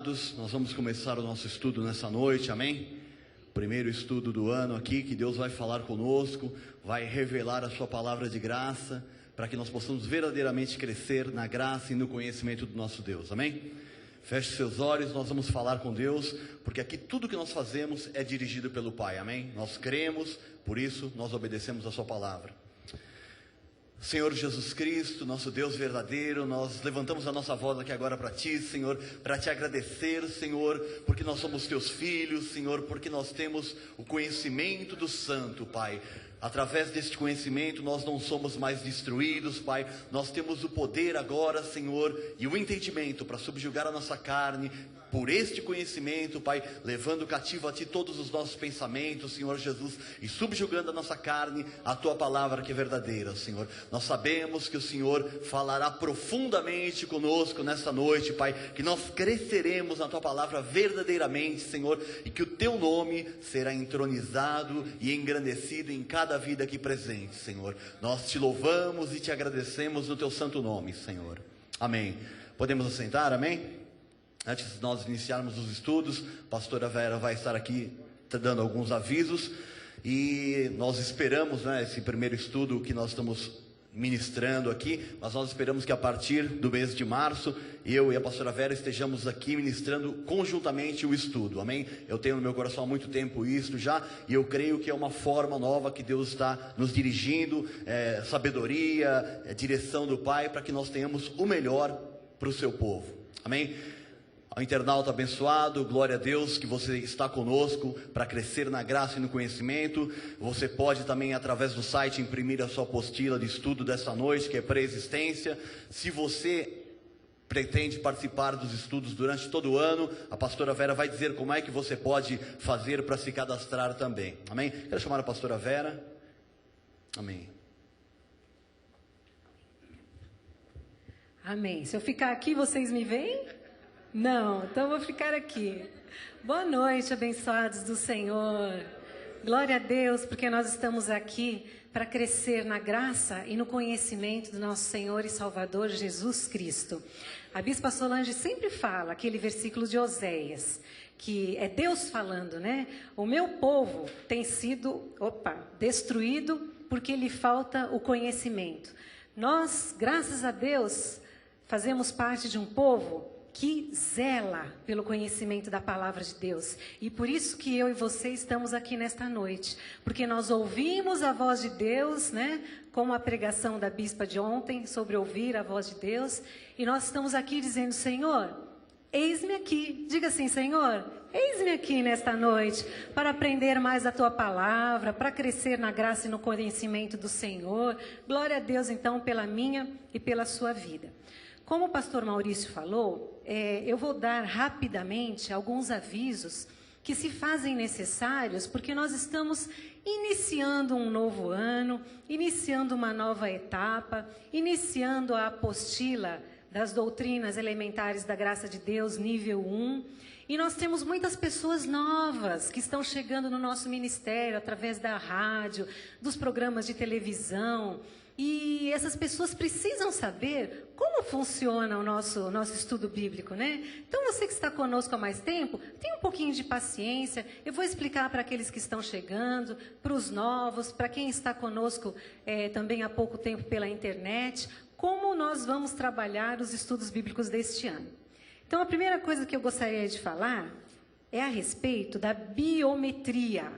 Nós vamos começar o nosso estudo nessa noite, amém? Primeiro estudo do ano aqui, que Deus vai falar conosco, vai revelar a sua palavra de graça, para que nós possamos verdadeiramente crescer na graça e no conhecimento do nosso Deus, amém? Feche seus olhos, nós vamos falar com Deus, porque aqui tudo que nós fazemos é dirigido pelo Pai, amém? Nós cremos, por isso nós obedecemos a sua palavra. Senhor Jesus Cristo, nosso Deus verdadeiro, nós levantamos a nossa voz aqui agora para Ti, Senhor, para Te agradecer, Senhor, porque nós somos Teus filhos, Senhor, porque nós temos o conhecimento do Santo, Pai. Através deste conhecimento nós não somos mais destruídos, Pai. Nós temos o poder agora, Senhor, e o entendimento para subjugar a nossa carne, por este conhecimento, Pai, levando cativo a Ti todos os nossos pensamentos, Senhor Jesus, e subjugando a nossa carne, a Tua palavra que é verdadeira, Senhor. Nós sabemos que o Senhor falará profundamente conosco nesta noite, Pai, que nós cresceremos na Tua palavra verdadeiramente, Senhor, e que o Teu nome será entronizado e engrandecido em cada vida aqui presente, Senhor. Nós Te louvamos e Te agradecemos no Teu santo nome, Senhor. Amém. Podemos assentar, amém? Antes de nós iniciarmos os estudos, a pastora Vera vai estar aqui dando alguns avisos. E nós esperamos, esse primeiro estudo que nós estamos ministrando aqui, mas nós esperamos que a partir do mês de março, eu e a pastora Vera estejamos aqui ministrando conjuntamente o estudo, amém? Eu tenho no meu coração há muito tempo isso já, e eu creio que é uma forma nova que Deus está nos dirigindo, sabedoria, direção do Pai, para que nós tenhamos o melhor para o seu povo, amém? Ao internauta abençoado, glória a Deus que você está conosco para crescer na graça e no conhecimento. Você pode também, através do site, imprimir a sua apostila de estudo dessa noite, que é pré-existência. Se você pretende participar dos estudos durante todo o ano, a pastora Vera vai dizer como é que você pode fazer para se cadastrar também, amém? Quero chamar a pastora Vera, amém. Amém. Se eu ficar aqui, vocês me veem? Não, então eu vou ficar aqui. Boa noite, abençoados do Senhor. Glória a Deus, porque nós estamos aqui para crescer na graça e no conhecimento do nosso Senhor e Salvador Jesus Cristo. A Bispa Solange sempre fala aquele versículo de Oséias, que é Deus falando, né? O meu povo tem sido, destruído porque lhe falta o conhecimento. Nós, graças a Deus, fazemos parte de um povo que zela pelo conhecimento da palavra de Deus. E por isso que eu e você estamos aqui nesta noite. Porque nós ouvimos a voz de Deus, né? Como a pregação da bispa de ontem, sobre ouvir a voz de Deus. E nós estamos aqui dizendo, Senhor, eis-me aqui. Diga assim, Senhor, eis-me aqui nesta noite, para aprender mais a Tua palavra, para crescer na graça e no conhecimento do Senhor. Glória a Deus, então, pela minha e pela sua vida. Como o pastor Maurício falou, eu vou dar rapidamente alguns avisos que se fazem necessários, porque nós estamos iniciando um novo ano, iniciando uma nova etapa, iniciando a apostila das doutrinas elementares da graça de Deus, nível 1. E nós temos muitas pessoas novas que estão chegando no nosso ministério, através da rádio, dos programas de televisão. E essas pessoas precisam saber como funciona o nosso estudo bíblico, né? Então, você que está conosco há mais tempo, tenha um pouquinho de paciência. Eu vou explicar para aqueles que estão chegando, para os novos, para quem está conosco também há pouco tempo pela internet, como nós vamos trabalhar os estudos bíblicos deste ano. Então, a primeira coisa que eu gostaria de falar é a respeito da biometria.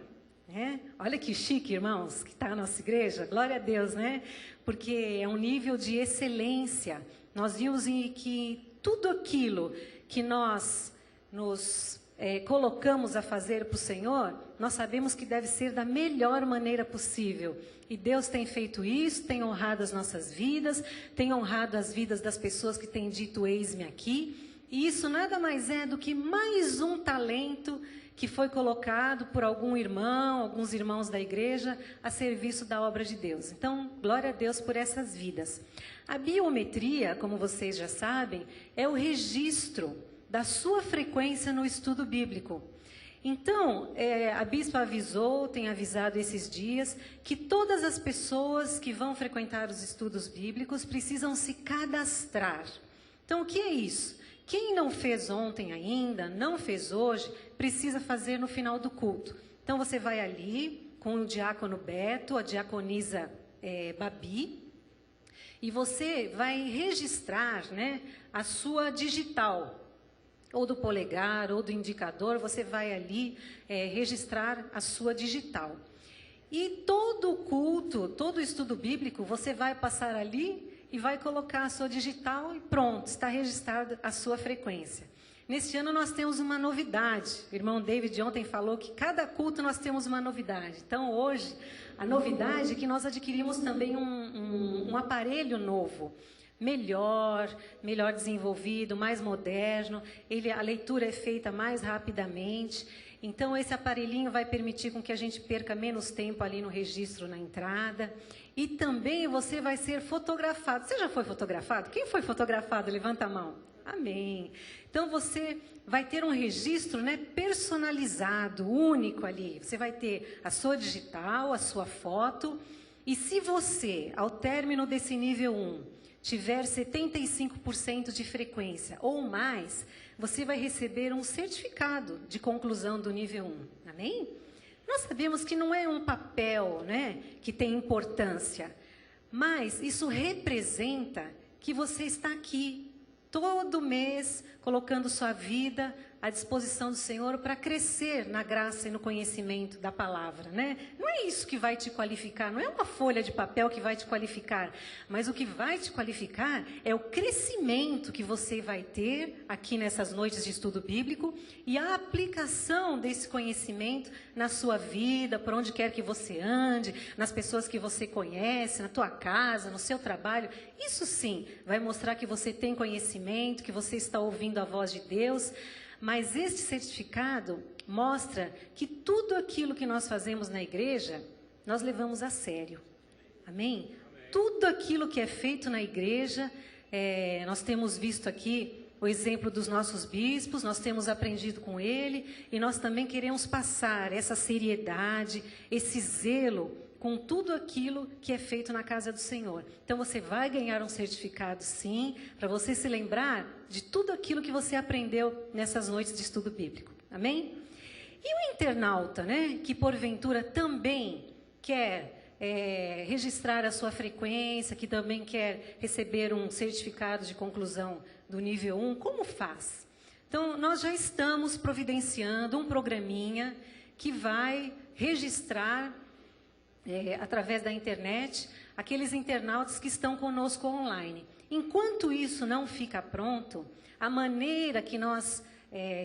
Olha que chique, irmãos, que está a nossa igreja, glória a Deus, né? Porque é um nível de excelência. Nós vimos que tudo aquilo que nós nos colocamos a fazer para o Senhor, nós sabemos que deve ser da melhor maneira possível. E Deus tem feito isso, tem honrado as nossas vidas, tem honrado as vidas das pessoas que têm dito eis-me aqui. E isso nada mais é do que mais um talento que foi colocado por algum irmão, alguns irmãos da igreja, a serviço da obra de Deus. Então, glória a Deus por essas vidas. A biometria, como vocês já sabem, é o registro da sua frequência no estudo bíblico. Então, a bispa avisou, tem avisado esses dias, que todas as pessoas que vão frequentar os estudos bíblicos precisam se cadastrar. Então, o que é isso? Quem não fez ontem ainda, não fez hoje, precisa fazer no final do culto. Então você vai ali com o diácono Beto, a diaconisa Babi, e você vai registrar, né, a sua digital, ou do polegar, ou do indicador, você vai ali registrar a sua digital. E todo o culto, todo o estudo bíblico, você vai passar ali e vai colocar a sua digital e pronto, está registrada a sua frequência. Neste ano nós temos uma novidade. O irmão David ontem falou que cada culto nós temos uma novidade. Então hoje, a novidade é que nós adquirimos também um aparelho novo. Melhor desenvolvido, mais moderno. A leitura é feita mais rapidamente. Então, esse aparelhinho vai permitir com que a gente perca menos tempo ali no registro na entrada. E também você vai ser fotografado. Você já foi fotografado? Quem foi fotografado? Levanta a mão. Amém. Então, você vai ter um registro, né, personalizado, único ali. Você vai ter a sua digital, a sua foto. E se você, ao término desse nível 1, tiver 75% de frequência ou mais, você vai receber um certificado de conclusão do nível 1. Amém? Nós sabemos que não é um papel, né, que tem importância, mas isso representa que você está aqui todo mês colocando sua vida à disposição do Senhor para crescer na graça e no conhecimento da palavra, né? Não é isso que vai te qualificar, não é uma folha de papel que vai te qualificar, mas o que vai te qualificar é o crescimento que você vai ter aqui nessas noites de estudo bíblico e a aplicação desse conhecimento na sua vida, por onde quer que você ande, nas pessoas que você conhece, na tua casa, no seu trabalho. Isso sim vai mostrar que você tem conhecimento, que você está ouvindo a voz de Deus. Mas este certificado mostra que tudo aquilo que nós fazemos na igreja, nós levamos a sério. Amém? Tudo aquilo que é feito na igreja, nós temos visto aqui o exemplo dos nossos bispos, nós temos aprendido com ele, e nós também queremos passar essa seriedade, esse zelo com tudo aquilo que é feito na casa do Senhor. Então, você vai ganhar um certificado, sim, para você se lembrar de tudo aquilo que você aprendeu nessas noites de estudo bíblico. Amém? E o internauta, né, que porventura também quer registrar a sua frequência, que também quer receber um certificado de conclusão do nível 1, como faz? Então, nós já estamos providenciando um programinha que vai registrar através da internet, aqueles internautas que estão conosco online. Enquanto isso não fica pronto, a maneira que nós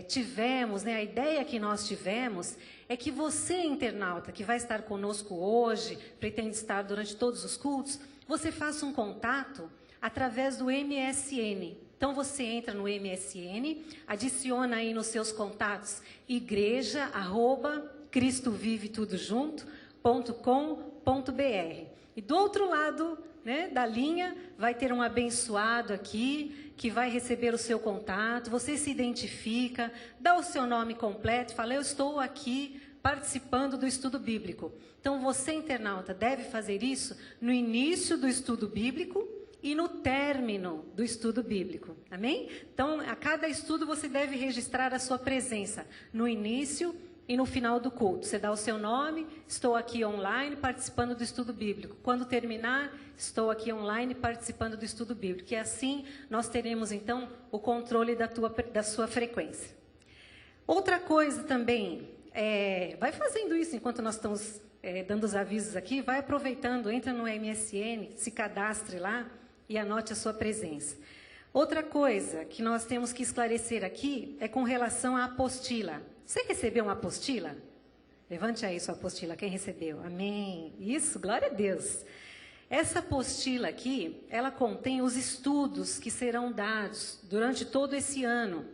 tivemos, né, a ideia que nós tivemos, é que você, internauta, que vai estar conosco hoje, pretende estar durante todos os cultos, você faça um contato através do MSN. Então, você entra no MSN, adiciona aí nos seus contatos igreja@cristovive.com.br. E do outro lado, né, da linha, vai ter um abençoado aqui, que vai receber o seu contato, você se identifica, dá o seu nome completo, fala, eu estou aqui participando do estudo bíblico. Então, você, internauta, deve fazer isso no início do estudo bíblico e no término do estudo bíblico. Amém? Então, a cada estudo você deve registrar a sua presença no início e no final do culto. Você dá o seu nome, estou aqui online participando do estudo bíblico. Quando terminar, estou aqui online participando do estudo bíblico. E assim nós teremos, então, o controle da sua frequência. Outra coisa também, vai fazendo isso enquanto nós estamos dando os avisos aqui, vai aproveitando, entra no MSN, se cadastre lá e anote a sua presença. Outra coisa que nós temos que esclarecer aqui é com relação à apostila. Você recebeu uma apostila? Levante aí sua apostila, quem recebeu? Amém. Isso, glória a Deus. Essa apostila aqui, ela contém os estudos que serão dados durante todo esse ano.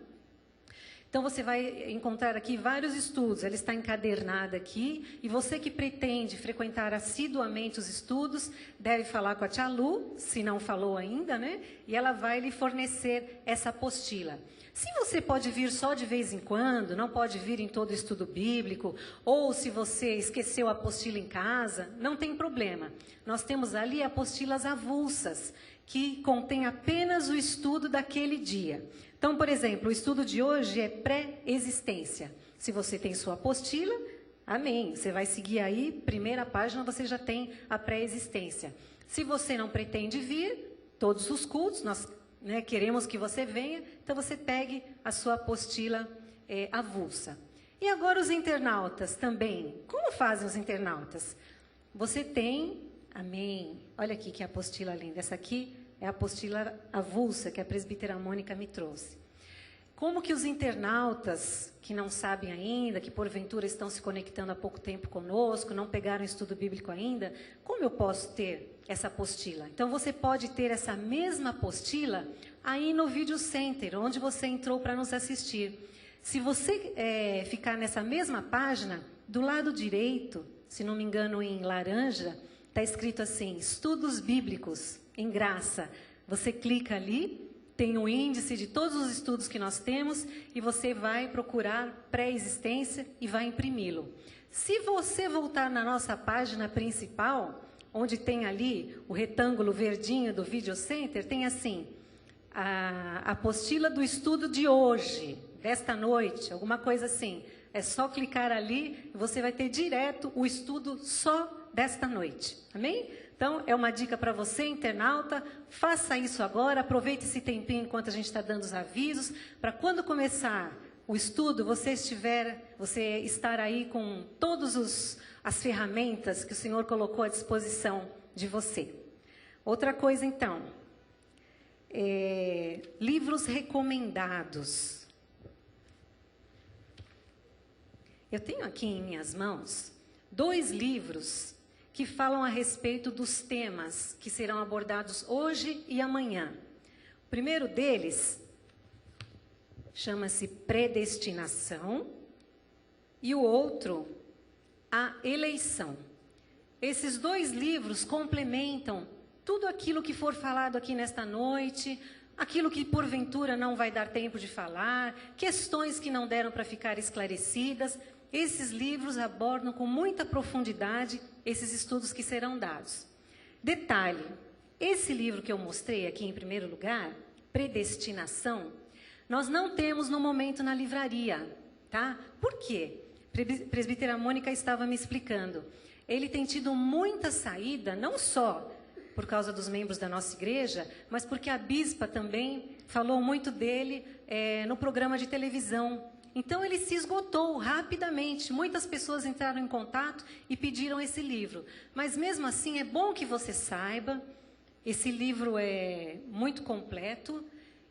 Então, você vai encontrar aqui vários estudos, ela está encadernada aqui, e você que pretende frequentar assiduamente os estudos, deve falar com a tia Lu, se não falou ainda, né? E ela vai lhe fornecer essa apostila. Se você pode vir só de vez em quando, não pode vir em todo o estudo bíblico, ou se você esqueceu a apostila em casa, não tem problema. Nós temos ali apostilas avulsas, que contém apenas o estudo daquele dia. Então, por exemplo, o estudo de hoje é pré-existência. Se você tem sua apostila, amém. Você vai seguir aí, primeira página, você já tem a pré-existência. Se você não pretende vir, todos os cultos, nós queremos que você venha, então você pegue a sua apostila avulsa. E agora os internautas também. Como fazem os internautas? Você tem, amém, olha aqui que apostila linda. Essa aqui é a apostila avulsa que a presbítera Mônica me trouxe. Como que os internautas, que não sabem ainda, que porventura estão se conectando há pouco tempo conosco, não pegaram o estudo bíblico ainda, como eu posso ter essa apostila? Então, você pode ter essa mesma apostila aí no Video Center, onde você entrou para nos assistir. Se você ficar nessa mesma página, do lado direito, se não me engano em laranja, está escrito assim, Estudos Bíblicos em Graça. Você clica ali, tem o índice de todos os estudos que nós temos e você vai procurar pré-existência e vai imprimi-lo. Se você voltar na nossa página principal, onde tem ali o retângulo verdinho do Video Center, tem assim, a apostila do estudo de hoje, desta noite, alguma coisa assim. É só clicar ali e você vai ter direto o estudo só desta noite. Amém? Então, é uma dica para você, internauta, faça isso agora, aproveite esse tempinho enquanto a gente está dando os avisos, para quando começar o estudo, você estar aí com todas as ferramentas que o Senhor colocou à disposição de você. Outra coisa, então, livros recomendados. Eu tenho aqui em minhas mãos 2 livros que falam a respeito dos temas que serão abordados hoje e amanhã. O primeiro deles chama-se Predestinação e o outro, A Eleição. Esses 2 livros complementam tudo aquilo que for falado aqui nesta noite, aquilo que porventura não vai dar tempo de falar, questões que não deram para ficar esclarecidas. Esses livros abordam com muita profundidade esses estudos que serão dados. Detalhe, esse livro que eu mostrei aqui em primeiro lugar, Predestinação, nós não temos no momento na livraria, tá? Por quê? Presbítera Mônica estava me explicando. Ele tem tido muita saída, não só por causa dos membros da nossa igreja, mas porque a bispa também falou muito dele no programa de televisão. Então, ele se esgotou rapidamente. Muitas pessoas entraram em contato e pediram esse livro. Mas, mesmo assim, é bom que você saiba. Esse livro é muito completo.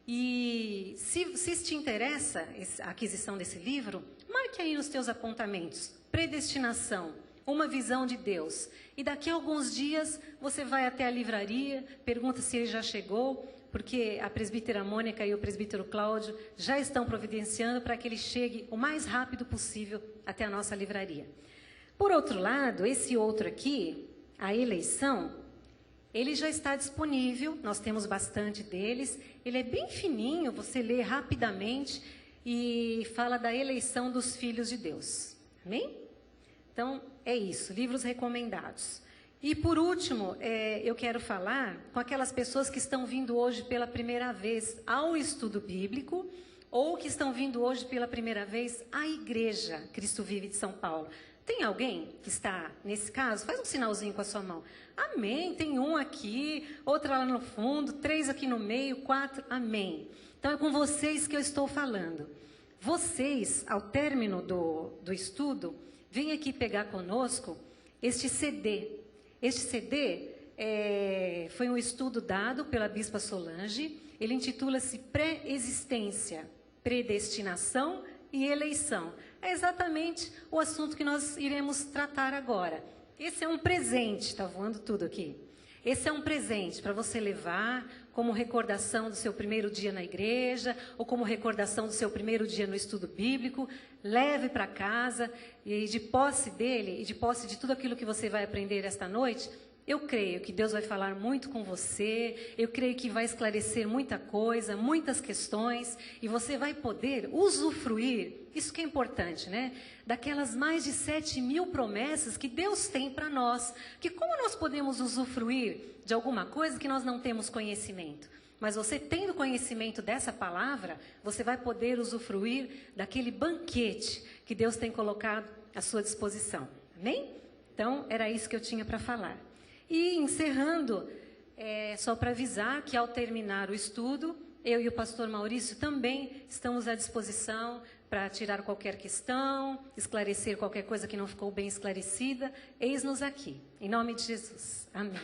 E, se te interessa a aquisição desse livro, marque aí nos teus apontamentos. Predestinação, uma visão de Deus. E daqui a alguns dias, você vai até a livraria, pergunta se ele já chegou, porque a presbítera Mônica e o presbítero Cláudio já estão providenciando para que ele chegue o mais rápido possível até a nossa livraria. Por outro lado, esse outro aqui, A Eleição, ele já está disponível, nós temos bastante deles, ele é bem fininho, você lê rapidamente e fala da eleição dos filhos de Deus. Amém? Então, é isso, livros recomendados. E, por último, eu quero falar com aquelas pessoas que estão vindo hoje pela primeira vez ao estudo bíblico ou que estão vindo hoje pela primeira vez à Igreja Cristo Vive de São Paulo. Tem alguém que está nesse caso? Faz um sinalzinho com a sua mão. Amém. Tem um aqui, outra lá no fundo, 3 aqui no meio, 4. Amém. Então, é com vocês que eu estou falando. Vocês, ao término do estudo, vêm aqui pegar conosco este CD. Este CD foi um estudo dado pela Bispa Solange. Ele intitula-se Pré-existência, Predestinação e Eleição. É exatamente o assunto que nós iremos tratar agora. Esse é um presente, está voando tudo aqui. Esse é um presente para você levar como recordação do seu primeiro dia na igreja, ou como recordação do seu primeiro dia no estudo bíblico. Leve para casa e de posse dele, e de posse de tudo aquilo que você vai aprender esta noite, Eu creio que Deus vai falar muito com você, eu creio que vai esclarecer muita coisa, muitas questões, e você vai poder usufruir, isso que é importante, né? Daquelas mais de 7.000 promessas que Deus tem para nós. Que como nós podemos usufruir de alguma coisa que nós não temos conhecimento? Mas você tendo conhecimento dessa palavra, você vai poder usufruir daquele banquete que Deus tem colocado à sua disposição. Amém? Então, era isso que eu tinha para falar. E encerrando, só para avisar que ao terminar o estudo, eu e o pastor Maurício também estamos à disposição para tirar qualquer questão, esclarecer qualquer coisa que não ficou bem esclarecida. Eis-nos aqui, em nome de Jesus. Amém.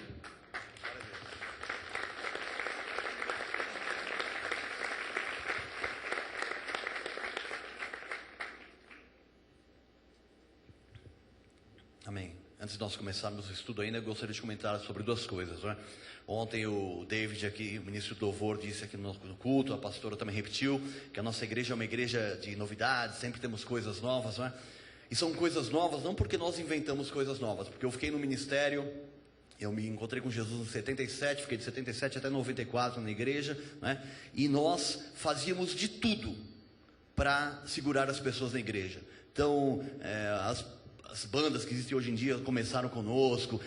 Amém. Antes de nós começarmos o estudo ainda, eu gostaria de comentar sobre duas coisas, não é? Ontem o David aqui, o ministro do louvor, disse aqui no culto, a pastora também repetiu, que a nossa igreja é uma igreja de novidades, sempre temos coisas novas, não é? E são coisas novas não porque nós inventamos coisas novas, porque eu fiquei no ministério, eu me encontrei com Jesus em 77, fiquei de 77 até 94 na igreja, né? E nós fazíamos de tudo para segurar as pessoas na igreja. Então, as bandas que existem hoje em dia começaram conosco,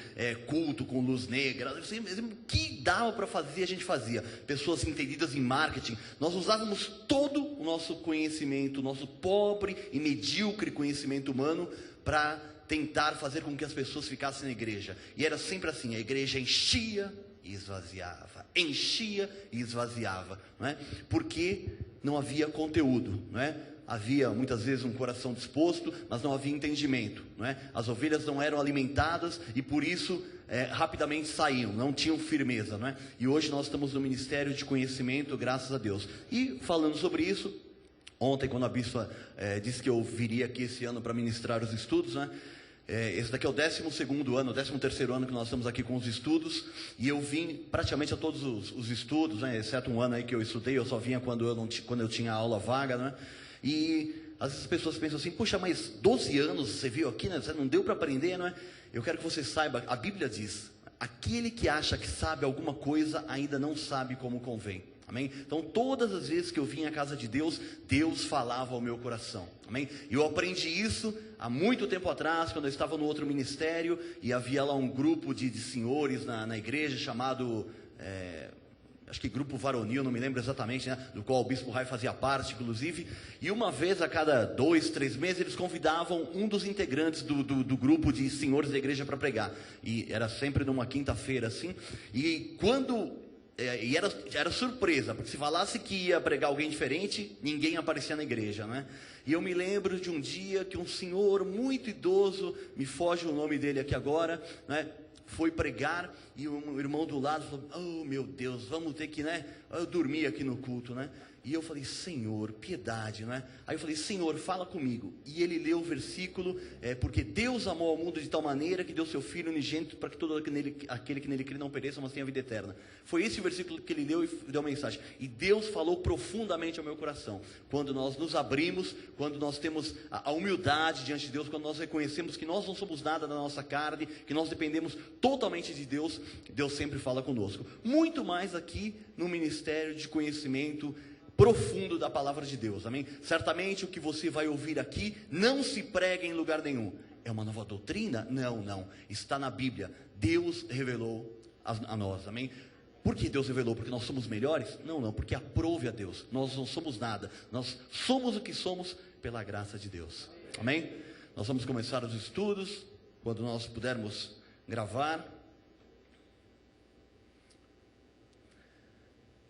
culto com luz negra, o que dava para fazer a gente fazia. Pessoas entendidas em marketing, nós usávamos todo o nosso conhecimento, o nosso pobre e medíocre conhecimento humano para tentar fazer com que as pessoas ficassem na igreja. E era sempre assim, a igreja enchia e esvaziava, enchia e esvaziava, não é? Porque não havia conteúdo, não é? Havia muitas vezes um coração disposto, mas não havia entendimento, não é? As ovelhas não eram alimentadas e por isso rapidamente saíam, não tinham firmeza, não é? E hoje nós estamos no ministério de conhecimento, graças a Deus. E falando sobre isso, ontem quando a bispa disse que eu viria aqui esse ano para ministrar os estudos, né? Esse daqui é o 12º ano, o 13º ano que nós estamos aqui com os estudos, e eu vim praticamente a todos os estudos, né? Exceto um ano aí que eu estudei, eu só vinha quando eu tinha aula vaga, né? E às vezes as pessoas pensam assim, puxa, mas 12 anos você veio aqui, né? Você não deu para aprender, não é? Eu quero que você saiba, a Bíblia diz, aquele que acha que sabe alguma coisa, ainda não sabe como convém. Amém? Então todas as vezes que eu vim à casa de Deus, Deus falava ao meu coração. Amém? E eu aprendi isso há muito tempo atrás, quando eu estava no outro ministério, e havia lá um grupo de senhores na igreja, chamado... acho que grupo varonil, não me lembro exatamente, né, do qual o bispo Rai fazia parte, inclusive, e uma vez a cada 2, 3 meses eles convidavam um dos integrantes do grupo de senhores da igreja para pregar, e era sempre numa quinta-feira assim, e quando... E era surpresa, porque se falasse que ia pregar alguém diferente, ninguém aparecia na igreja, né? E eu me lembro de um dia que um senhor muito idoso, me foge o nome dele aqui agora, né? Foi pregar e um irmão do lado falou, oh meu Deus, vamos ter que, né? Eu dormi aqui no culto, né? E eu falei, Senhor, piedade, né? Aí eu falei, Senhor, fala comigo. E ele leu o versículo, porque Deus amou ao mundo de tal maneira que deu seu Filho unigênito para que todo aquele que nele crê não pereça, mas tenha vida eterna. Foi esse o versículo que ele leu e deu a mensagem. E Deus falou profundamente ao meu coração. Quando nós nos abrimos, quando nós temos a humildade diante de Deus, quando nós reconhecemos que nós não somos nada da nossa carne, que nós dependemos totalmente de Deus, Deus sempre fala conosco. Muito mais aqui no ministério de conhecimento profundo da palavra de Deus, amém? Certamente o que você vai ouvir aqui não se prega em lugar nenhum. É uma nova doutrina? Não, está na Bíblia. Deus revelou a nós, amém? Por que Deus revelou? Porque nós somos melhores? Não, porque aprove a Deus. Nós não somos nada, nós somos o que somos pela graça de Deus, amém? Nós vamos começar os estudos, quando nós pudermos gravar.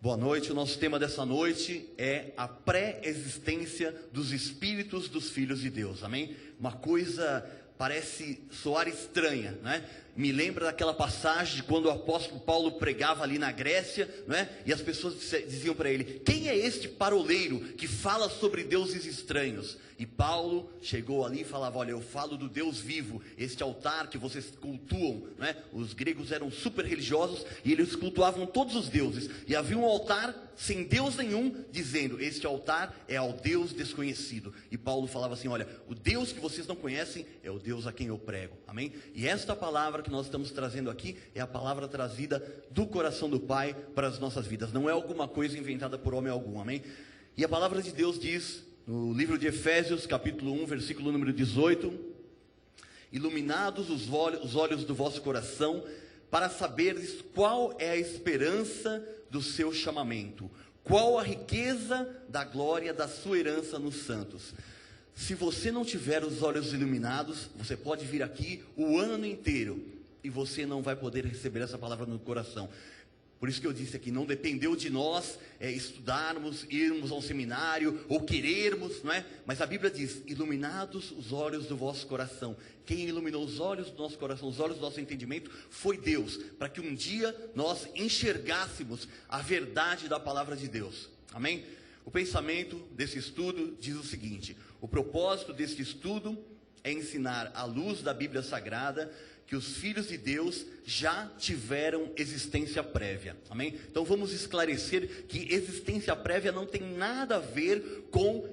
Boa noite, o nosso tema dessa noite é a pré-existência dos espíritos dos filhos de Deus, amém? Uma coisa parece soar estranha, né? Me lembra daquela passagem de quando o apóstolo Paulo pregava ali na Grécia, né? E as pessoas diziam para ele, quem é este paroleiro que fala sobre deuses estranhos? E Paulo chegou ali e falava, olha, eu falo do Deus vivo, este altar que vocês cultuam, né? Os gregos eram super religiosos e eles cultuavam todos os deuses, e havia um altar sem Deus nenhum, dizendo, este altar é ao Deus desconhecido. E Paulo falava assim, olha, o Deus que vocês não conhecem é o Deus a quem eu prego, amém? E esta palavra que nós estamos trazendo aqui é a palavra trazida do coração do Pai para as nossas vidas. Não é alguma coisa inventada por homem algum, amém? E a palavra de Deus diz, no livro de Efésios, capítulo 1, versículo número 18: iluminados os olhos do vosso coração, para saberes qual é a esperança do seu chamamento, qual a riqueza da glória da sua herança nos santos. Se você não tiver os olhos iluminados, você pode vir aqui o ano inteiro e você não vai poder receber essa palavra no coração. Por isso que eu disse aqui, não dependeu de nós estudarmos, irmos ao seminário ou querermos, não é? Mas a Bíblia diz, iluminados os olhos do vosso coração. Quem iluminou os olhos do nosso coração, os olhos do nosso entendimento, foi Deus, para que um dia nós enxergássemos a verdade da palavra de Deus. Amém? O pensamento desse estudo diz o seguinte: o propósito deste estudo é ensinar à luz da Bíblia Sagrada que os filhos de Deus já tiveram existência prévia. Amém? Então vamos esclarecer que existência prévia não tem nada a ver com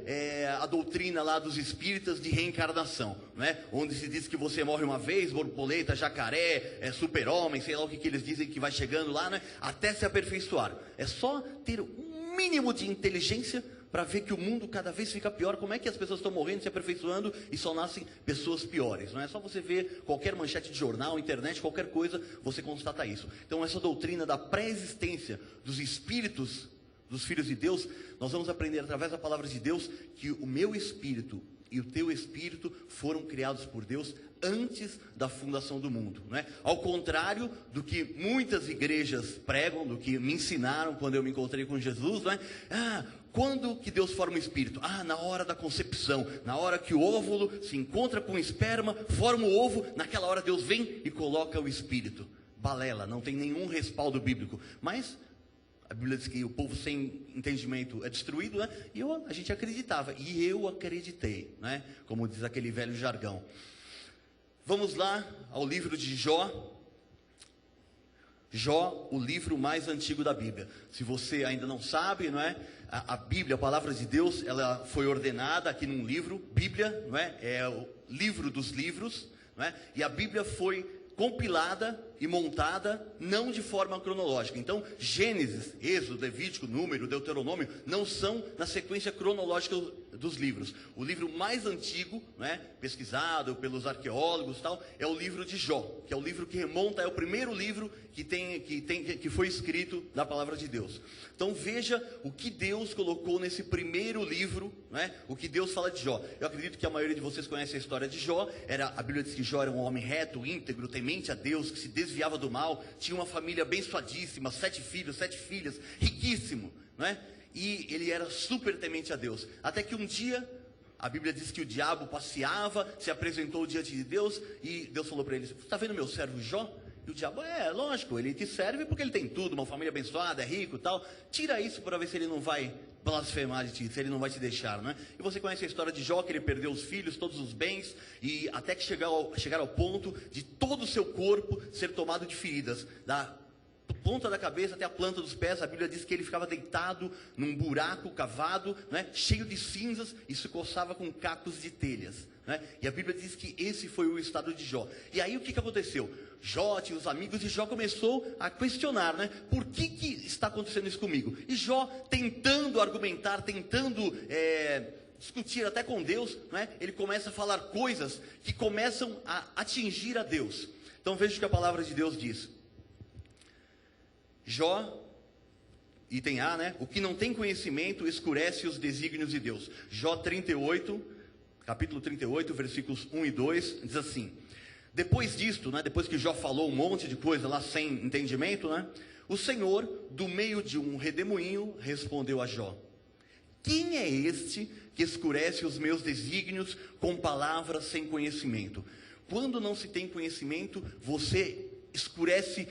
a doutrina lá dos espíritas de reencarnação, não é? Onde se diz que você morre uma vez, borboleta, jacaré, super-homem, sei lá o que eles dizem que vai chegando lá, né? Até se aperfeiçoar. É só ter um mínimo de inteligência para ver que o mundo cada vez fica pior. Como é que as pessoas estão morrendo, se aperfeiçoando e só nascem pessoas piores? Não é só você ver qualquer manchete de jornal, internet, qualquer coisa, você constata isso. Então essa doutrina da pré-existência dos espíritos dos filhos de Deus, nós vamos aprender através da palavra de Deus que o meu espírito e o teu espírito foram criados por Deus antes da fundação do mundo, não é? Ao contrário do que muitas igrejas pregam, do que me ensinaram quando eu me encontrei com Jesus, não é? Quando que Deus forma o espírito? Na hora da concepção, na hora que o óvulo se encontra com o esperma, forma o ovo, naquela hora Deus vem e coloca o espírito. Balela, não tem nenhum respaldo bíblico, mas a Bíblia diz que o povo sem entendimento é destruído, né? E a gente acreditava, e eu acreditei, né? Como diz aquele velho jargão. Vamos lá ao livro de Jó. Jó, o livro mais antigo da Bíblia. Se você ainda não sabe, não é? A Bíblia, a palavra de Deus, ela foi ordenada aqui num livro, Bíblia, não é? É o livro dos livros, não é? E a Bíblia foi compilada e montada não de forma cronológica. Então, Gênesis, Êxodo, Levítico, Número, Deuteronômio não são na sequência cronológica dos livros. O livro mais antigo, né, pesquisado pelos arqueólogos e tal, é o livro de Jó, que é o livro que remonta, é o primeiro livro que foi escrito da palavra de Deus. Então veja o que Deus colocou nesse primeiro livro, né, o que Deus fala de Jó. Eu acredito que a maioria de vocês conhece a história de Jó. A Bíblia diz que Jó era um homem reto, íntegro, temente a Deus, que se desviava do mal, tinha uma família abençoadíssima, 7 filhos, 7 filhas, riquíssimo, não é? E ele era super temente a Deus, até que um dia, a Bíblia diz que o diabo passeava, se apresentou diante de Deus, e Deus falou para ele: está vendo meu servo Jó? E o diabo, lógico, ele te serve porque ele tem tudo, uma família abençoada, é rico e tal, tira isso para ver se ele não vai blasfemar de ti, se ele não vai te deixar, né? E você conhece a história de Jó, que ele perdeu os filhos, todos os bens, e até que chegar ao ponto de todo o seu corpo ser tomado de feridas, da ponta da cabeça até a planta dos pés. A Bíblia diz que ele ficava deitado num buraco cavado, né, cheio de cinzas, e se coçava com cacos de telhas, né? E a Bíblia diz que esse foi o estado de Jó. E aí o que aconteceu? Jó tinha os amigos, e Jó começou a questionar, né? Por que está acontecendo isso comigo? E Jó, tentando argumentar, tentando discutir até com Deus, né? Ele começa a falar coisas que começam a atingir a Deus. Então veja o que a palavra de Deus diz. Jó, item A, né? O que não tem conhecimento escurece os desígnios de Deus. Jó 38, capítulo 38, versículos 1 e 2, diz assim: depois disto, né, depois que Jó falou um monte de coisa lá sem entendimento, né, o Senhor, do meio de um redemoinho, respondeu a Jó: quem é este que escurece os meus desígnios com palavras sem conhecimento? Quando não se tem conhecimento, você escurece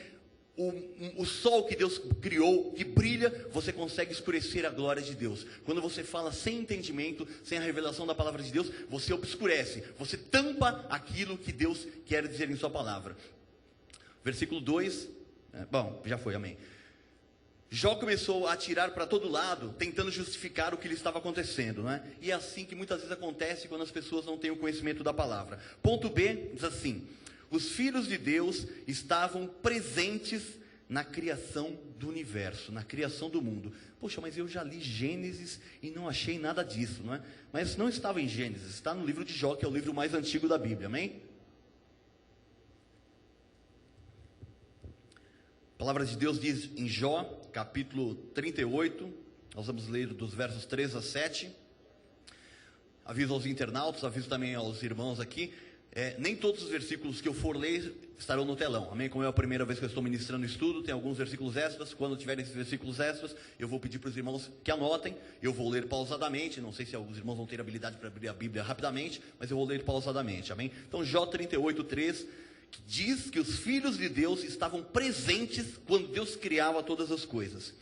o sol que Deus criou, que brilha, você consegue escurecer a glória de Deus. Quando você fala sem entendimento, sem a revelação da palavra de Deus, você obscurece, você tampa aquilo que Deus quer dizer em sua palavra. Versículo 2, já foi, amém. Jó começou a atirar para todo lado, tentando justificar o que lhe estava acontecendo, não é? E é assim que muitas vezes acontece quando as pessoas não têm o conhecimento da palavra. Ponto B diz assim: os filhos de Deus estavam presentes na criação do universo, na criação do mundo. Poxa, mas eu já li Gênesis e não achei nada disso, não é? Mas não estava em Gênesis, está no livro de Jó, que é o livro mais antigo da Bíblia, amém? A palavra de Deus diz em Jó, capítulo 38, nós vamos ler dos versos 3 a 7. Aviso aos internautas, aviso também aos irmãos aqui, nem todos os versículos que eu for ler estarão no telão, amém? Como é a primeira vez que eu estou ministrando o estudo, tem alguns versículos extras. Quando tiverem esses versículos extras, eu vou pedir para os irmãos que anotem. Eu vou ler pausadamente, não sei se alguns irmãos vão ter habilidade para abrir a Bíblia rapidamente, mas eu vou ler pausadamente, amém? Então Jó 38, 3, que diz que os filhos de Deus estavam presentes quando Deus criava todas as coisas.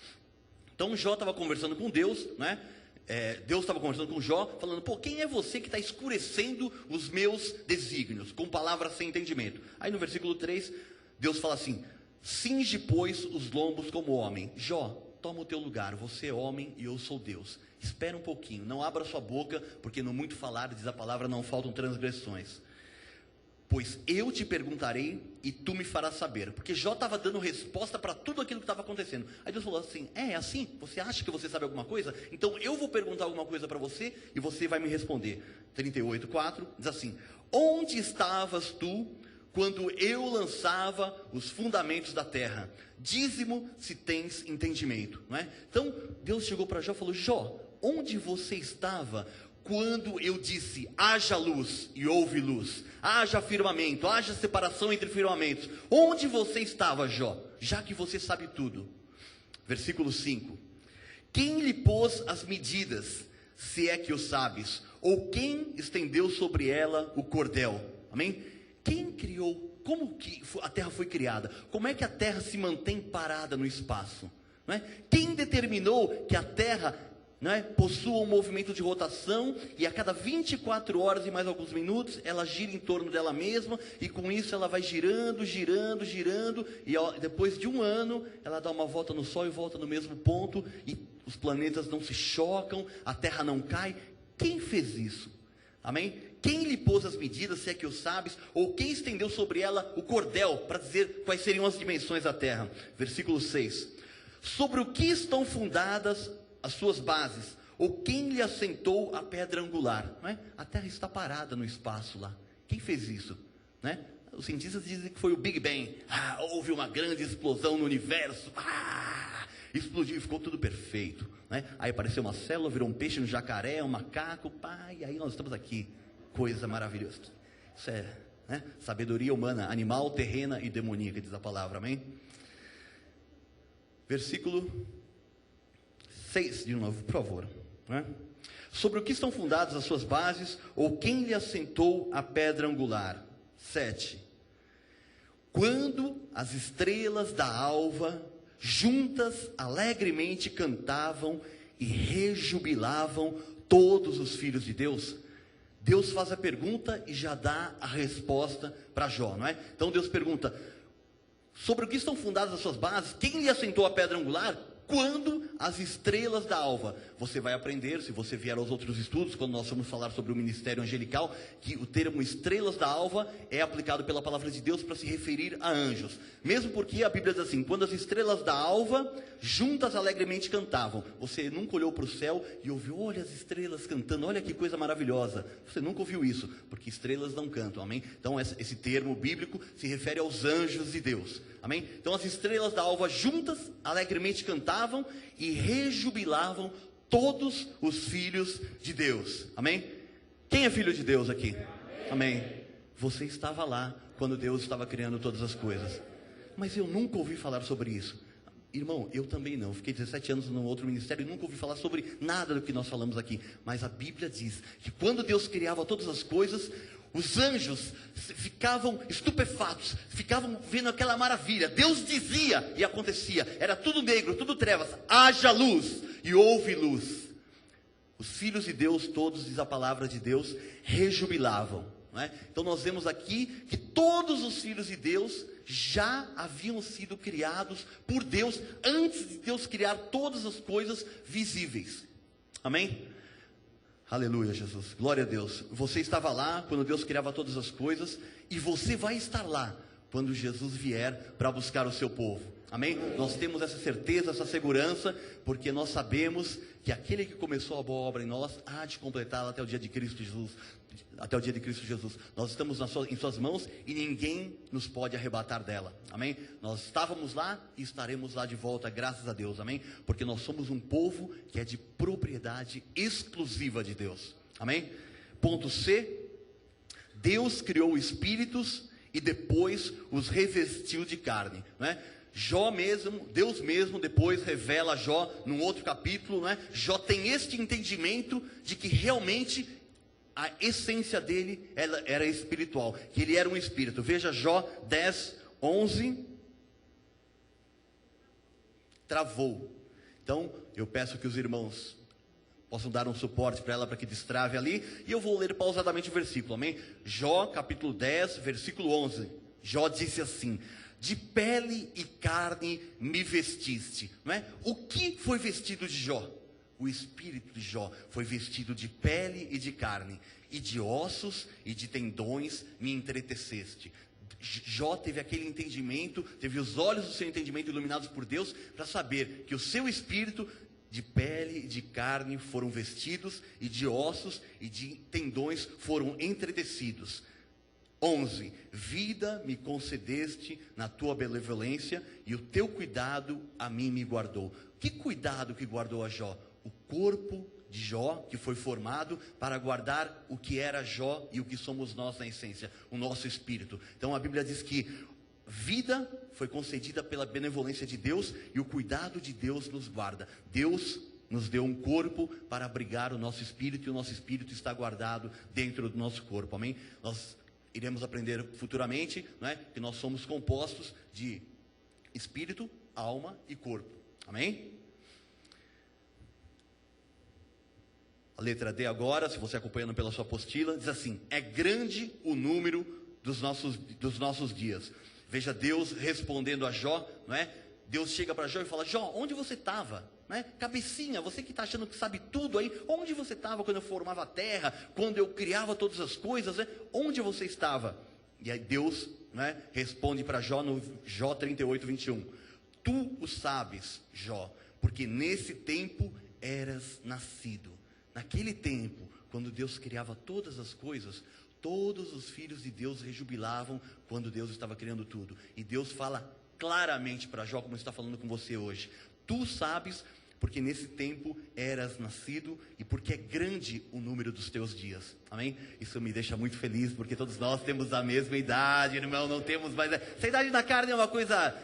Então Jó estava conversando com Deus, né? Deus estava conversando com Jó, falando: pô, quem é você que está escurecendo os meus desígnios, com palavras sem entendimento? Aí no versículo 3, Deus fala assim: cinge, pois, os lombos como homem. Jó, toma o teu lugar, você é homem e eu sou Deus. Espera um pouquinho, não abra sua boca, porque no muito falar, diz a palavra, não faltam transgressões. Pois eu te perguntarei e tu me farás saber. Porque Jó estava dando resposta para tudo aquilo que estava acontecendo. Aí Deus falou assim: é assim? Você acha que você sabe alguma coisa? Então eu vou perguntar alguma coisa para você e você vai me responder. 38:4 diz assim: onde estavas tu quando eu lançava os fundamentos da terra? Dize-mo se tens entendimento, não é? Então Deus chegou para Jó e falou: Jó, onde você estava quando eu disse: haja luz e houve luz, haja firmamento, haja separação entre firmamentos? Onde você estava, Jó, já que você sabe tudo? Versículo 5: quem lhe pôs as medidas, se é que o sabes? Ou quem estendeu sobre ela o cordel? Amém? Quem criou? Como que a terra foi criada? Como é que a terra se mantém parada no espaço? Não é? Quem determinou que a terra, não é, possua um movimento de rotação e a cada 24 horas e mais alguns minutos ela gira em torno dela mesma, e com isso ela vai girando, girando, girando, e depois de um ano ela dá uma volta no Sol e volta no mesmo ponto, e os planetas não se chocam, a Terra não cai. Quem fez isso? Amém? Quem lhe pôs as medidas, se é que o sabes? Ou quem estendeu sobre ela o cordel, para dizer quais seriam as dimensões da Terra? Versículo 6: sobre o que estão fundadas as suas bases, ou quem lhe assentou a pedra angular? Não é? A Terra está parada no espaço lá. Quem fez isso? Não é? Os cientistas dizem que foi o Big Bang. Houve uma grande explosão no universo. Explodiu e ficou tudo perfeito. Não é? Aí apareceu uma célula, virou um peixe, um jacaré, um macaco. E aí nós estamos aqui. Coisa maravilhosa. Isso é, né, sabedoria humana, animal, terrena e demoníaca, diz a palavra. Amém? Versículo 6, de novo, por favor, né? Sobre o que estão fundadas as suas bases, ou quem lhe assentou a pedra angular? 7. Quando as estrelas da alva, juntas alegremente cantavam e rejubilavam todos os filhos de Deus. Deus faz a pergunta e já dá a resposta para Jó, não é? Então Deus pergunta: sobre o que estão fundadas as suas bases, quem lhe assentou a pedra angular? Quando as estrelas da alva. Você vai aprender, se você vier aos outros estudos, quando nós vamos falar sobre o ministério angelical, que o termo estrelas da alva é aplicado pela palavra de Deus para se referir a anjos. Mesmo porque a Bíblia diz assim: quando as estrelas da alva juntas alegremente cantavam. Você nunca olhou para o céu e ouviu: olha as estrelas cantando, olha que coisa maravilhosa. Você nunca ouviu isso, porque estrelas não cantam, amém? Então esse termo bíblico se refere aos anjos de Deus, amém? Então as estrelas da alva juntas alegremente cantavam e rejubilavam todos os filhos de Deus, amém? Quem é filho de Deus aqui? Amém? Você estava lá quando Deus estava criando todas as coisas. Mas eu nunca ouvi falar sobre isso. Irmão, eu também não. Fiquei 17 anos num outro ministério e nunca ouvi falar sobre nada do que nós falamos aqui. Mas a Bíblia diz que quando Deus criava todas as coisas, os anjos ficavam estupefatos, ficavam vendo aquela maravilha. Deus dizia e acontecia. Era tudo negro, tudo trevas. Haja luz e houve luz. Os filhos de Deus todos, diz a palavra de Deus, rejubilavam, não é? Então nós vemos aqui que todos os filhos de Deus já haviam sido criados por Deus antes de Deus criar todas as coisas visíveis. Amém? Aleluia, Jesus. Glória a Deus. Você estava lá quando Deus criava todas as coisas, e você vai estar lá quando Jesus vier para buscar o seu povo. Amém? Nós temos essa certeza, essa segurança, porque nós sabemos que aquele que começou a boa obra em nós há de completá-la até o dia de Cristo Jesus. Até o dia de Cristo Jesus. Nós estamos em suas mãos e ninguém nos pode arrebatar dela. Amém? Nós estávamos lá e estaremos lá de volta, graças a Deus. Amém? Porque nós somos um povo que é de propriedade exclusiva de Deus. Amém? Ponto C. Deus criou espíritos e depois os revestiu de carne, não é? Jó mesmo, Deus mesmo depois revela a Jó num outro capítulo, não é? Jó tem este entendimento de que realmente a essência dele era espiritual, que ele era um espírito. Veja Jó 10, 11. Travou. Então eu peço que os irmãos possam dar um suporte para ela, para que destrave ali, e eu vou ler pausadamente o versículo, amém? Jó capítulo 10, versículo 11. Jó disse assim: de pele e carne me vestiste, não é? O que foi vestido de Jó? O espírito de Jó foi vestido de pele e de carne, e de ossos e de tendões me entreteceste. Jó teve aquele entendimento, teve os olhos do seu entendimento iluminados por Deus, para saber que o seu espírito de pele e de carne foram vestidos, e de ossos e de tendões foram entretecidos. 11. Vida me concedeste na tua benevolência, e o teu cuidado a mim me guardou. Que cuidado que guardou a Jó? O corpo de Jó, que foi formado para guardar o que era Jó e o que somos nós na essência, o nosso espírito. Então a Bíblia diz que vida foi concedida pela benevolência de Deus, e o cuidado de Deus nos guarda. Deus nos deu um corpo para abrigar o nosso espírito, e o nosso espírito está guardado dentro do nosso corpo, amém? Nós iremos aprender futuramente, não é? Que nós somos compostos de espírito, alma e corpo, amém? A letra D agora, se você acompanhando pela sua apostila, diz assim: é grande o número dos nossos dias. Veja Deus respondendo a Jó, não é? Deus chega para Jó e fala: Jó, onde você estava? Não é? Cabecinha, você que está achando que sabe tudo aí, onde você estava quando eu formava a terra, quando eu criava todas as coisas, né? Onde você estava? E aí Deus, não é, responde para Jó no Jó 38, 21. Tu o sabes, Jó, porque nesse tempo eras nascido. Naquele tempo, quando Deus criava todas as coisas, todos os filhos de Deus rejubilavam quando Deus estava criando tudo. E Deus fala claramente para Jó, como está falando com você hoje: tu sabes, porque nesse tempo eras nascido, e porque é grande o número dos teus dias. Amém? Isso me deixa muito feliz, porque todos nós temos a mesma idade, irmão, não temos mais... Essa idade da carne é uma coisa...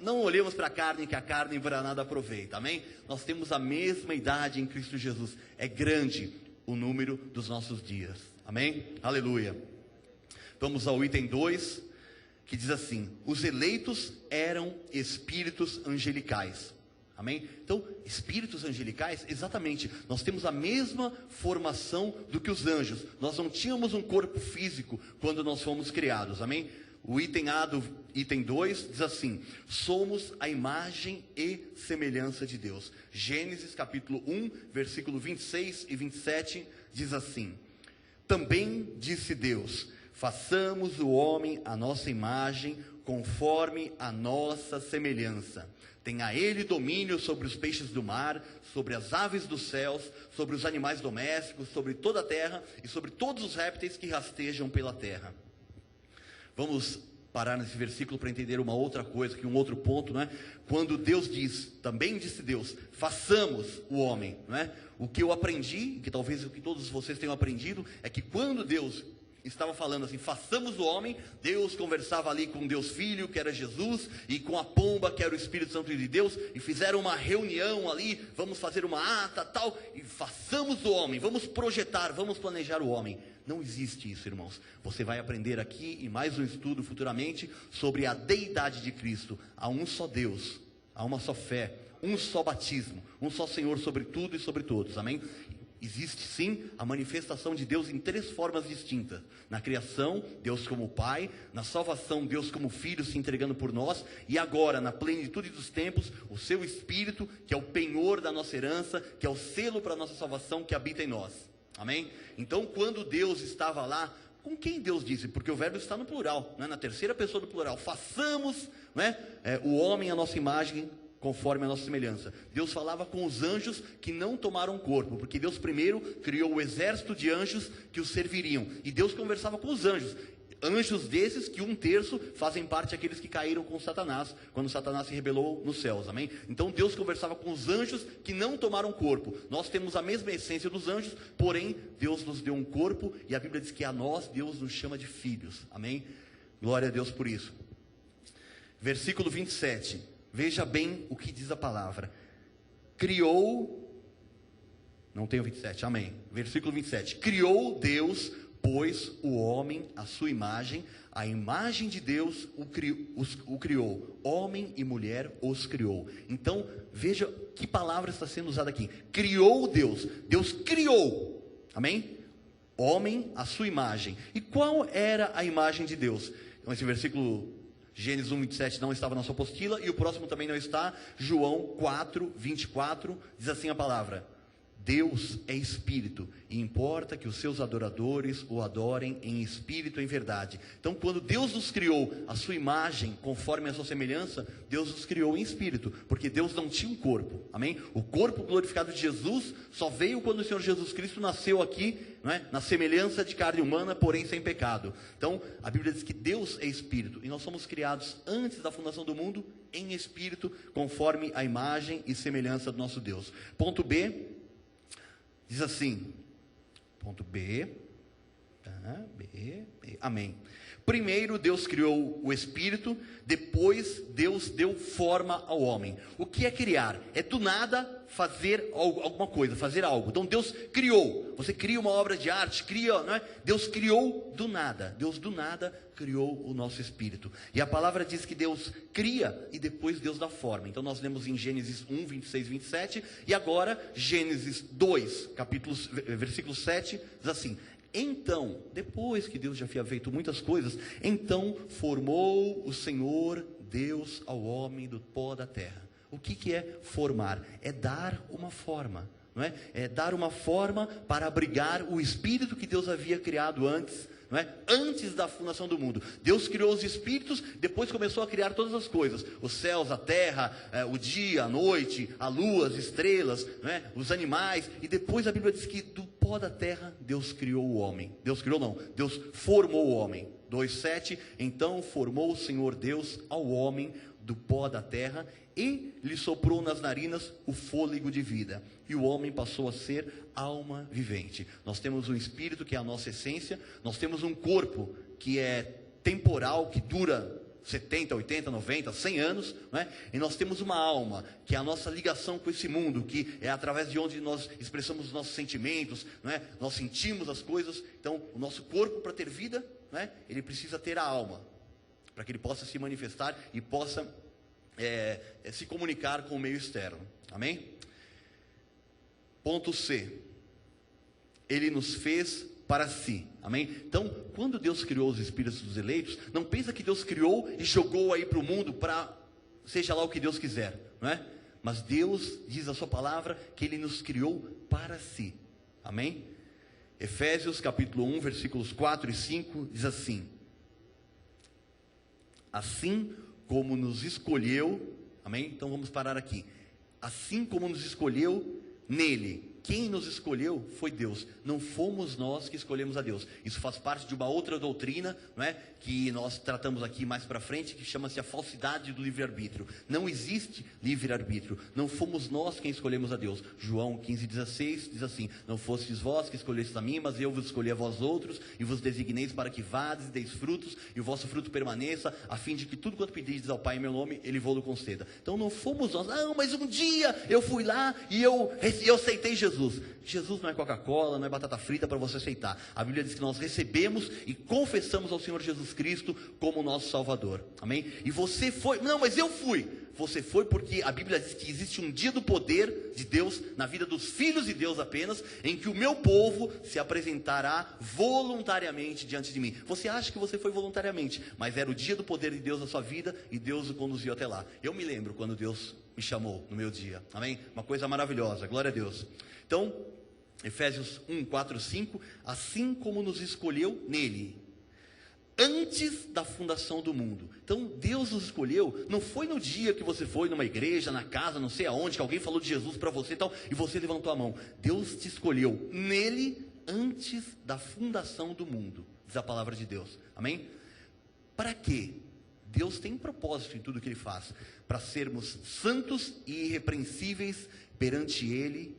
Não olhemos para a carne, que a carne para nada aproveita, amém? Nós temos a mesma idade em Cristo Jesus. É grande o número dos nossos dias, amém? Aleluia. Vamos ao item 2, que diz assim: os eleitos eram espíritos angelicais. Amém? Então, espíritos angelicais, exatamente, nós temos a mesma formação do que os anjos. Nós não tínhamos um corpo físico quando nós fomos criados, amém? O item A do item 2 diz assim: somos a imagem e semelhança de Deus. Gênesis capítulo 1, versículo 26 e 27 diz assim: também disse Deus: façamos o homem à nossa imagem, conforme a nossa semelhança. Tenha ele domínio sobre os peixes do mar, sobre as aves dos céus, sobre os animais domésticos, sobre toda a terra e sobre todos os répteis que rastejam pela terra. Vamos parar nesse versículo para entender uma outra coisa, que um outro ponto, não é? Quando Deus diz, também disse Deus, façamos o homem, não é? O que eu aprendi, que talvez o que todos vocês tenham aprendido, é que quando Deus estava falando assim, façamos o homem, Deus conversava ali com Deus Filho, que era Jesus, e com a pomba, que era o Espírito Santo de Deus, e fizeram uma reunião ali, vamos fazer uma ata, tal, e façamos o homem, vamos projetar, vamos planejar o homem. Não existe isso, irmãos. Você vai aprender aqui, em mais um estudo futuramente, sobre a deidade de Cristo. Há um só Deus, há uma só fé, um só batismo, um só Senhor sobre tudo e sobre todos, amém? Existe sim a manifestação de Deus em 3 formas distintas: na criação, Deus como Pai; na salvação, Deus como Filho se entregando por nós; e agora, na plenitude dos tempos, o seu Espírito, que é o penhor da nossa herança, que é o selo para a nossa salvação, que habita em nós. Amém? Então, quando Deus estava lá, com quem Deus disse? Porque o verbo está no plural, né? Na terceira pessoa do plural. Façamos, né, o homem à nossa imagem, conforme a nossa semelhança. Deus falava com os anjos que não tomaram corpo, porque Deus primeiro criou o exército de anjos que os serviriam. E Deus conversava com os anjos. Anjos desses que 1/3 fazem parte daqueles que caíram com Satanás, quando Satanás se rebelou nos céus, amém? Então Deus conversava com os anjos que não tomaram corpo. Nós temos a mesma essência dos anjos, porém Deus nos deu um corpo, e a Bíblia diz que a nós Deus nos chama de filhos, amém? Glória a Deus por isso. Versículo 27, veja bem o que diz a palavra. Criou, não tem o 27, amém? Versículo 27, criou Deus, pois, o homem à sua imagem, a imagem de Deus o criou, homem e mulher os criou. Então, veja que palavra está sendo usada aqui. Criou Deus, Deus criou, amém? Homem à sua imagem. E qual era a imagem de Deus? Então, esse versículo, Gênesis 1:27, não estava na sua apostila, e o próximo também não está. João 4:24, diz assim a palavra: Deus é espírito, e importa que os seus adoradores o adorem em espírito e em verdade. Então, quando Deus nos criou a sua imagem, conforme a sua semelhança, Deus nos criou em espírito, porque Deus não tinha um corpo, amém? O corpo glorificado de Jesus só veio quando o Senhor Jesus Cristo nasceu aqui, não é? Na semelhança de carne humana, porém sem pecado. Então, a Bíblia diz que Deus é espírito, e nós somos criados antes da fundação do mundo em espírito, conforme a imagem e semelhança do nosso Deus. Ponto B. Diz assim, ponto B, amém. Primeiro Deus criou o espírito, depois Deus deu forma ao homem. O que é criar? É do nada fazer alguma coisa, fazer algo. Então Deus criou, você cria uma obra de arte, cria, não é? Deus criou do nada, Deus do nada criou o nosso espírito. E a palavra diz que Deus cria e depois Deus dá forma. Então nós lemos em Gênesis 1:26, 27, e agora Gênesis 2, versículo 7, diz assim: então, depois que Deus já havia feito muitas coisas, então formou o Senhor Deus ao homem do pó da terra. O que é formar? É dar uma forma, não é? É dar uma forma para abrigar o espírito que Deus havia criado antes, não é? Antes da fundação do mundo. Deus criou os espíritos, depois começou a criar todas as coisas: os céus, a terra, o dia, a noite, a lua, as estrelas, não é? Os animais. E depois a Bíblia diz que do pó da terra Deus criou o homem. Deus criou não, Deus formou o homem. 2:7, então formou o Senhor Deus ao homem do pó da terra e lhe soprou nas narinas o fôlego de vida, e o homem passou a ser alma vivente. Nós temos um espírito que é a nossa essência, nós temos um corpo que é temporal, que dura 70, 80, 90, 100 anos, não é? E nós temos uma alma, que é a nossa ligação com esse mundo, que é através de onde nós expressamos os nossos sentimentos, não é? Nós sentimos as coisas. Então, o nosso corpo, para ter vida, não é? Ele precisa ter a alma, para que ele possa se manifestar e possa se comunicar com o meio externo, amém? Ponto C, ele nos fez para si, amém? Então, quando Deus criou os espíritos dos eleitos, não pensa que Deus criou e jogou aí para o mundo, para seja lá o que Deus quiser, não é? Mas Deus diz a sua palavra que ele nos criou para si, amém? Efésios capítulo 1, versículos 4 e 5, diz assim: assim como nos escolheu, amém? Então vamos parar aqui. Assim como nos escolheu nele. Quem nos escolheu foi Deus, não fomos nós que escolhemos a Deus. Isso faz parte de uma outra doutrina, não é? Que nós tratamos aqui mais para frente, que chama-se a falsidade do livre-arbítrio. Não existe livre-arbítrio, não fomos nós quem escolhemos a Deus. João 15:16 diz assim: não fostes vós que escolhestes a mim, mas eu vos escolhi a vós outros, e vos designeis para que vades e deis frutos, e o vosso fruto permaneça, a fim de que tudo quanto pedides ao Pai em meu nome, Ele vos conceda. Então não fomos nós, mas um dia eu fui lá e eu aceitei Jesus. Jesus não é Coca-Cola, não é batata frita para você aceitar. A Bíblia diz que nós recebemos e confessamos ao Senhor Jesus Cristo como nosso Salvador, amém? E você foi, não, mas eu fui. Você foi porque a Bíblia diz que existe um dia do poder de Deus na vida dos filhos de Deus apenas, em que o meu povo se apresentará voluntariamente diante de mim. Você acha que você foi voluntariamente, mas era o dia do poder de Deus na sua vida e Deus o conduziu até lá. Eu me lembro quando Deus me chamou no meu dia, amém? Uma coisa maravilhosa, glória a Deus. Então, Efésios 1, 4, 5, assim como nos escolheu nele, antes da fundação do mundo. Então Deus nos escolheu, não foi no dia que você foi numa igreja, na casa, não sei aonde, que alguém falou de Jesus para você e tal, e você levantou a mão. Deus te escolheu nele antes da fundação do mundo, diz a palavra de Deus, amém? Para quê? Deus tem um propósito em tudo que Ele faz, para sermos santos e irrepreensíveis perante Ele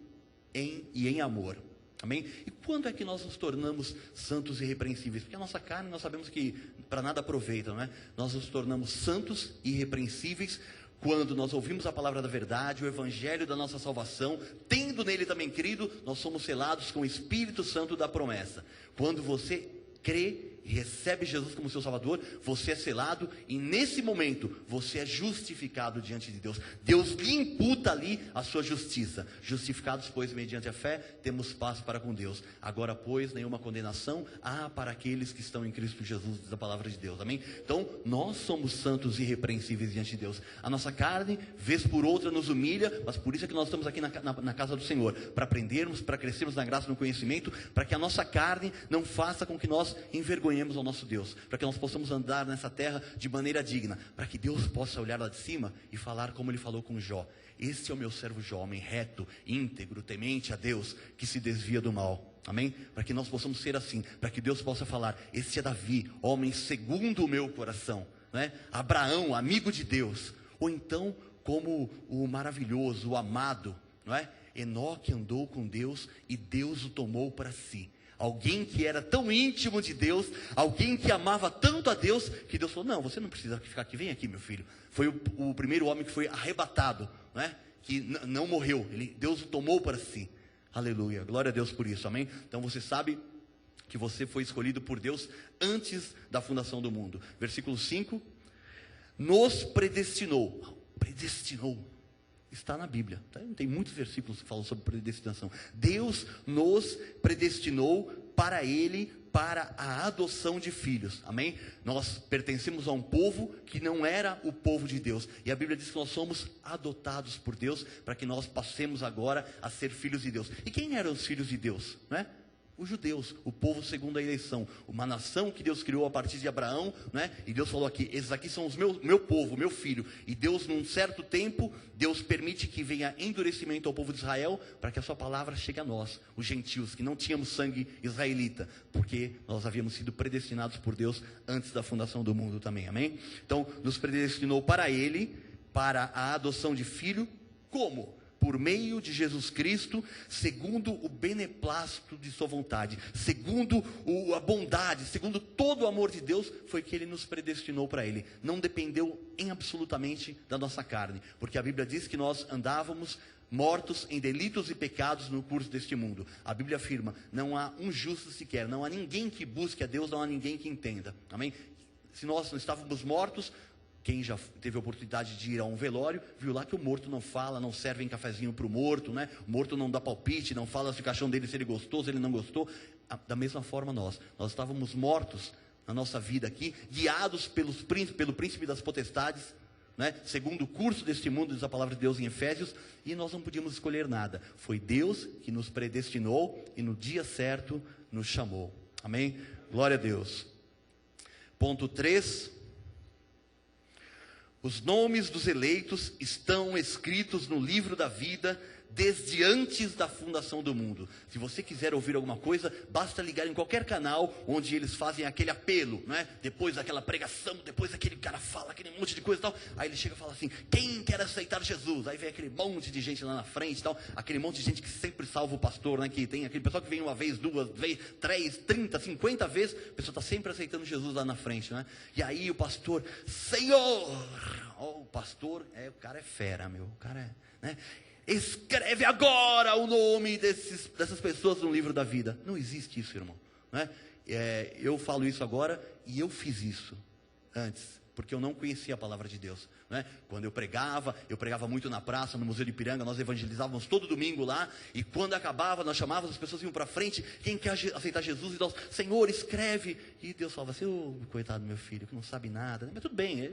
em amor, amém? E quando é que nós nos tornamos santos e irrepreensíveis? Porque a nossa carne nós sabemos que para nada aproveita, não é? Nós nos tornamos santos e irrepreensíveis quando nós ouvimos a palavra da verdade, o evangelho da nossa salvação, tendo nele também crido, nós somos selados com o Espírito Santo da promessa. Quando você crê e recebe Jesus como seu Salvador, você é selado e nesse momento você é justificado diante de Deus. Deus lhe imputa ali a sua justiça. Justificados, pois, mediante a fé, temos paz para com Deus. Agora, pois, nenhuma condenação há para aqueles que estão em Cristo Jesus, diz a palavra de Deus, amém? Então, nós somos santos e irrepreensíveis diante de Deus. A nossa carne, vez por outra, nos humilha, mas por isso é que nós estamos aqui na casa do Senhor, para aprendermos, para crescermos na graça e no conhecimento, para que a nossa carne não faça com que nós envergonhemos ao nosso Deus, para que nós possamos andar nessa terra de maneira digna, para que Deus possa olhar lá de cima e falar como Ele falou com Jó: este é o meu servo Jó, homem reto, íntegro, temente a Deus, que se desvia do mal, amém? Para que nós possamos ser assim, para que Deus possa falar: este é Davi, homem segundo o meu coração, não é? Abraão, amigo de Deus. Ou então, como o maravilhoso, o amado, não é? Enoque andou com Deus e Deus o tomou para si. Alguém que era tão íntimo de Deus, alguém que amava tanto a Deus, que Deus falou: não, você não precisa ficar aqui, vem aqui, meu filho. Foi o primeiro homem que foi arrebatado, não é? Que não morreu, Deus o tomou para si. Aleluia, glória a Deus por isso, amém? Então você sabe que você foi escolhido por Deus antes da fundação do mundo. Versículo 5, nos predestinou. Predestinou. Está na Bíblia, tá? Tem muitos versículos que falam sobre predestinação. Deus nos predestinou para Ele, para a adoção de filhos, amém? Nós pertencemos a um povo que não era o povo de Deus, e a Bíblia diz que nós somos adotados por Deus, para que nós passemos agora a ser filhos de Deus. E quem eram os filhos de Deus, não é? Os judeus, o povo segundo a eleição, uma nação que Deus criou a partir de Abraão, né? E Deus falou aqui: esses aqui são os meu povo, meu filho. E Deus, num certo tempo, Deus permite que venha endurecimento ao povo de Israel, para que a sua palavra chegue a nós, os gentios, que não tínhamos sangue israelita, porque nós havíamos sido predestinados por Deus antes da fundação do mundo também, amém? Então, nos predestinou para Ele, para a adoção de filho. Como? Por meio de Jesus Cristo, segundo o beneplácito de sua vontade, segundo a bondade, segundo todo o amor de Deus, foi que Ele nos predestinou para Ele. Não dependeu em absolutamente da nossa carne, porque a Bíblia diz que nós andávamos mortos em delitos e pecados no curso deste mundo. A Bíblia afirma: não há um justo sequer, não há ninguém que busque a Deus, não há ninguém que entenda, amém? Se nós não estávamos mortos, quem já teve a oportunidade de ir a um velório, viu lá que o morto não fala, não serve em cafezinho para o morto, né? O morto não dá palpite, não fala se o caixão dele, se ele gostou, se ele não gostou. Da mesma forma nós estávamos mortos na nossa vida aqui, guiados pelo príncipe das potestades, né? Segundo o curso deste mundo, diz a palavra de Deus em Efésios, e nós não podíamos escolher nada. Foi Deus que nos predestinou e no dia certo nos chamou, amém? Glória a Deus. Ponto 3. Os nomes dos eleitos estão escritos no livro da vida desde antes da fundação do mundo. Se você quiser ouvir alguma coisa, basta ligar em qualquer canal onde eles fazem aquele apelo, não é? Depois daquela pregação, depois aquele cara fala aquele monte de coisa e tal, aí ele chega e fala assim: quem quer aceitar Jesus? Aí vem aquele monte de gente lá na frente e tal, aquele monte de gente que sempre salva o pastor, né? Que tem aquele pessoal que vem uma vez, duas vezes, 3, 30, 50 vezes, a pessoa está sempre aceitando Jesus lá na frente, né? E aí o pastor: Senhor, o pastor, o cara é fera, meu, o cara é, né? Escreve agora o nome dessas pessoas no livro da vida. Não existe isso, irmão, né? Eu falo isso agora e eu fiz isso antes. Porque eu não conhecia a palavra de Deus, né? Quando eu pregava muito na praça, no Museu de Ipiranga, nós evangelizávamos todo domingo lá, e quando acabava, nós chamávamos, as pessoas iam para frente, quem quer aceitar Jesus, e nós, Senhor, escreve, e Deus falava assim, coitado do meu filho, que não sabe nada, mas tudo bem,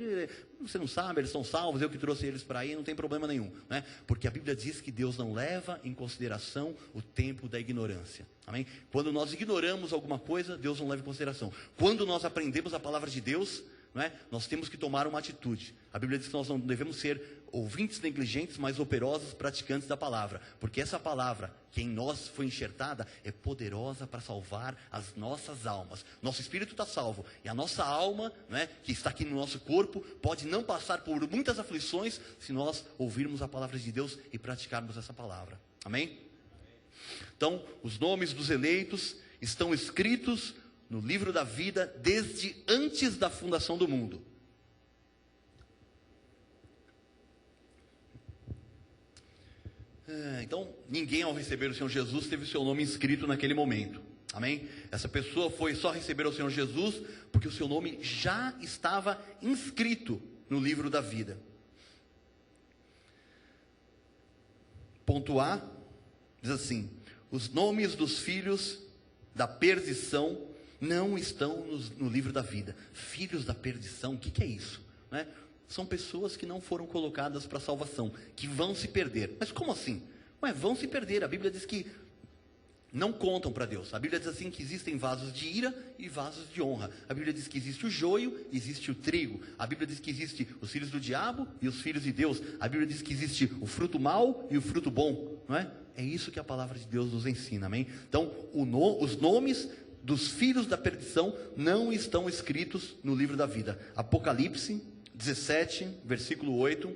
você não sabe, eles são salvos, eu que trouxe eles para aí, não tem problema nenhum, né? Porque a Bíblia diz que Deus não leva em consideração o tempo da ignorância, amém? Quando nós ignoramos alguma coisa, Deus não leva em consideração. Quando nós aprendemos a palavra de Deus, não é? Nós temos que tomar uma atitude. A Bíblia diz que nós não devemos ser ouvintes negligentes, mas operosos praticantes da palavra, porque essa palavra que em nós foi enxertada é poderosa para salvar as nossas almas. Nosso espírito está salvo, e a nossa alma, não é, que está aqui no nosso corpo, pode não passar por muitas aflições se nós ouvirmos a palavra de Deus e praticarmos essa palavra, amém? Então, os nomes dos eleitos estão escritos no livro da vida desde antes da fundação do mundo. Então, ninguém ao receber o Senhor Jesus teve o seu nome inscrito naquele momento, amém? Essa pessoa foi só receber o Senhor Jesus porque o seu nome já estava inscrito no livro da vida. Ponto A, diz assim: os nomes dos filhos da perdição não estão no livro da vida. Filhos da perdição, o que é isso? Né? São pessoas que não foram colocadas para salvação, que vão se perder. Mas como assim? Vão se perder. A Bíblia diz que não contam para Deus. A Bíblia diz assim que existem vasos de ira e vasos de honra. A Bíblia diz que existe o joio e existe o trigo. A Bíblia diz que existe os filhos do diabo e os filhos de Deus. A Bíblia diz que existe o fruto mau e o fruto bom, não é? É isso que a palavra de Deus nos ensina, amém? Então, os nomes dos filhos da perdição não estão escritos no livro da vida. Apocalipse 17, versículo 8,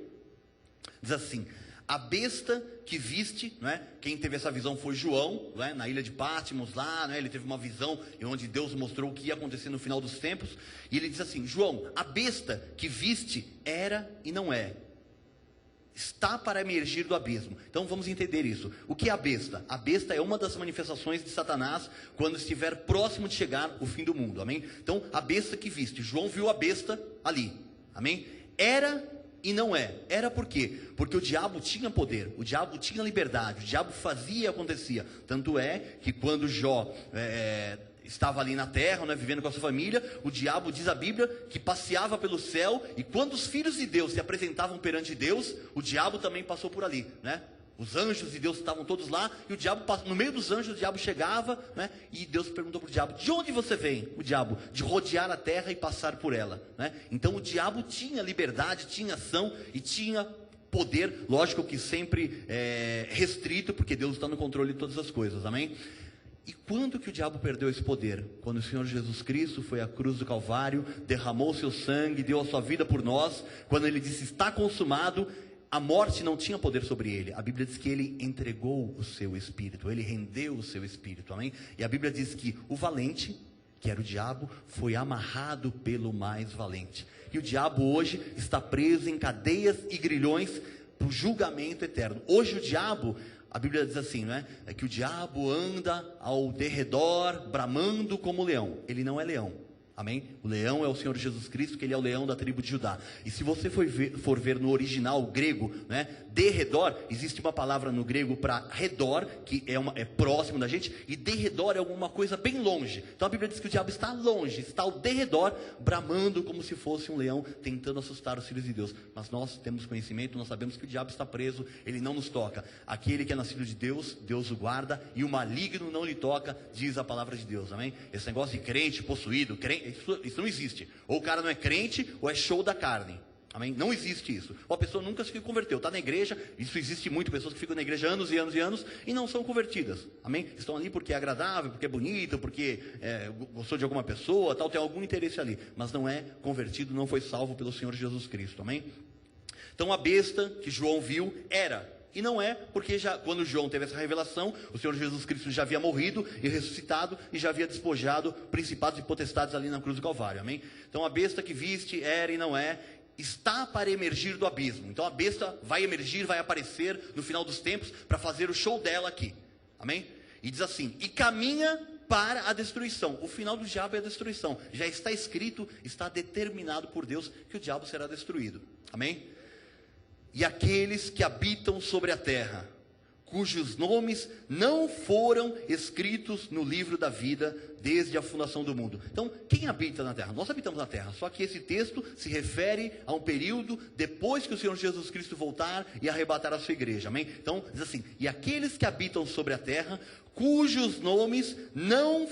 diz assim: a besta que viste, não é? Quem teve essa visão foi João, não é? Na ilha de Patmos lá, não é? Ele teve uma visão onde Deus mostrou o que ia acontecer no final dos tempos, e ele diz assim: João, a besta que viste era e não é, está para emergir do abismo. Então vamos entender isso. O que é a besta? A besta é uma das manifestações de Satanás quando estiver próximo de chegar o fim do mundo, amém? Então a besta que viste, João viu a besta ali, amém? Era e não é. Era por quê? Porque o diabo tinha poder, o diabo tinha liberdade, o diabo fazia e acontecia. Tanto é que quando Jó estava ali na terra, né, vivendo com a sua família, o diabo, diz a Bíblia, que passeava pelo céu, e quando os filhos de Deus se apresentavam perante Deus, o diabo também passou por ali, né? Os anjos de Deus estavam todos lá, e o diabo, no meio dos anjos, o diabo chegava, né? E Deus perguntou para o diabo: de onde você vem? O diabo: de rodear a terra e passar por ela, né? Então o diabo tinha liberdade, tinha ação e tinha poder, lógico que sempre restrito, porque Deus está no controle de todas as coisas, amém? E quando que o diabo perdeu esse poder? Quando o Senhor Jesus Cristo foi à cruz do Calvário, derramou o seu sangue, deu a sua vida por nós. Quando ele disse: está consumado, a morte não tinha poder sobre ele. A Bíblia diz que ele entregou o seu espírito, ele rendeu o seu espírito, amém? E a Bíblia diz que o valente, que era o diabo, foi amarrado pelo mais valente. E o diabo hoje está preso em cadeias e grilhões para o julgamento eterno. Hoje o diabo, a Bíblia diz assim, não é? É que o diabo anda ao derredor, bramando como leão. Ele não é leão, amém? O leão é o Senhor Jesus Cristo, que ele é o leão da tribo de Judá. E se você for ver no original grego, né, derredor, existe uma palavra no grego para redor, que é próximo da gente, e derredor é alguma coisa bem longe. Então a Bíblia diz que o diabo está longe, está ao derredor, bramando como se fosse um leão, tentando assustar os filhos de Deus. Mas nós temos conhecimento, nós sabemos que o diabo está preso, ele não nos toca. Aquele que é nascido de Deus, Deus o guarda, e o maligno não lhe toca, diz a palavra de Deus, amém? Esse negócio de crente, possuído, isso não existe. Ou o cara não é crente, ou é show da carne, amém? Não existe isso. Ou a pessoa nunca se converteu, está na igreja, isso existe muito, pessoas que ficam na igreja anos e anos e anos e não são convertidas, amém? Estão ali porque é agradável, porque é bonito, porque gostou de alguma pessoa, tal, tem algum interesse ali, mas não é convertido, não foi salvo pelo Senhor Jesus Cristo, amém? Então a besta que João viu era e não é, porque já quando João teve essa revelação, o Senhor Jesus Cristo já havia morrido e ressuscitado e já havia despojado principados e potestades ali na cruz do Calvário, amém? Então a besta que viste era e não é, está para emergir do abismo. Então a besta vai emergir, vai aparecer no final dos tempos para fazer o show dela aqui, amém? E diz assim: e caminha para a destruição. O final do diabo é a destruição. Já está escrito, está determinado por Deus que o diabo será destruído. Amém? E aqueles que habitam sobre a terra, cujos nomes não foram escritos no livro da vida desde a fundação do mundo. Então, quem habita na terra? Nós habitamos na terra, só que esse texto se refere a um período depois que o Senhor Jesus Cristo voltar e arrebatar a sua igreja, amém? Então, diz assim, e aqueles que habitam sobre a terra, cujos nomes não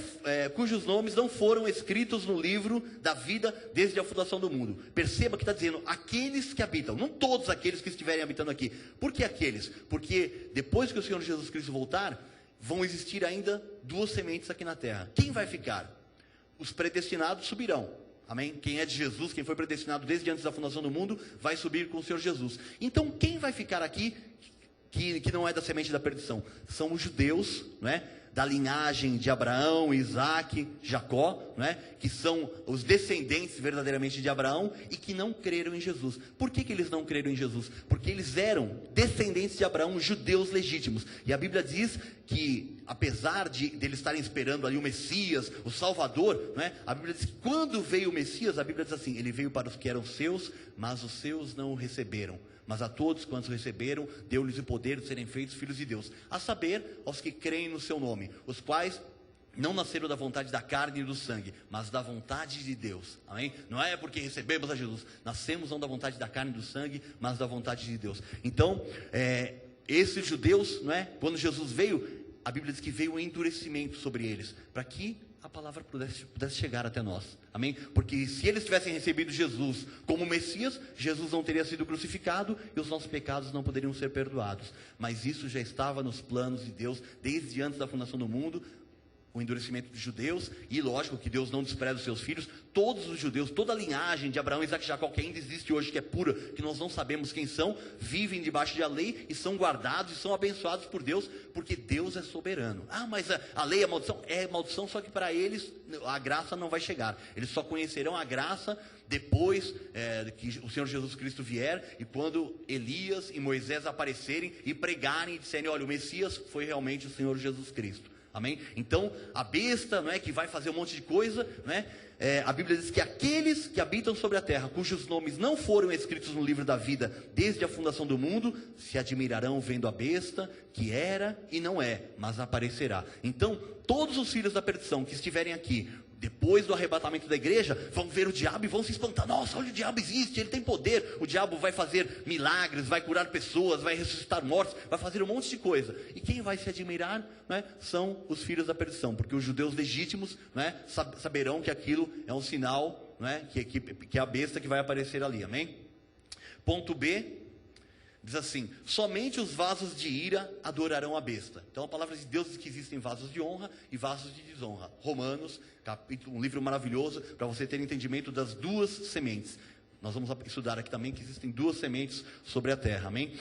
foram escritos no livro da vida desde a fundação do mundo. Perceba que está dizendo, aqueles que habitam, não todos aqueles que estiverem habitando aqui. Por que aqueles? Porque depois que o Senhor Jesus Cristo voltar, vão existir ainda duas sementes aqui na terra. Quem vai ficar? Os predestinados subirão. Amém? Quem é de Jesus, quem foi predestinado desde antes da fundação do mundo, vai subir com o Senhor Jesus. Então, quem vai ficar aqui que não é da semente da perdição? São os judeus, não é? Da linhagem de Abraão, Isaac, Jacó, não é? Que são os descendentes verdadeiramente de Abraão e que não creram em Jesus. Por que eles não creram em Jesus? Porque eles eram descendentes de Abraão, judeus legítimos. E a Bíblia diz que, apesar de eles estarem esperando ali o Messias, o Salvador, não é? A Bíblia diz que quando veio o Messias, a Bíblia diz assim, ele veio para os que eram seus, mas os seus não o receberam. Mas a todos quantos receberam, deu-lhes o poder de serem feitos filhos de Deus. A saber, aos que creem no seu nome, os quais não nasceram da vontade da carne e do sangue, mas da vontade de Deus. Amém? Não é porque recebemos a Jesus. Nascemos não da vontade da carne e do sangue, mas da vontade de Deus. Então, esses judeus, não é? Quando Jesus veio, a Bíblia diz que veio um endurecimento sobre eles, para que a palavra pudesse chegar até nós, amém? Porque se eles tivessem recebido Jesus como Messias, Jesus não teria sido crucificado e os nossos pecados não poderiam ser perdoados. Mas isso já estava nos planos de Deus desde antes da fundação do mundo. O endurecimento dos judeus, e lógico que Deus não despreza os seus filhos, todos os judeus, toda a linhagem de Abraão, Isaac e Jacó, que ainda existe hoje, que é pura, que nós não sabemos quem são, vivem debaixo da lei e são guardados e são abençoados por Deus, porque Deus é soberano. Ah, mas a lei é maldição? É maldição, só que para eles a graça não vai chegar. Eles só conhecerão a graça depois que o Senhor Jesus Cristo vier, e quando Elias e Moisés aparecerem e pregarem e disserem, olha, o Messias foi realmente o Senhor Jesus Cristo. Amém? Então, a besta, não é, que vai fazer um monte de coisa, não é? A Bíblia diz que aqueles que habitam sobre a terra, cujos nomes não foram escritos no livro da vida desde a fundação do mundo, se admirarão vendo a besta, que era e não é, mas aparecerá. Então, todos os filhos da perdição que estiverem aqui, depois do arrebatamento da igreja, vão ver o diabo e vão se espantar. Nossa, olha, o diabo existe, ele tem poder. O diabo vai fazer milagres, vai curar pessoas, vai ressuscitar mortos, vai fazer um monte de coisa. E quem vai se admirar, não é? São os filhos da perdição, porque os judeus legítimos, não é? Saberão que aquilo é um sinal, não é? Que é a besta que vai aparecer ali, amém? Ponto B. Diz assim, somente os vasos de ira adorarão a besta. Então a palavra de Deus diz que existem vasos de honra e vasos de desonra. Romanos, um livro maravilhoso, para você ter entendimento das duas sementes. Nós vamos estudar aqui também que existem duas sementes sobre a terra, amém?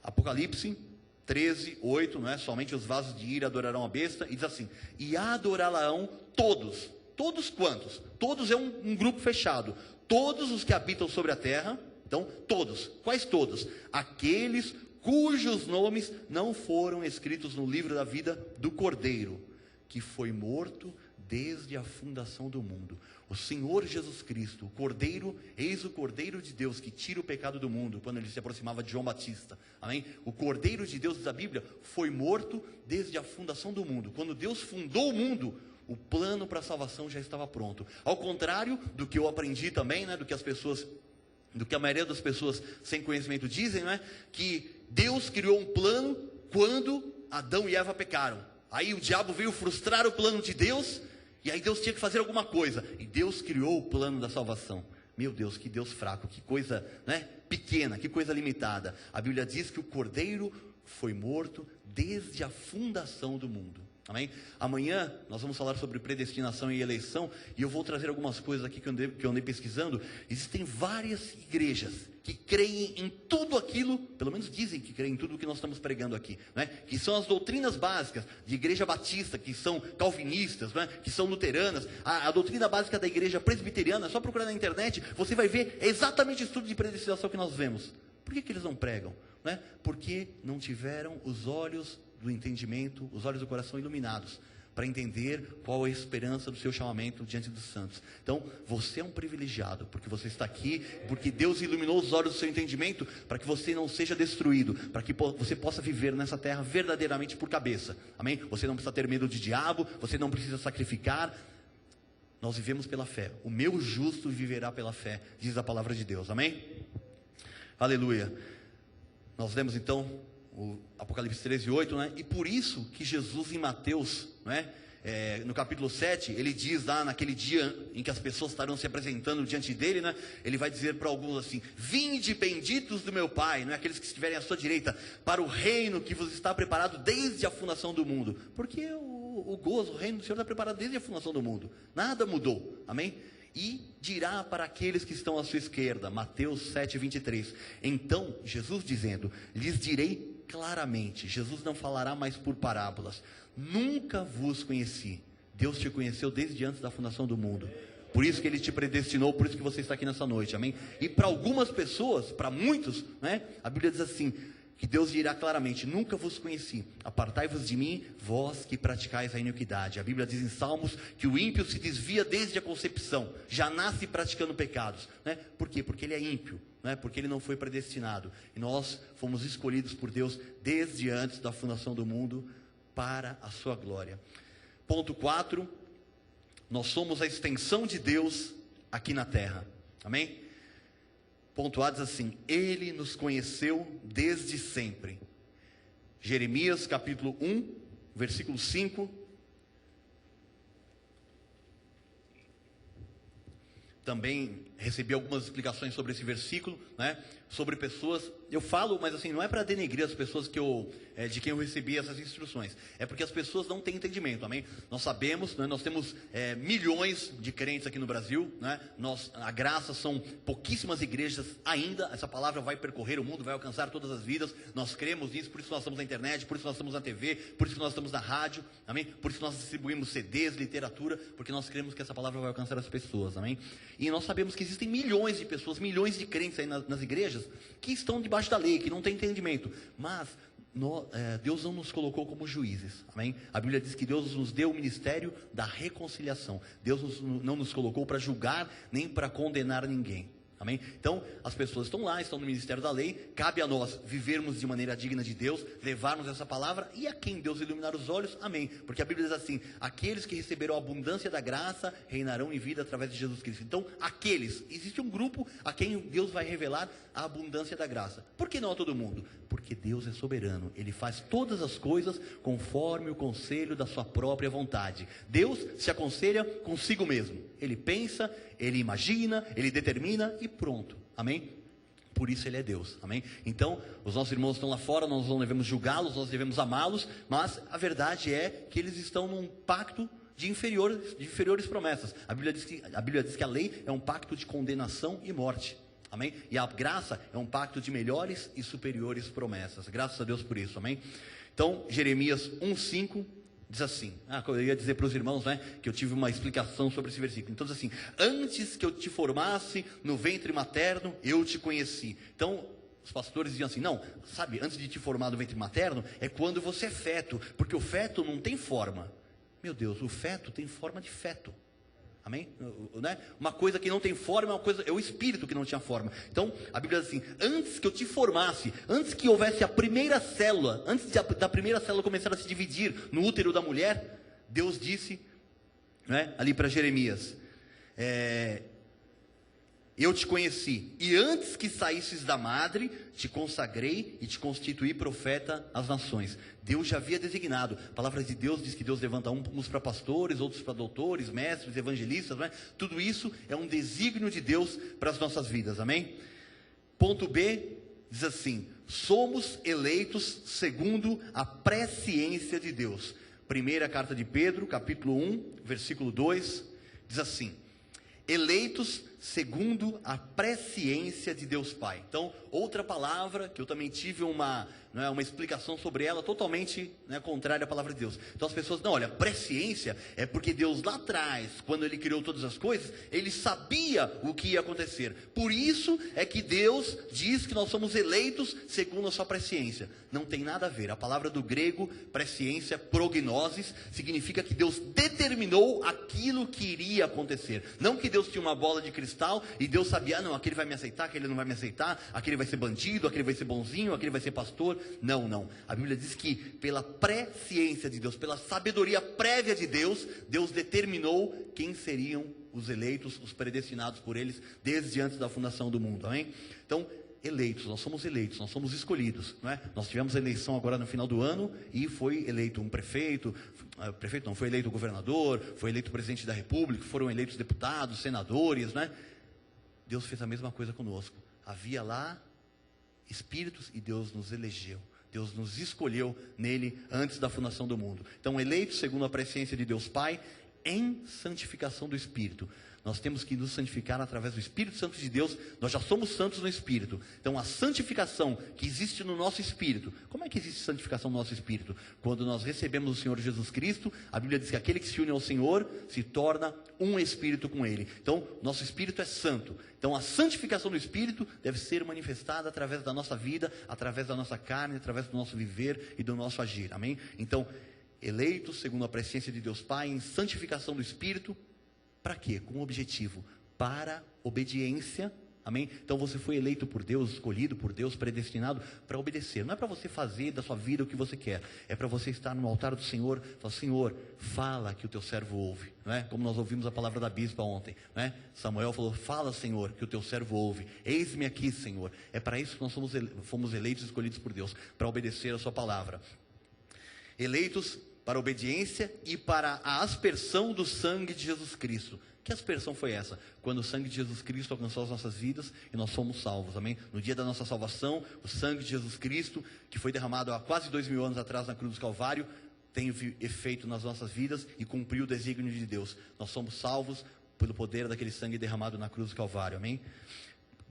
Apocalipse 13, 8, não é? Somente os vasos de ira adorarão a besta. E diz assim, e adorá-la-ão todos. Todos quantos? Todos é um grupo fechado. Todos os que habitam sobre a terra. Então, todos. Quais todos? Aqueles cujos nomes não foram escritos no livro da vida do Cordeiro, que foi morto desde a fundação do mundo. O Senhor Jesus Cristo, o Cordeiro, eis o Cordeiro de Deus, que tira o pecado do mundo, quando ele se aproximava de João Batista. Amém? O Cordeiro de Deus, diz a Bíblia, foi morto desde a fundação do mundo. Quando Deus fundou o mundo, o plano para a salvação já estava pronto. Ao contrário do que eu aprendi também, né, do que a maioria das pessoas sem conhecimento dizem, não é? Que Deus criou um plano quando Adão e Eva pecaram. Aí o diabo veio frustrar o plano de Deus, e aí Deus tinha que fazer alguma coisa. E Deus criou o plano da salvação. Meu Deus, que Deus fraco, que coisa, né, pequena, que coisa limitada. A Bíblia diz que o Cordeiro foi morto desde a fundação do mundo. Amém? Amanhã nós vamos falar sobre predestinação e eleição, e eu vou trazer algumas coisas aqui que eu andei pesquisando. Existem várias igrejas que creem em tudo aquilo, pelo menos dizem que creem em tudo o que nós estamos pregando aqui, né? Que são as doutrinas básicas de igreja batista, que são calvinistas, né? Que são luteranas. A doutrina básica da igreja presbiteriana, só procurar na internet, você vai ver exatamente o estudo de predestinação que nós vemos. Por que eles não pregam? Né? Porque não tiveram os olhos do entendimento, os olhos do coração iluminados, para entender qual é a esperança do seu chamamento diante dos santos. Então, você é um privilegiado, porque você está aqui, porque Deus iluminou os olhos do seu entendimento, para que você não seja destruído, para que você possa viver nessa terra verdadeiramente por cabeça, amém? Você não precisa ter medo de diabo, você não precisa sacrificar. Nós vivemos pela fé. O meu justo viverá pela fé, diz a palavra de Deus, amém? Aleluia. Nós lemos então o Apocalipse 13:8, né? E por isso que Jesus em Mateus, né? No capítulo 7, ele diz lá naquele dia em que as pessoas estarão se apresentando diante dele, né? Ele vai dizer para alguns assim: vinde benditos do meu Pai, não é? Aqueles que estiverem à sua direita, para o reino que vos está preparado desde a fundação do mundo. Porque o gozo, o reino do Senhor está preparado desde a fundação do mundo, nada mudou, amém? E dirá para aqueles que estão à sua esquerda, Mateus 7:23, então Jesus dizendo, lhes direi claramente, Jesus não falará mais por parábolas, nunca vos conheci. Deus te conheceu desde antes da fundação do mundo, por isso que Ele te predestinou, por isso que você está aqui nessa noite, amém? E para algumas pessoas, para muitos, né, a Bíblia diz assim, que Deus dirá claramente, nunca vos conheci, apartai-vos de mim, vós que praticais a iniquidade. A Bíblia diz em Salmos que o ímpio se desvia desde a concepção, já nasce praticando pecados, né? Por quê? Porque ele é ímpio, né? Porque ele não foi predestinado, e nós fomos escolhidos por Deus desde antes da fundação do mundo, para a sua glória. Ponto 4, nós somos a extensão de Deus aqui na terra, amém? Ponto A diz assim, Ele nos conheceu desde sempre. Jeremias capítulo 1, versículo 5. Também recebi algumas explicações sobre esse versículo, né? Sobre pessoas, eu falo, mas assim, não é para denegrir as pessoas de quem eu recebi essas instruções, é porque as pessoas não têm entendimento, amém? Nós sabemos, né? Nós temos milhões de crentes aqui no Brasil, né? A graça são pouquíssimas igrejas ainda, essa palavra vai percorrer o mundo, vai alcançar todas as vidas, nós cremos nisso, por isso nós estamos na internet, por isso nós estamos na TV, por isso nós estamos na rádio, amém? Por isso nós distribuímos CDs, literatura, porque nós cremos que essa palavra vai alcançar as pessoas, amém? E nós sabemos que existem milhões de pessoas, milhões de crentes aí nas igrejas, que estão debaixo da lei, que não têm entendimento, mas Deus não nos colocou como juízes, amém? A Bíblia diz que Deus nos deu o ministério da reconciliação, Deus não nos colocou para julgar, nem para condenar ninguém, amém? Então, as pessoas estão lá, estão no ministério da lei, cabe a nós vivermos de maneira digna de Deus, levarmos essa palavra, e a quem Deus iluminar os olhos, amém? Porque a Bíblia diz assim, aqueles que receberam a abundância da graça, reinarão em vida através de Jesus Cristo. Então, existe um grupo a quem Deus vai revelar a abundância da graça. Por que não a todo mundo? Porque Deus é soberano, Ele faz todas as coisas conforme o conselho da sua própria vontade. Deus se aconselha consigo mesmo, Ele pensa, Ele imagina, Ele determina e pronto, amém? Por isso Ele é Deus, amém? Então, os nossos irmãos estão lá fora, nós não devemos julgá-los, nós devemos amá-los, mas a verdade é que eles estão num pacto de inferiores promessas. A Bíblia diz que a lei é um pacto de condenação e morte, amém? E a graça é um pacto de melhores e superiores promessas, graças a Deus por isso, amém? Então, Jeremias 1:5 diz assim, eu ia dizer para os irmãos, né, que eu tive uma explicação sobre esse versículo. Então diz assim, antes que eu te formasse no ventre materno, eu te conheci. Então, os pastores diziam assim, não, sabe, antes de te formar no ventre materno, é quando você é feto, porque o feto não tem forma. Meu Deus, o feto tem forma de feto. Amém? Né? Uma coisa que não tem forma é o espírito que não tinha forma. Então, a Bíblia diz assim, antes que eu te formasse, antes que houvesse a primeira célula, antes da primeira célula começar a se dividir no útero da mulher, Deus disse, né, ali para Jeremias, eu te conheci, e antes que saísses da madre, te consagrei e te constituí profeta às nações. Deus já havia designado. A palavra de Deus diz que Deus levanta uns para pastores, outros para doutores, mestres, evangelistas, né? Tudo isso é um desígnio de Deus para as nossas vidas, amém? Ponto B, diz assim, somos eleitos segundo a presciência de Deus. Primeira carta de Pedro, capítulo 1, versículo 2, diz assim, eleitos segundo a presciência de Deus Pai. Então, outra palavra que eu também tive uma explicação sobre ela totalmente contrária à palavra de Deus. Então as pessoas, não, olha, presciência é porque Deus lá atrás, quando Ele criou todas as coisas, Ele sabia o que ia acontecer. Por isso é que Deus diz que nós somos eleitos segundo a sua presciência. Não tem nada a ver. A palavra do grego, presciência, prognosis, significa que Deus determinou aquilo que iria acontecer. Não que Deus tinha uma bola de cristal e Deus sabia, não, aquele vai me aceitar, aquele não vai me aceitar, aquele vai ser bandido, aquele vai ser bonzinho, aquele vai ser pastor. Não. A Bíblia diz que pela presciência de Deus, pela sabedoria prévia de Deus, Deus determinou quem seriam os eleitos, os predestinados por eles, desde antes da fundação do mundo, amém? Então, eleitos, nós somos escolhidos, não é? Nós tivemos a eleição agora no final do ano e foi eleito um prefeito não, foi eleito o governador, foi eleito o presidente da república, foram eleitos deputados, senadores, não é? Deus fez a mesma coisa conosco. Havia lá espíritos e Deus nos elegeu. Deus nos escolheu nele antes da fundação do mundo. Então, eleitos segundo a presciência de Deus Pai, em santificação do Espírito. Nós temos que nos santificar através do Espírito Santo de Deus. Nós já somos santos no Espírito. Então a santificação que existe no nosso Espírito. Como é que existe santificação no nosso Espírito? Quando nós recebemos o Senhor Jesus Cristo, a Bíblia diz que aquele que se une ao Senhor se torna um Espírito com Ele. Então nosso Espírito é santo. Então a santificação do Espírito deve ser manifestada através da nossa vida, através da nossa carne, através do nosso viver e do nosso agir, amém? Então, eleitos segundo a presciência de Deus Pai, em santificação do Espírito, para quê? Com um objetivo, para obediência, amém? Então você foi eleito por Deus, escolhido por Deus, predestinado para obedecer. Não é para você fazer da sua vida o que você quer, é para você estar no altar do Senhor, falar, Senhor, fala que o teu servo ouve, não é? Como nós ouvimos a palavra da bispa ontem, não é? Samuel falou, fala, Senhor, que o teu servo ouve, eis-me aqui, Senhor. É para isso que nós fomos eleitos e escolhidos por Deus, para obedecer a sua palavra. Eleitos para obediência e para a aspersão do sangue de Jesus Cristo. Que aspersão foi essa? Quando o sangue de Jesus Cristo alcançou as nossas vidas e nós fomos salvos, amém? No dia da nossa salvação, o sangue de Jesus Cristo, que foi derramado há quase 2000 anos atrás na cruz do Calvário, tem efeito nas nossas vidas e cumpriu o desígnio de Deus. Nós somos salvos pelo poder daquele sangue derramado na cruz do Calvário, amém?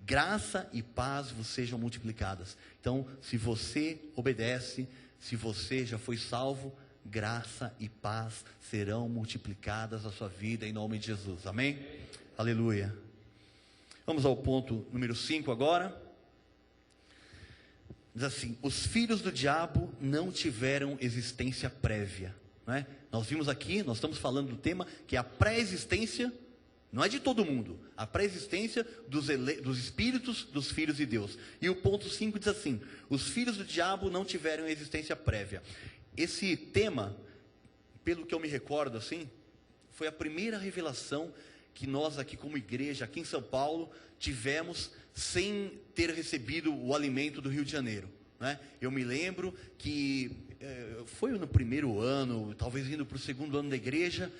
Graça e paz vos sejam multiplicadas. Então, se você obedece, se você já foi salvo, graça e paz serão multiplicadas na sua vida em nome de Jesus, amém? Aleluia. Vamos ao ponto número 5 agora. Diz assim, os filhos do diabo não tiveram existência prévia, não é? Nós vimos aqui, nós estamos falando do tema que é a pré-existência, não é de todo mundo, a pré-existência dos espíritos dos filhos de Deus. E o ponto 5 diz assim, os filhos do diabo não tiveram existência prévia. Esse tema, pelo que eu me recordo assim, foi a primeira revelação que nós aqui como igreja, aqui em São Paulo, tivemos sem ter recebido o alimento do Rio de Janeiro, né? Eu me lembro que foi no primeiro ano, talvez indo para o segundo ano da igreja,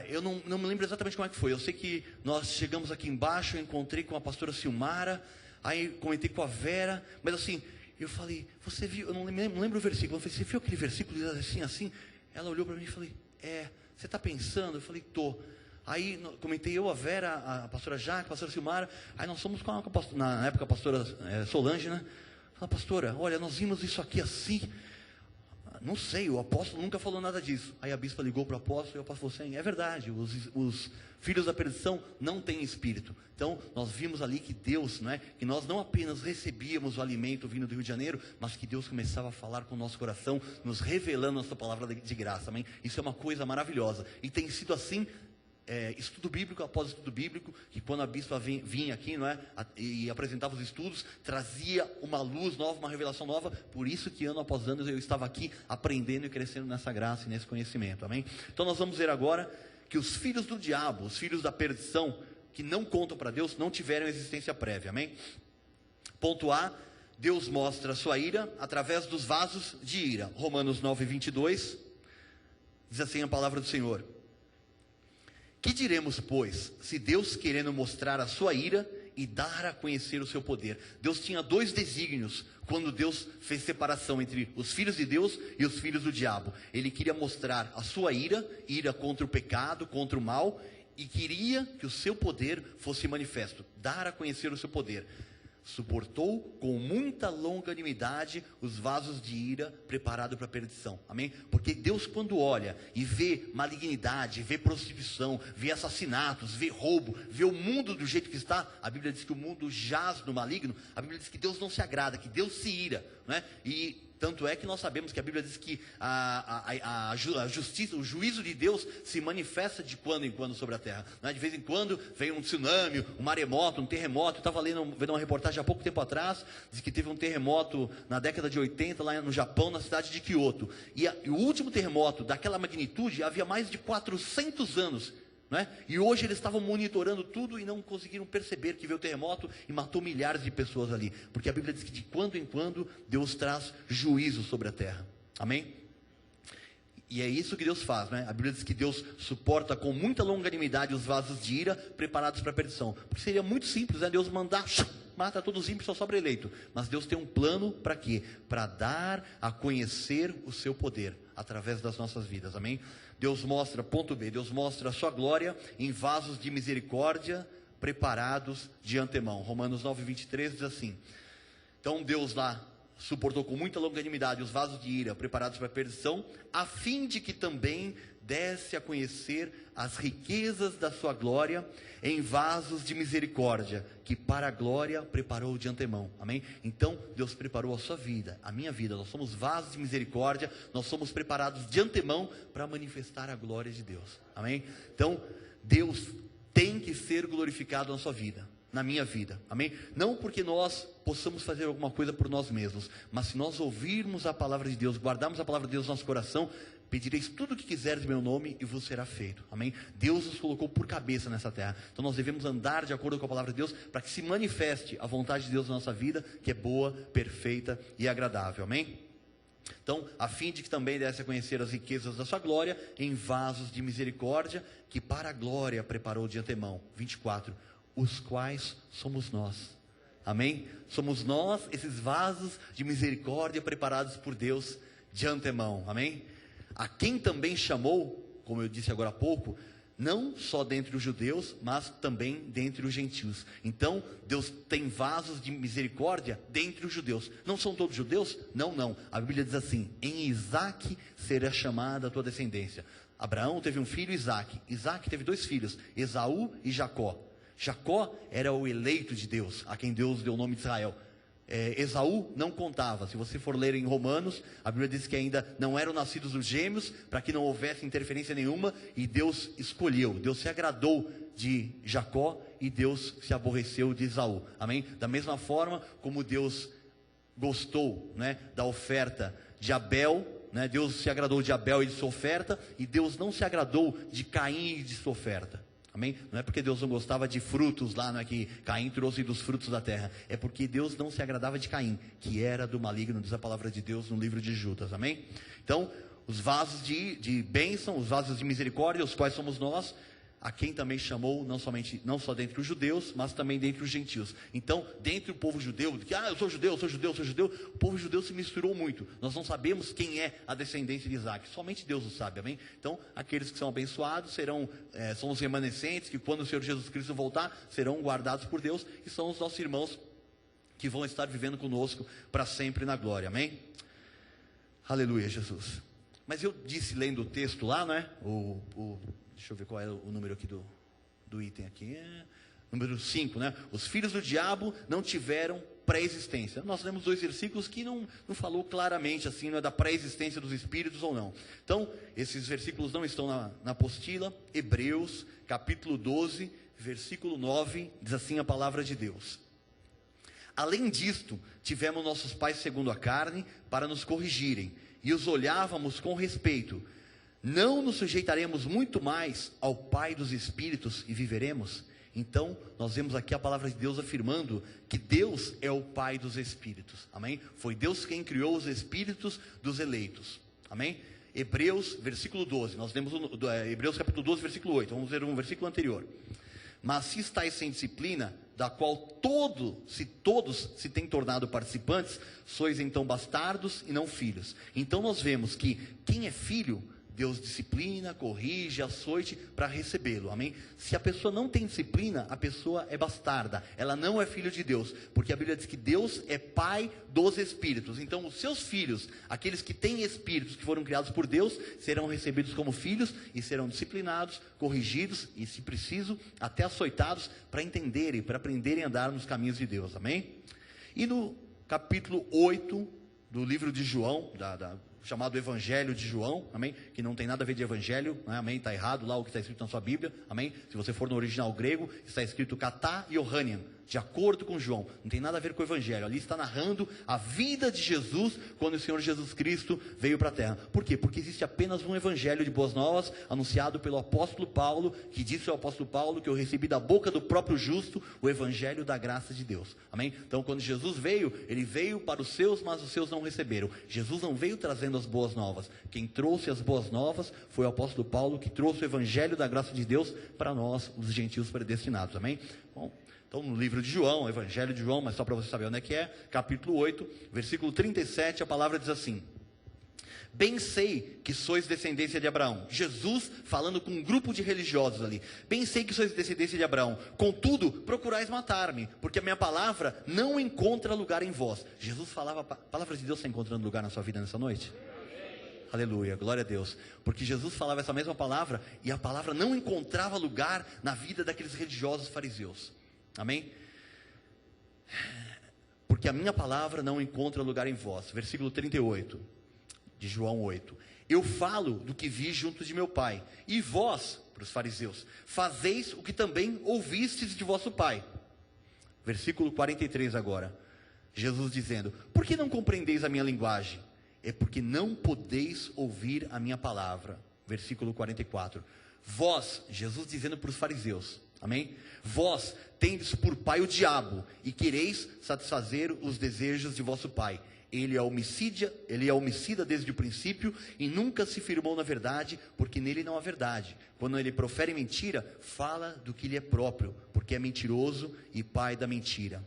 eu não me lembro exatamente como é que foi. Eu sei que nós chegamos aqui embaixo, eu encontrei com a pastora Silmara, aí comentei com a Vera, mas assim, eu falei, você viu, eu não lembro o versículo, eu falei, você viu aquele versículo assim? Ela olhou para mim e falei, você está pensando? Eu falei, tô. Aí comentei eu, a Vera, a pastora Jaque, a pastora Silmara, aí nós fomos com na época a pastora Solange, né? Falei, pastora, olha, nós vimos isso aqui assim, não sei, o apóstolo nunca falou nada disso. Aí a bispa ligou para o apóstolo e o apóstolo falou assim, é verdade, os filhos da perdição não têm espírito. Então nós vimos ali que Deus, não é, que nós não apenas recebíamos o alimento vindo do Rio de Janeiro, mas que Deus começava a falar com o nosso coração, nos revelando a sua palavra de graça, amém? Isso é uma coisa maravilhosa, e tem sido assim, estudo bíblico após estudo bíblico, que quando a bispa vinha aqui, não é, e apresentava os estudos, trazia uma luz nova, uma revelação nova. Por isso que ano após ano eu estava aqui aprendendo e crescendo nessa graça e nesse conhecimento, amém? Então nós vamos ver agora que os filhos do diabo, os filhos da perdição, que não contam para Deus, não tiveram existência prévia, amém? Ponto A, Deus mostra a sua ira através dos vasos de ira. Romanos 9:22 diz assim a palavra do Senhor: que diremos, pois, se Deus, querendo mostrar a sua ira e dar a conhecer o seu poder? Deus tinha dois desígnios quando Deus fez separação entre os filhos de Deus e os filhos do diabo. Ele queria mostrar a sua ira contra o pecado, contra o mal, e queria que o seu poder fosse manifesto, dar a conhecer o seu poder. Suportou com muita longanimidade os vasos de ira preparados para a perdição. Amém? Porque Deus, quando olha e vê malignidade, vê prostituição, vê assassinatos, vê roubo, vê o mundo do jeito que está, a Bíblia diz que o mundo jaz no maligno. A Bíblia diz que Deus não se agrada, que Deus se ira, né? E tanto é que nós sabemos que a Bíblia diz que a justiça, o juízo de Deus se manifesta de quando em quando sobre a terra, né? De vez em quando vem um tsunami, um maremoto, um terremoto. Eu estava vendo uma reportagem há pouco tempo atrás, diz que teve um terremoto na década de 80 lá no Japão, na cidade de Kyoto. E o último terremoto daquela magnitude havia mais de 400 anos. Né? E hoje eles estavam monitorando tudo e não conseguiram perceber que veio o terremoto e matou milhares de pessoas ali, porque a Bíblia diz que de quando em quando Deus traz juízo sobre a terra. Amém? E é isso que Deus faz, né? A Bíblia diz que Deus suporta com muita longanimidade os vasos de ira preparados para a perdição, porque seria muito simples, né? Deus mandar, mata todos os ímpios, só sobra eleito. Mas Deus tem um plano para quê? Para dar a conhecer o seu poder através das nossas vidas. Amém? Deus mostra, ponto B, Deus mostra a sua glória em vasos de misericórdia preparados de antemão. Romanos 9:23 diz assim: então Deus lá suportou com muita longanimidade os vasos de ira preparados para a perdição, a fim de que também desse a conhecer as riquezas da sua glória em vasos de misericórdia, que para a glória preparou de antemão. Amém? Então Deus preparou a sua vida, a minha vida. Nós somos vasos de misericórdia, nós somos preparados de antemão para manifestar a glória de Deus. Amém? Então Deus tem que ser glorificado na sua vida, na minha vida. Amém? Não porque nós possamos fazer alguma coisa por nós mesmos, mas se nós ouvirmos a palavra de Deus, guardarmos a palavra de Deus no nosso coração, pedireis tudo o que quiseres em meu nome e vos será feito. Amém? Deus nos colocou por cabeça nessa terra, então nós devemos andar de acordo com a palavra de Deus, para que se manifeste a vontade de Deus na nossa vida, que é boa, perfeita e agradável. Amém? Então, a fim de que também desse a conhecer as riquezas da sua glória em vasos de misericórdia, que para a glória preparou de antemão. 24, os quais somos nós. Amém? Somos nós, esses vasos de misericórdia preparados por Deus de antemão. Amém? A quem também chamou, como eu disse agora há pouco, não só dentre os judeus, mas também dentre os gentios. Então, Deus tem vasos de misericórdia dentre os judeus. Não são todos judeus? Não, não. A Bíblia diz assim: em Isaque será chamada a tua descendência. Abraão teve um filho, Isaque. Isaque teve 2 filhos, Esaú e Jacó. Jacó era o eleito de Deus, a quem Deus deu o nome de Israel. Esaú não contava. Se você for ler em Romanos, a Bíblia diz que ainda não eram nascidos os gêmeos, para que não houvesse interferência nenhuma, e Deus escolheu, Deus se agradou de Jacó, e Deus se aborreceu de Esaú. Amém? Da mesma forma como Deus gostou, né, da oferta de Abel, né, Deus se agradou de Abel e de sua oferta, e Deus não se agradou de Caim e de sua oferta. Amém? Não é porque Deus não gostava de frutos lá, não é que Caim trouxe dos frutos da terra. É porque Deus não se agradava de Caim, que era do maligno, diz a palavra de Deus no livro de Judas. Amém? Então, os vasos de bênção, os vasos de misericórdia, os quais somos nós, a quem também chamou, não só dentre os judeus, mas também dentre os gentios. Então, dentre o povo judeu, que eu sou judeu, o povo judeu se misturou muito. Nós não sabemos quem é a descendência de Isaac, somente Deus o sabe, amém? Então, aqueles que são abençoados são os remanescentes, que quando o Senhor Jesus Cristo voltar, serão guardados por Deus, e são os nossos irmãos que vão estar vivendo conosco para sempre na glória, amém? Aleluia, Jesus. Mas eu disse, lendo o texto lá, não é? Deixa eu ver qual é o número aqui do item aqui. Número 5, né? Os filhos do diabo não tiveram pré-existência. Nós lemos 2 versículos que não falou claramente assim, não é da pré-existência dos espíritos ou não. Então, esses versículos não estão na apostila. Hebreus, capítulo 12, versículo 9, diz assim a palavra de Deus: além disto, tivemos nossos pais segundo a carne para nos corrigirem, e os olhávamos com respeito. Não nos sujeitaremos muito mais ao Pai dos Espíritos e viveremos? Então, nós vemos aqui a palavra de Deus afirmando que Deus é o Pai dos Espíritos. Amém? Foi Deus quem criou os Espíritos dos eleitos. Amém? Hebreus, versículo 12. Nós lemos Hebreus capítulo 12, versículo 8. Vamos ver um versículo anterior. Mas se estáis sem disciplina, da qual todos se têm tornado participantes, sois então bastardos e não filhos. Então nós vemos que quem é filho Deus disciplina, corrige, açoite para recebê-lo, amém? Se a pessoa não tem disciplina, a pessoa é bastarda, ela não é filho de Deus, porque a Bíblia diz que Deus é pai dos espíritos. Então os seus filhos, aqueles que têm espíritos que foram criados por Deus, serão recebidos como filhos e serão disciplinados, corrigidos e, se preciso, até açoitados para entenderem, para aprenderem a andar nos caminhos de Deus, amém? E no capítulo 8 do livro de João, chamado Evangelho de João, amém? Que não tem nada a ver de evangelho, né? Amém? Está errado lá o que está escrito na sua Bíblia, amém? Se você for no original grego, está escrito Katá e Ohanian, de acordo com João, não tem nada a ver com o evangelho. Ali está narrando a vida de Jesus, quando o Senhor Jesus Cristo veio para a terra. Por quê? Porque existe apenas um evangelho de boas novas, anunciado pelo apóstolo Paulo, que disse ao apóstolo Paulo que eu recebi da boca do próprio justo o evangelho da graça de Deus, amém? Então quando Jesus veio, ele veio para os seus, mas os seus não receberam. Jesus não veio trazendo as boas novas, quem trouxe as boas novas foi o apóstolo Paulo, que trouxe o evangelho da graça de Deus para nós, os gentios predestinados, amém? Bom, então no livro de João, Evangelho de João, mas só para você saber onde é que é, capítulo 8, versículo 37, a palavra diz assim: bem sei que sois descendência de Abraão. Jesus falando com um grupo de religiosos ali. Bem sei que sois descendência de Abraão, contudo procurais matar-me, porque a minha palavra não encontra lugar em vós. Jesus falava, a palavra de Deus está encontrando lugar na sua vida nessa noite? Aleluia, glória a Deus. Porque Jesus falava essa mesma palavra, e a palavra não encontrava lugar na vida daqueles religiosos fariseus, amém? Porque a minha palavra não encontra lugar em vós. Versículo 38 de João 8: eu falo do que vi junto de meu pai, e vós, para os fariseus, fazeis o que também ouvistes de vosso pai. Versículo 43 agora, Jesus dizendo: por que não compreendeis a minha linguagem? É porque não podeis ouvir a minha palavra. Versículo 44, vós, Jesus dizendo para os fariseus, amém? Vós tendes por pai o diabo, e quereis satisfazer os desejos de vosso pai. Ele é homicida desde o princípio, e nunca se firmou na verdade, porque nele não há verdade. Quando ele profere mentira, fala do que lhe é próprio, porque é mentiroso e pai da mentira.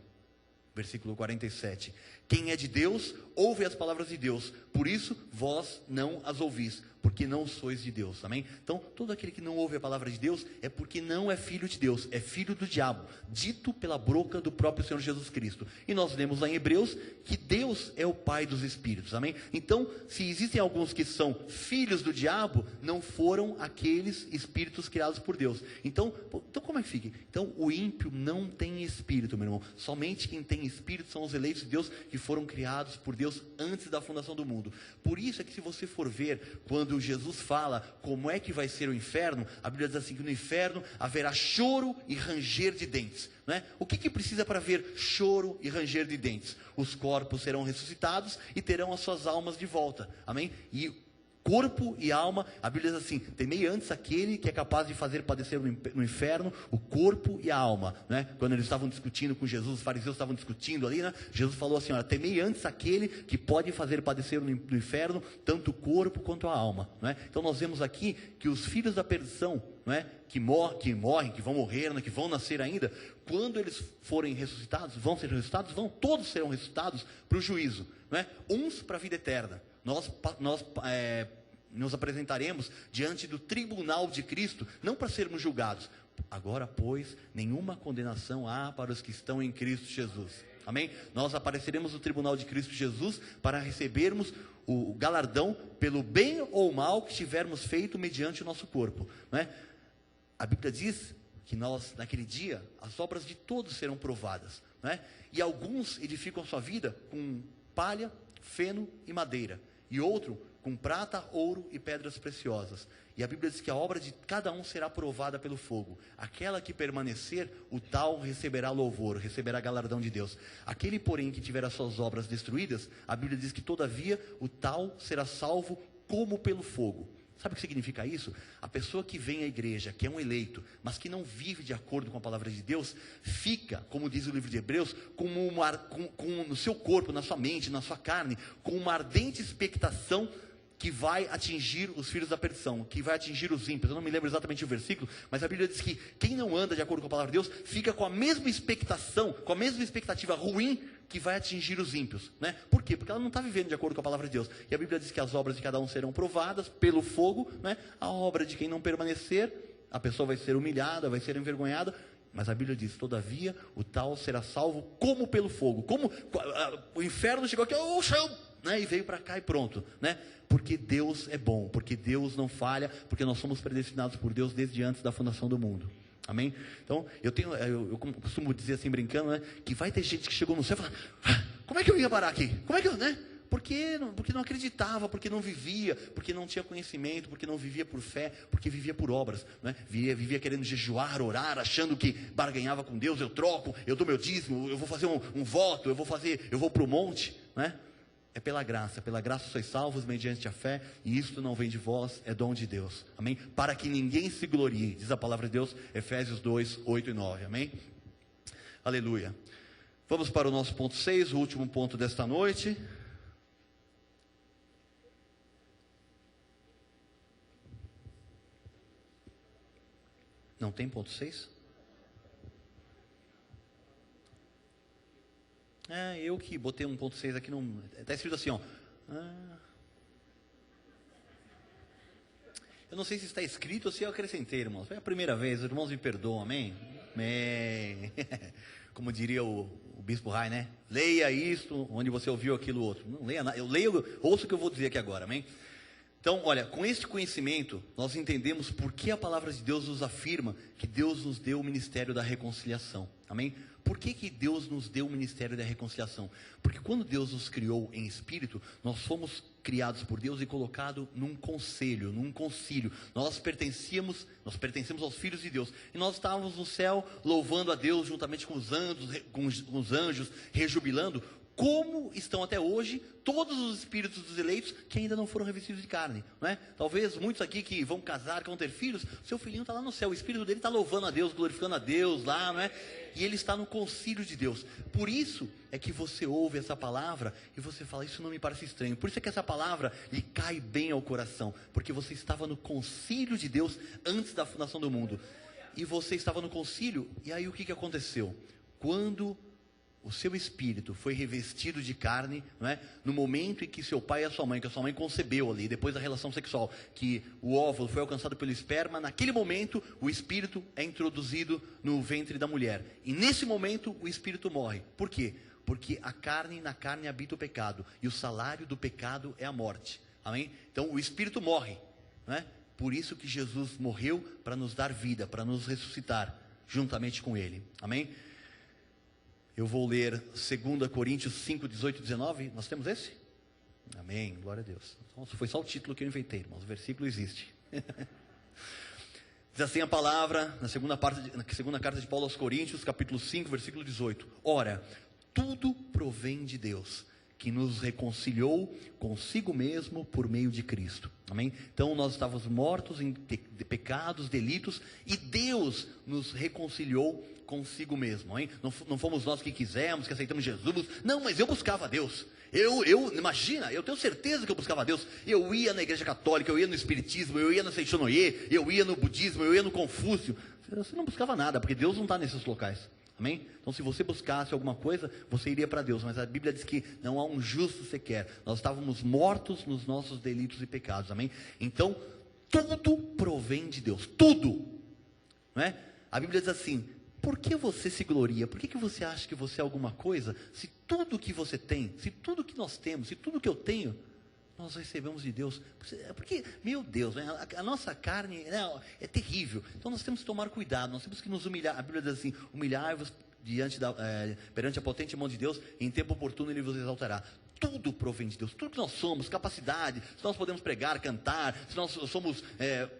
Versículo 47, quem é de Deus, ouve as palavras de Deus, por isso vós não as ouvis, porque não sois de Deus, amém? Então, todo aquele que não ouve a palavra de Deus, é porque não é filho de Deus, é filho do diabo, dito pela boca do próprio Senhor Jesus Cristo. E nós lemos lá em Hebreus, que Deus é o pai dos espíritos, amém? Então, se existem alguns que são filhos do diabo, não foram aqueles espíritos criados por Deus. Então como é que fica? Então, o ímpio não tem espírito, meu irmão, somente quem tem espírito são os eleitos de Deus, que foram criados por Deus antes da fundação do mundo. Por isso é que, se você for ver, quando Jesus fala como é que vai ser o inferno, a Bíblia diz assim, que no inferno haverá choro e ranger de dentes, não é? O que precisa para haver choro e ranger de dentes? Os corpos serão ressuscitados e terão as suas almas de volta, amém? E corpo e alma, a Bíblia diz assim, temei antes aquele que é capaz de fazer padecer no inferno o corpo e a alma, né? Quando eles estavam discutindo com Jesus, os fariseus estavam discutindo ali, né? Jesus falou assim, olha, temei antes aquele que pode fazer padecer no inferno tanto o corpo quanto a alma, né? Então nós vemos aqui que os filhos da perdição, né? que morrem, que vão morrer, né? que vão nascer ainda, quando eles forem ressuscitados, vão ser ressuscitados, todos serão ressuscitados para o juízo, né? Uns para a vida eterna. Nós nos apresentaremos diante do tribunal de Cristo, não para sermos julgados. Agora, pois, nenhuma condenação há para os que estão em Cristo Jesus, amém? Nós apareceremos no tribunal de Cristo Jesus para recebermos o galardão pelo bem ou mal que tivermos feito mediante o nosso corpo, não é? A Bíblia diz que nós, naquele dia, as obras de todos serão provadas, não é? E alguns edificam a sua vida com palha, feno e madeira, e outro com prata, ouro e pedras preciosas. E a Bíblia diz que a obra de cada um será provada pelo fogo. Aquela que permanecer, o tal receberá louvor, receberá galardão de Deus. Aquele, porém, que tiver as suas obras destruídas, a Bíblia diz que todavia o tal será salvo como pelo fogo. Sabe o que significa isso? A pessoa que vem à igreja, que é um eleito, mas que não vive de acordo com a palavra de Deus, fica, como diz o livro de Hebreus, no seu corpo, na sua mente, na sua carne, com uma ardente expectação que vai atingir os filhos da perdição, que vai atingir os ímpios. Eu não me lembro exatamente o versículo, mas a Bíblia diz que quem não anda de acordo com a palavra de Deus, fica com a mesma expectação, com a mesma expectativa ruim que vai atingir os ímpios, né? Por quê? Porque ela não está vivendo de acordo com a palavra de Deus. E a Bíblia diz que as obras de cada um serão provadas pelo fogo, né? A obra de quem não permanecer, a pessoa vai ser humilhada, vai ser envergonhada. Mas a Bíblia diz, todavia, o tal será salvo como pelo fogo. Como o inferno chegou aqui, o chão, né? E veio para cá e pronto, né? Porque Deus é bom, porque Deus não falha, porque nós somos predestinados por Deus desde antes da fundação do mundo. Amém? Então, eu costumo dizer assim, brincando, né? Que vai ter gente que chegou no céu e fala, como é que eu ia parar aqui? Como é que eu, né? Porque não acreditava, porque não vivia, porque não tinha conhecimento, porque não vivia por fé, porque vivia por obras, né? Vivia querendo jejuar, orar, achando que barganhava com Deus, eu troco, eu dou meu dízimo, eu vou fazer um voto, eu vou para o monte, né? É pela graça sois salvos mediante a fé, e isto não vem de vós, é dom de Deus, amém? Para que ninguém se glorie, diz a palavra de Deus, Efésios 2, 8 e 9, amém? Aleluia. Vamos para o nosso ponto 6, o último ponto desta noite. Não tem ponto 6? Eu que botei um ponto 6 aqui, está escrito assim, ó. Eu não sei se está escrito ou se eu acrescentei, irmãos. Foi a primeira vez, os irmãos me perdoam, amém? Amém. Como diria o Bispo Rai, né? Leia isto, onde você ouviu aquilo outro. Não leia nada, ouça o que eu vou dizer aqui agora, amém? Então, olha, com este conhecimento, nós entendemos por que a palavra de Deus nos afirma que Deus nos deu o ministério da reconciliação, amém? Por que Deus nos deu o ministério da reconciliação? Porque quando Deus nos criou em espírito, nós fomos criados por Deus e colocados num conselho, num concílio. Nós pertencemos aos filhos de Deus. E nós estávamos no céu louvando a Deus juntamente com os anjos, rejubilando, como estão até hoje todos os espíritos dos eleitos que ainda não foram revestidos de carne, não é? Talvez muitos aqui que vão casar, que vão ter filhos, seu filhinho está lá no céu, o espírito dele está louvando a Deus, glorificando a Deus lá, não é? E ele está no concílio de Deus. Por isso é que você ouve essa palavra e você fala, isso não me parece estranho. Por isso é que essa palavra lhe cai bem ao coração, porque você estava no concílio de Deus antes da fundação do mundo. E você estava no concílio, e aí o que aconteceu? Quando o seu espírito foi revestido de carne, não é? No momento em que seu pai e a sua mãe, que a sua mãe concebeu ali, depois da relação sexual, que o óvulo foi alcançado pelo esperma, naquele momento o espírito é introduzido no ventre da mulher. E nesse momento o espírito morre. Por quê? Porque na carne habita o pecado, e o salário do pecado é a morte. Amém? Então o espírito morre, não é? Por isso que Jesus morreu, para nos dar vida, para nos ressuscitar juntamente com ele. Amém? Eu vou ler 2 Coríntios 5, 18 e 19. Nós temos esse? Amém, glória a Deus. Então, foi só o título que eu inventei, irmãos. O versículo existe. Diz assim a palavra, na segunda carta de Paulo aos Coríntios, capítulo 5, versículo 18. Ora, tudo provém de Deus, que nos reconciliou consigo mesmo por meio de Cristo. Amém? Então nós estávamos mortos em pecados, delitos, e Deus nos reconciliou consigo mesmo. Amém? Não fomos nós que quisemos, que aceitamos Jesus. Não, mas eu buscava a Deus. Imagina, eu tenho certeza que eu buscava a Deus. Eu ia na igreja católica, eu ia no espiritismo, eu ia na Seichonoye, eu ia no budismo, eu ia no Confúcio. Você não buscava nada, porque Deus não está nesses locais. Amém? Então, se você buscasse alguma coisa, você iria para Deus. Mas a Bíblia diz que não há um justo sequer. Nós estávamos mortos nos nossos delitos e pecados. Amém? Então, tudo provém de Deus. Tudo. Não é? A Bíblia diz assim, por que você se gloria? Por que você acha que você é alguma coisa? Se tudo que você tem, se tudo que nós temos, se tudo que eu tenho, nós recebemos de Deus. Porque, meu Deus, né, a nossa carne é terrível. Então nós temos que tomar cuidado, nós temos que nos humilhar. A Bíblia diz assim, humilhar-vos perante a potente mão de Deus, e em tempo oportuno Ele vos exaltará. Tudo provém de Deus, tudo que nós somos, capacidade, se nós podemos pregar, cantar, se nós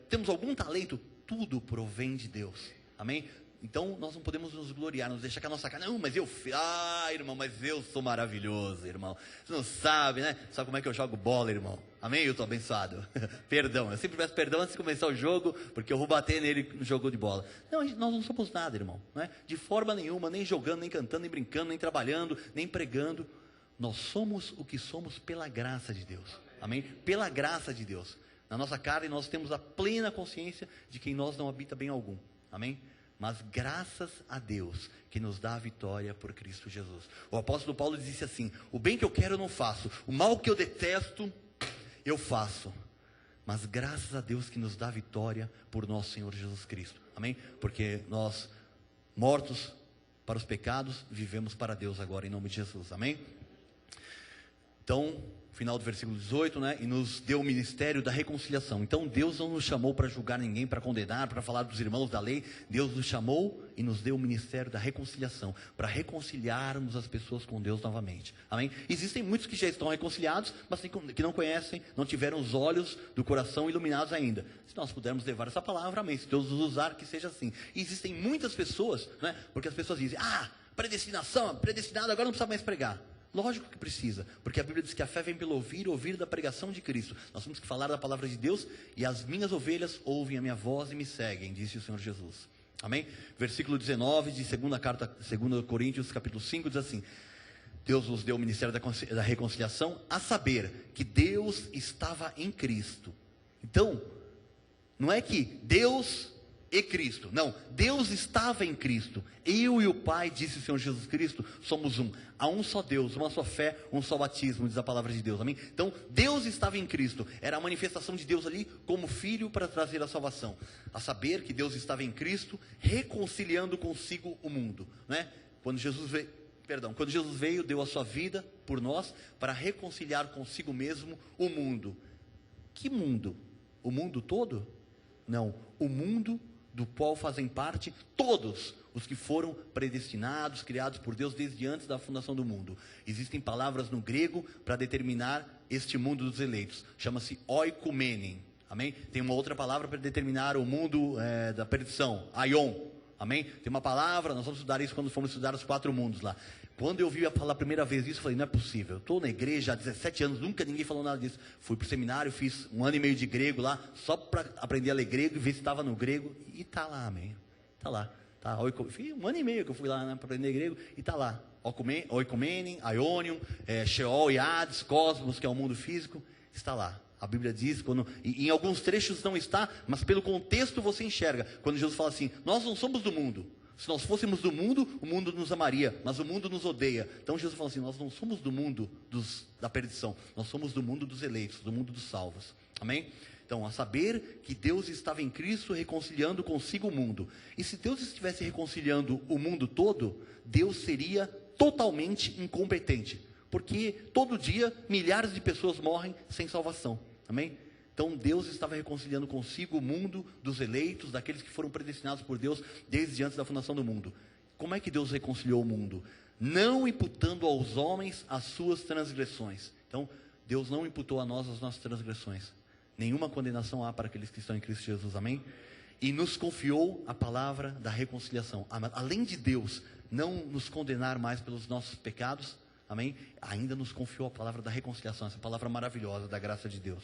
temos algum talento, tudo provém de Deus. Amém? Então nós não podemos nos gloriar, nos deixar com a nossa carne. Não, mas irmão, mas eu sou maravilhoso, irmão. Você não sabe, né? Sabe como é que eu jogo bola, irmão? Amém? Eu estou abençoado. Perdão, eu sempre peço perdão antes de começar o jogo, porque eu vou bater nele no jogo de bola. Não, nós não somos nada, irmão, né? De forma nenhuma, nem jogando, nem cantando, nem brincando, nem trabalhando, nem pregando. Nós somos o que somos pela graça de Deus. Amém? Pela graça de Deus. Na nossa carne nós temos a plena consciência de que em nós não habita bem algum. Amém? mas graças a Deus que nos dá a vitória por Cristo Jesus. O apóstolo Paulo disse assim: o bem que eu quero eu não faço, o mal que eu detesto eu faço, mas graças a Deus que nos dá a vitória por nosso Senhor Jesus Cristo. Amém? Porque nós, mortos para os pecados, vivemos para Deus agora, em nome de Jesus. Amém? Então, final do versículo 18, né? E nos deu o ministério da reconciliação. Então Deus não nos chamou para julgar ninguém, para condenar, para falar dos irmãos da lei. Deus nos chamou e nos deu o ministério da reconciliação, para reconciliarmos as pessoas com Deus novamente. Amém? Existem muitos que já estão reconciliados, mas que não conhecem, não tiveram os olhos do coração iluminados ainda. Se nós pudermos levar essa palavra, amém, se Deus nos usar, que seja assim. E existem muitas pessoas, né? Porque as pessoas dizem: predestinação, predestinado, agora não precisa mais pregar. Lógico que precisa, porque a Bíblia diz que a fé vem pelo ouvir da pregação de Cristo. Nós temos que falar da palavra de Deus, e as minhas ovelhas ouvem a minha voz e me seguem, disse o Senhor Jesus. Amém? Versículo 19 de 2 Coríntios, capítulo 5, diz assim: Deus nos deu o ministério da reconciliação, a saber, que Deus estava em Cristo. Então, não é que Deus e Cristo, não, Deus estava em Cristo. Eu e o Pai, disse o Senhor Jesus Cristo, somos um. Há um só Deus, uma só fé, um só batismo, diz a palavra de Deus. Amém? Então, Deus estava em Cristo. Era a manifestação de Deus ali como Filho para trazer a salvação. A saber que Deus estava em Cristo, reconciliando consigo o mundo, né? Quando Jesus veio, deu a sua vida por nós para reconciliar consigo mesmo o mundo. Que mundo? O mundo todo? Não, o mundo do qual fazem parte todos os que foram predestinados, criados por Deus desde antes da fundação do mundo. Existem palavras no grego para determinar este mundo dos eleitos. Chama-se oikoumenen. Amém? Tem uma outra palavra para determinar o mundo da perdição, aion. Amém? Tem uma palavra, nós vamos estudar isso quando formos estudar os 4 mundos lá. Quando eu ouvi falar a primeira vez isso, eu falei: não é possível. Eu estou na igreja há 17 anos, nunca ninguém falou nada disso. Fui para o seminário, fiz 1 ano e meio de grego lá, só para aprender a ler grego e ver se estava no grego. E está lá, amém. Está lá. Tá, fiz 1 ano e meio que eu fui lá, né, para aprender grego, e está lá. Oikoumenen, Aionium, Sheol e Hades, Cosmos, que é o mundo físico, está lá. A Bíblia diz, em alguns trechos não está, mas pelo contexto você enxerga. Quando Jesus fala assim: nós não somos do mundo. Se nós fôssemos do mundo, o mundo nos amaria, mas o mundo nos odeia. Então Jesus fala assim: nós não somos do mundo da perdição, nós somos do mundo dos eleitos, do mundo dos salvos. Amém? Então, a saber que Deus estava em Cristo reconciliando consigo o mundo. E se Deus estivesse reconciliando o mundo todo, Deus seria totalmente incompetente. Porque todo dia milhares de pessoas morrem sem salvação. Amém? Então Deus estava reconciliando consigo o mundo dos eleitos, daqueles que foram predestinados por Deus desde antes da fundação do mundo. Como é que Deus reconciliou o mundo? Não imputando aos homens as suas transgressões. Então, Deus não imputou a nós as nossas transgressões. Nenhuma condenação há para aqueles que estão em Cristo Jesus, amém? E nos confiou a palavra da reconciliação. Além de Deus não nos condenar mais pelos nossos pecados, amém? Ainda nos confiou a palavra da reconciliação, essa palavra maravilhosa da graça de Deus.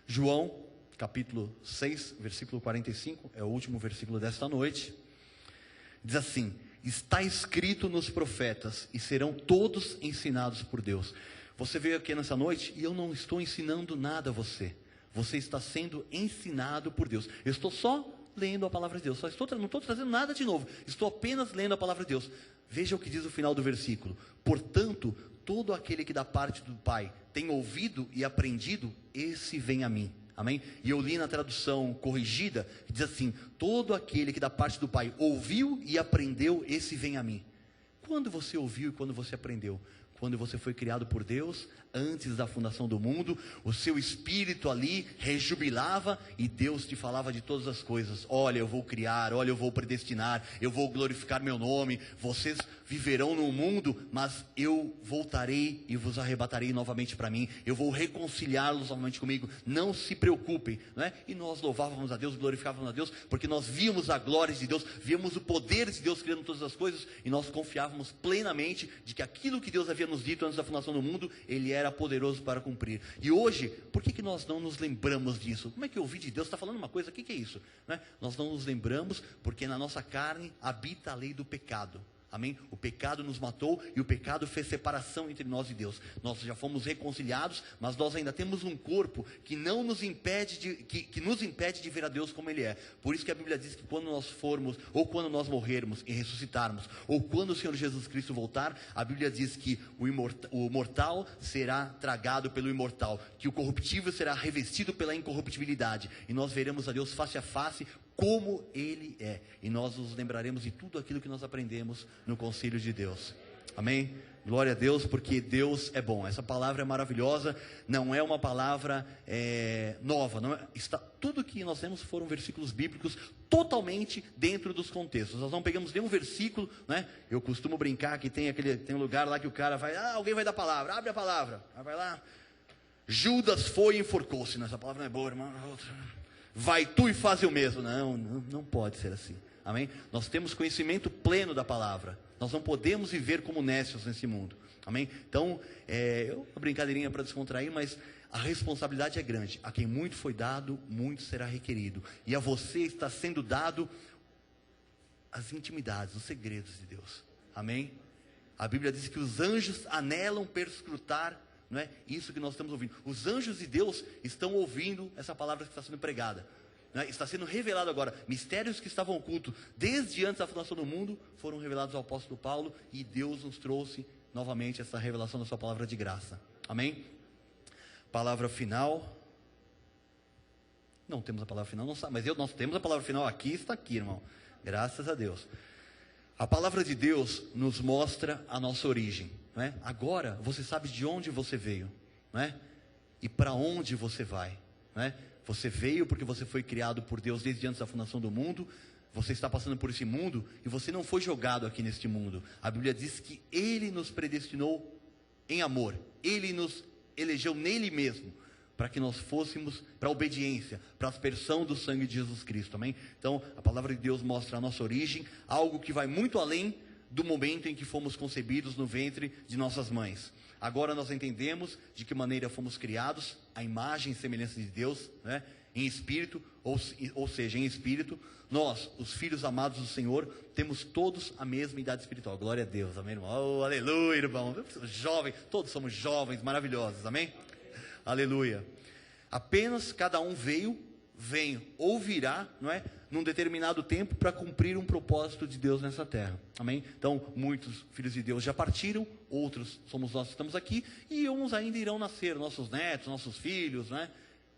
João, capítulo 6, versículo 45, é o último versículo desta noite. Diz assim: está escrito nos profetas, e serão todos ensinados por Deus. Você veio aqui nessa noite e eu não estou ensinando nada a você. Você está sendo ensinado por Deus. Eu estou só lendo a palavra de Deus. Não estou trazendo nada de novo. Estou apenas lendo a palavra de Deus. Veja o que diz o final do versículo: portanto, todo aquele que da parte do Pai tem ouvido e aprendido, esse vem a mim. Amém? E eu li na tradução corrigida, que diz assim: todo aquele que da parte do Pai ouviu e aprendeu, esse vem a mim. Quando você ouviu e quando você aprendeu? Quando você foi criado por Deus, antes da fundação do mundo, o seu espírito ali rejubilava e Deus te falava de todas as coisas. Olha, eu vou criar, olha, eu vou predestinar, eu vou glorificar meu nome. Vocês viverão no mundo, mas eu voltarei e vos arrebatarei novamente para mim. Eu vou reconciliá-los novamente comigo. Não se preocupem, não é? E nós louvávamos a Deus, glorificávamos a Deus, porque nós víamos a glória de Deus, víamos o poder de Deus criando todas as coisas, e nós confiávamos plenamente de que aquilo que Deus havia nos dito antes da fundação do mundo, Ele era poderoso para cumprir. E hoje, por que nós não nos lembramos disso? Como é que eu ouvi de Deus? Está falando uma coisa, o que é isso? Não é? Nós não nos lembramos porque na nossa carne habita a lei do pecado. Amém? O pecado nos matou e o pecado fez separação entre nós e Deus. Nós já fomos reconciliados, mas nós ainda temos um corpo que não nos impede que nos impede de ver a Deus como Ele é. Por isso que a Bíblia diz que quando nós formos, ou quando nós morrermos e ressuscitarmos, ou quando o Senhor Jesus Cristo voltar, a Bíblia diz que o mortal será tragado pelo imortal, que o corruptível será revestido pela incorruptibilidade, e nós veremos a Deus face a face, como Ele é, e nós nos lembraremos de tudo aquilo que nós aprendemos no Conselho de Deus. Amém? Glória a Deus, porque Deus é bom. Essa palavra é maravilhosa, não é uma palavra nova, não é, tudo que nós temos foram versículos bíblicos totalmente dentro dos contextos. Nós não pegamos nenhum versículo, né? Eu costumo brincar que tem um lugar lá que o cara vai, alguém vai dar palavra, abre a palavra, vai lá, Judas foi e enforcou-se. Essa palavra não é boa, irmão. Vai tu e faz o mesmo. Não pode ser assim. Amém? Nós temos conhecimento pleno da palavra. Nós não podemos viver como nécios nesse mundo. Amém? Então, uma brincadeirinha para descontrair, mas a responsabilidade é grande. A quem muito foi dado, muito será requerido. E a você está sendo dado as intimidades, os segredos de Deus. Amém? A Bíblia diz que os anjos anelam perscrutar, não é isso que nós estamos ouvindo. Os anjos de Deus estão ouvindo essa palavra que está sendo pregada, não é? Está sendo revelado agora. Mistérios que estavam ocultos desde antes da fundação do mundo foram revelados ao apóstolo Paulo, e Deus nos trouxe novamente essa revelação da sua palavra de graça. Amém? Palavra final. Não temos a palavra final, não sabe, mas nós temos a palavra final aqui, está aqui, irmão. Graças a Deus. A palavra de Deus nos mostra a nossa origem. Não é? Agora você sabe de onde você veio, não é? E para onde você vai, não é? Você veio porque você foi criado por Deus desde antes da fundação do mundo. Você está passando por esse mundo e você não foi jogado aqui neste mundo. A Bíblia diz que Ele nos predestinou em amor. Ele nos elegeu nele mesmo, para que nós fôssemos para a obediência, para a aspersão do sangue de Jesus Cristo. Amém? Então a palavra de Deus mostra a nossa origem, algo que vai muito além do momento em que fomos concebidos no ventre de nossas mães. Agora nós entendemos de que maneira fomos criados, a imagem e semelhança de Deus, né? Em espírito, ou seja, em espírito. Nós, os filhos amados do Senhor, temos todos a mesma idade espiritual. Glória a Deus, amém, irmão? Oh, aleluia, irmão. Jovens, todos somos jovens, maravilhosos, amém? Aleluia. Apenas cada um vem ou virá, não é? Num determinado tempo, para cumprir um propósito de Deus nessa terra. Amém? Então, muitos filhos de Deus já partiram, outros somos nós que estamos aqui, e uns ainda irão nascer, nossos netos, nossos filhos, né?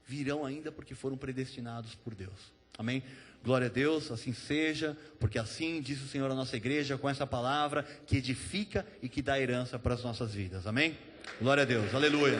Virão ainda porque foram predestinados por Deus. Amém? Glória a Deus, assim seja, porque assim diz o Senhor à nossa igreja, com essa palavra que edifica e que dá herança para as nossas vidas. Amém? Glória a Deus, aleluia.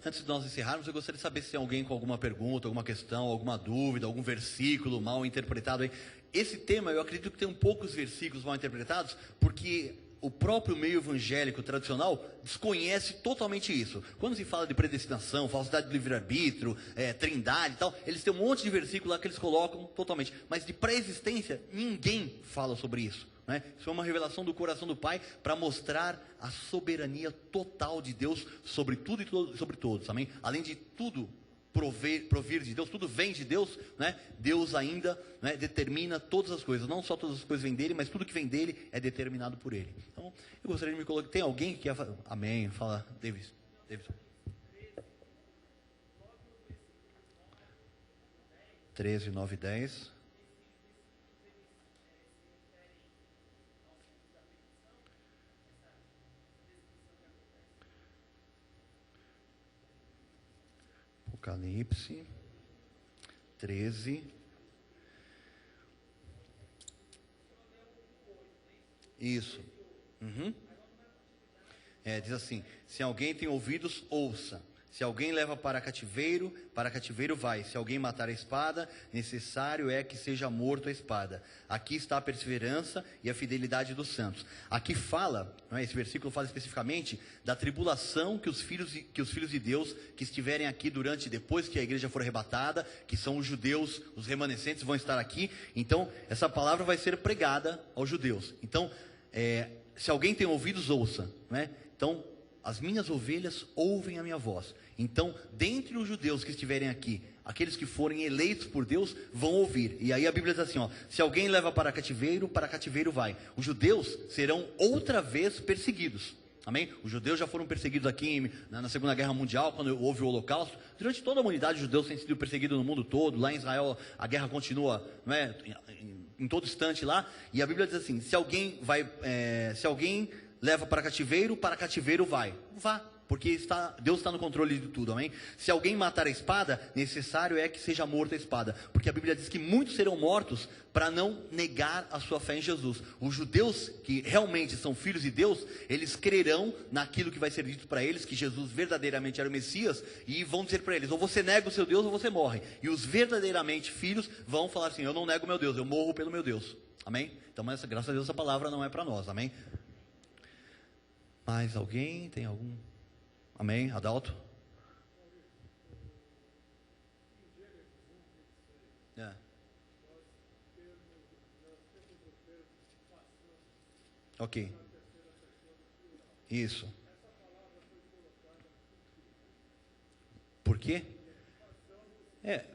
Antes de nós encerrarmos, eu gostaria de saber se tem alguém com alguma pergunta, alguma questão, alguma dúvida, algum versículo mal interpretado aí. Esse tema, eu acredito que tem poucos versículos mal interpretados, porque o próprio meio evangélico tradicional desconhece totalmente isso. Quando se fala de predestinação, falsidade do livre-arbítrio, trindade e tal, eles têm um monte de versículos lá que eles colocam totalmente. Mas de pré-existência, ninguém fala sobre isso. Né? Isso é uma revelação do coração do Pai para mostrar a soberania total de Deus sobre tudo e sobre todos. Amém? Além de tudo provir de Deus, tudo vem de Deus, né? Deus ainda, né, determina todas as coisas. Não só todas as coisas vêm dele, mas tudo que vem dele é determinado por ele. Então, eu gostaria de me colocar. Tem alguém que quer falar? Amém. Fala, Davidson. 13, 9 e 10. Apocalipse 13. Isso. Diz assim: se alguém tem ouvidos, ouça. Se alguém leva para cativeiro vai. Se alguém matar a espada, necessário é que seja morto a espada. Aqui está a perseverança e a fidelidade dos santos. Aqui fala, não é? Esse versículo fala especificamente da tribulação que os filhos de Deus que estiverem aqui depois que a igreja for arrebatada, que são os judeus, os remanescentes vão estar aqui. Então, essa palavra vai ser pregada aos judeus. Então, se alguém tem ouvidos, ouça, né? Então, as minhas ovelhas ouvem a minha voz. Então, dentre os judeus que estiverem aqui, aqueles que forem eleitos por Deus vão ouvir. E aí a Bíblia diz assim, ó, se alguém leva para cativeiro vai. Os judeus serão outra vez perseguidos. Amém? Os judeus já foram perseguidos aqui na Segunda Guerra Mundial, quando houve o Holocausto. Durante toda a humanidade, os judeus têm sido perseguidos no mundo todo. Lá em Israel, a guerra continua, não é, em todo instante lá. E a Bíblia diz assim, se alguém leva para cativeiro vai. Vá. Porque Deus está no controle de tudo, amém? Se alguém matar a espada, necessário é que seja morta a espada. Porque a Bíblia diz que muitos serão mortos para não negar a sua fé em Jesus. Os judeus que realmente são filhos de Deus, eles crerão naquilo que vai ser dito para eles, que Jesus verdadeiramente era o Messias, e vão dizer para eles, ou você nega o seu Deus ou você morre. E os verdadeiramente filhos vão falar assim, eu não nego o meu Deus, eu morro pelo meu Deus, amém? Então, graças a Deus, essa palavra não é para nós, amém? Mais alguém? Tem algum... Amém? Adalto? É. Ok. Isso. Por quê? É.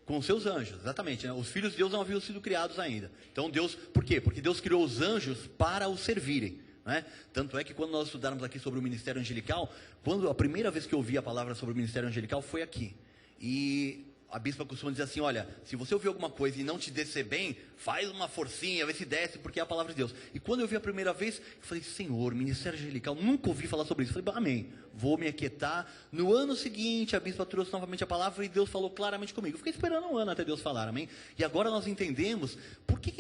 Com seus anjos, exatamente, né? Os filhos de Deus não haviam sido criados ainda. Então Deus, por quê? Porque Deus criou os anjos para os servirem, né? Tanto é que quando nós estudarmos aqui sobre o ministério angelical, quando a primeira vez que eu ouvi a palavra sobre o ministério angelical foi aqui. E a bispa costuma dizer assim, olha, se você ouvir alguma coisa e não te descer bem, faz uma forcinha, vê se desce, porque é a palavra de Deus. E quando eu vi a primeira vez, eu falei, Senhor, ministério angelical, nunca ouvi falar sobre isso. Eu falei, amém, vou me aquietar. No ano seguinte, a bispa trouxe novamente a palavra e Deus falou claramente comigo. Eu fiquei esperando um ano até Deus falar, amém? E agora nós entendemos, por que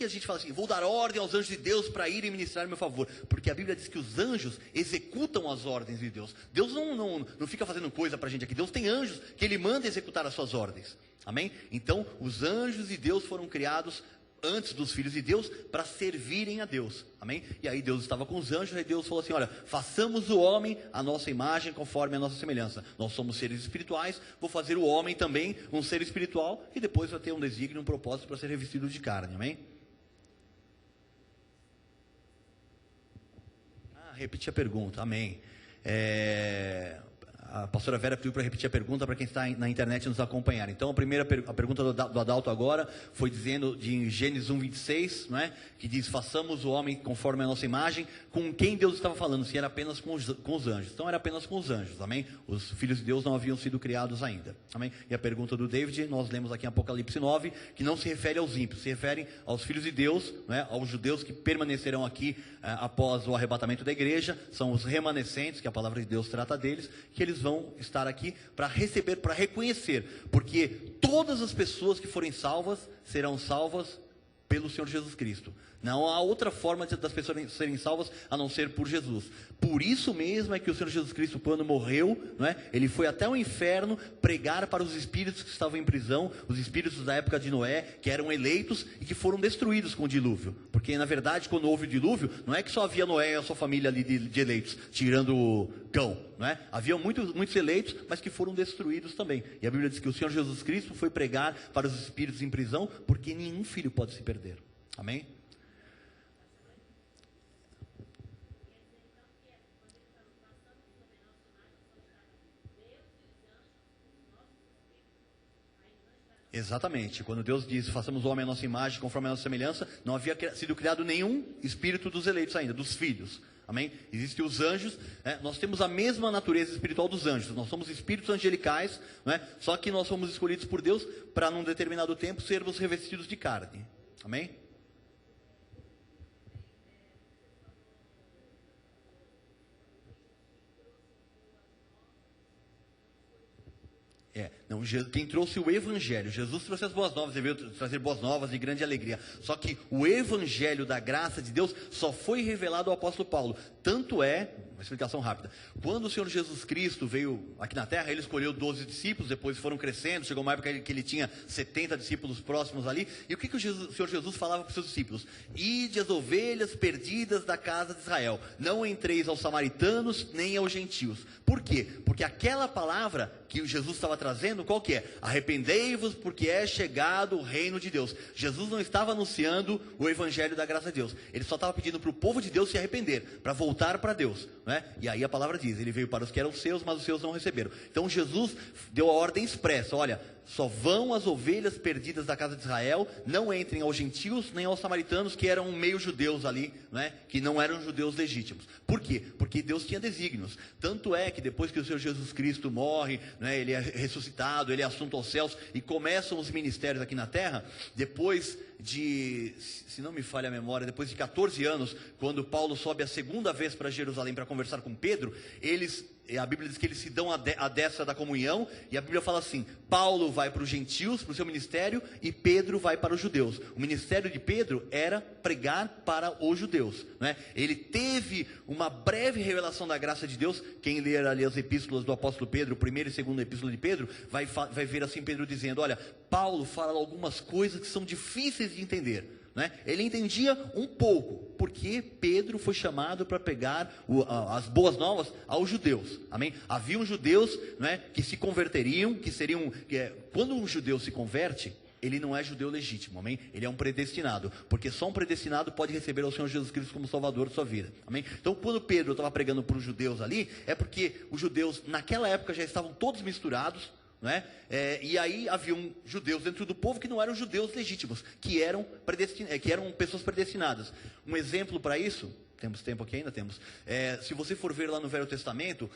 a gente fala assim, vou dar ordem aos anjos de Deus para irem ministrar em meu favor? Porque a Bíblia diz que os anjos executam as ordens de Deus. Deus não fica fazendo coisa para a gente aqui. Deus tem anjos que Ele manda executar as suas ordens, amém? Então, os anjos de Deus foram criados antes dos filhos de Deus para servirem a Deus, amém? E aí Deus estava com os anjos, e Deus falou assim, olha, façamos o homem a nossa imagem conforme a nossa semelhança. Nós somos seres espirituais, vou fazer o homem também um ser espiritual, e depois vai ter um desígnio, um propósito para ser revestido de carne, amém? Repetir a pergunta, amém. A pastora Vera pediu para repetir a pergunta para quem está na internet nos acompanhar. Então, a pergunta do Adalto agora foi dizendo de Gênesis 1:26, não é? Que diz, façamos o homem conforme a nossa imagem. Com quem Deus estava falando? Se era apenas com os anjos. Então, era apenas com os anjos, amém? Os filhos de Deus não haviam sido criados ainda, amém? E a pergunta do David, nós lemos aqui em Apocalipse 9, que não se refere aos ímpios, se refere aos filhos de Deus, não é? Aos judeus que permanecerão aqui após o arrebatamento da igreja, são os remanescentes, que a palavra de Deus trata deles, que eles vão estar aqui para receber, para reconhecer, porque todas as pessoas que forem salvas, serão salvas pelo Senhor Jesus Cristo. Não há outra forma das pessoas serem salvas a não ser por Jesus. Por isso mesmo é que o Senhor Jesus Cristo, quando morreu, não é? Ele foi até o inferno pregar para os espíritos que estavam em prisão, os espíritos da época de Noé, que eram eleitos e que foram destruídos com o dilúvio. Porque na verdade, quando houve o dilúvio, não é que só havia Noé e a sua família ali de eleitos, tirando o cão, não é? Havia muitos eleitos, mas que foram destruídos também. E a Bíblia diz que o Senhor Jesus Cristo foi pregar para os espíritos em prisão, porque nenhum filho pode se perder. Amém? Exatamente, quando Deus diz, façamos o homem à nossa imagem, conforme a nossa semelhança, não havia sido criado nenhum espírito dos eleitos ainda, dos filhos, amém? Existem os anjos, né? Nós temos a mesma natureza espiritual dos anjos, nós somos espíritos angelicais, né? Só que nós somos escolhidos por Deus para num determinado tempo sermos revestidos de carne, amém? Quem trouxe o Evangelho, Jesus trouxe as boas novas, ele veio trazer boas novas e grande alegria. Só que o Evangelho da graça de Deus só foi revelado ao apóstolo Paulo. Tanto é, uma explicação rápida, quando o Senhor Jesus Cristo veio aqui na terra, ele escolheu 12 discípulos, depois foram crescendo, chegou uma época que ele tinha 70 discípulos próximos ali, e o que o Senhor Jesus falava para os seus discípulos? Ide as ovelhas perdidas da casa de Israel, não entreis aos samaritanos nem aos gentios. Por quê? Porque aquela palavra que Jesus estava trazendo, qual que é? Arrependei-vos porque é chegado o reino de Deus. Jesus não estava anunciando o evangelho da graça de Deus. Ele só estava pedindo para o povo de Deus se arrepender, para voltar para Deus, né? E aí a palavra diz, ele veio para os que eram seus, mas os seus não receberam. Então Jesus deu a ordem expressa, olha, só vão as ovelhas perdidas da casa de Israel, não entrem aos gentios, nem aos samaritanos, que eram meio judeus ali, né? Que não eram judeus legítimos. Por quê? Porque Deus tinha desígnios. Tanto é que depois que o Senhor Jesus Cristo morre, né? Ele é ressuscitado, ele é assunto aos céus, e começam os ministérios aqui na terra, depois de, se não me falha a memória, depois de 14 anos, quando Paulo sobe a segunda vez para Jerusalém para conversar com Pedro, a Bíblia diz que eles se dão a destra da comunhão, e a Bíblia fala assim, Paulo vai para os gentios, para o seu ministério, e Pedro vai para os judeus. O ministério de Pedro era pregar para os judeus, né? Ele teve uma breve revelação da graça de Deus. Quem ler ali as epístolas do apóstolo Pedro, primeira e segunda epístola de Pedro, vai ver assim Pedro dizendo, olha, Paulo fala algumas coisas que são difíceis de entender, né? Ele entendia um pouco, porque Pedro foi chamado para pegar as boas novas aos judeus, amém? Haviam judeus, né, que se converteriam, quando um judeu se converte, ele não é judeu legítimo, amém? Ele é um predestinado, porque só um predestinado pode receber ao Senhor Jesus Cristo como Salvador de sua vida, amém? Então quando Pedro estava pregando para os judeus ali, é porque os judeus naquela época já estavam todos misturados, né? E aí haviam judeus dentro do povo que não eram judeus legítimos, que eram pessoas predestinadas. Um exemplo para isso, temos tempo aqui ainda? Temos. Se você for ver lá no Velho Testamento,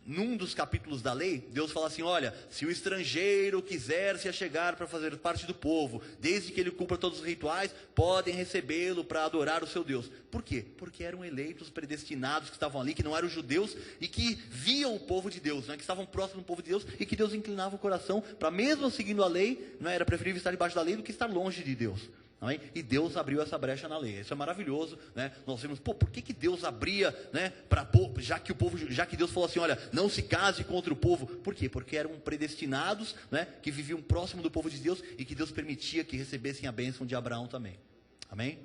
num dos capítulos da lei, Deus fala assim, olha, se o estrangeiro quiser se achegar para fazer parte do povo, desde que ele cumpra todos os rituais, podem recebê-lo para adorar o seu Deus. Por quê? Porque eram eleitos, predestinados, que estavam ali, que não eram judeus, e que viam o povo de Deus, né? Que estavam próximos do povo de Deus, e que Deus inclinava o coração, para mesmo seguindo a lei, não era preferível estar debaixo da lei do que estar longe de Deus. Amém? E Deus abriu essa brecha na lei. Isso é maravilhoso, né? Nós vemos, por que Deus abria, né, já que Deus falou assim, olha, não se case contra o povo. Por quê? Porque eram predestinados, né, que viviam próximo do povo de Deus, e que Deus permitia que recebessem a bênção de Abraão também. Amém?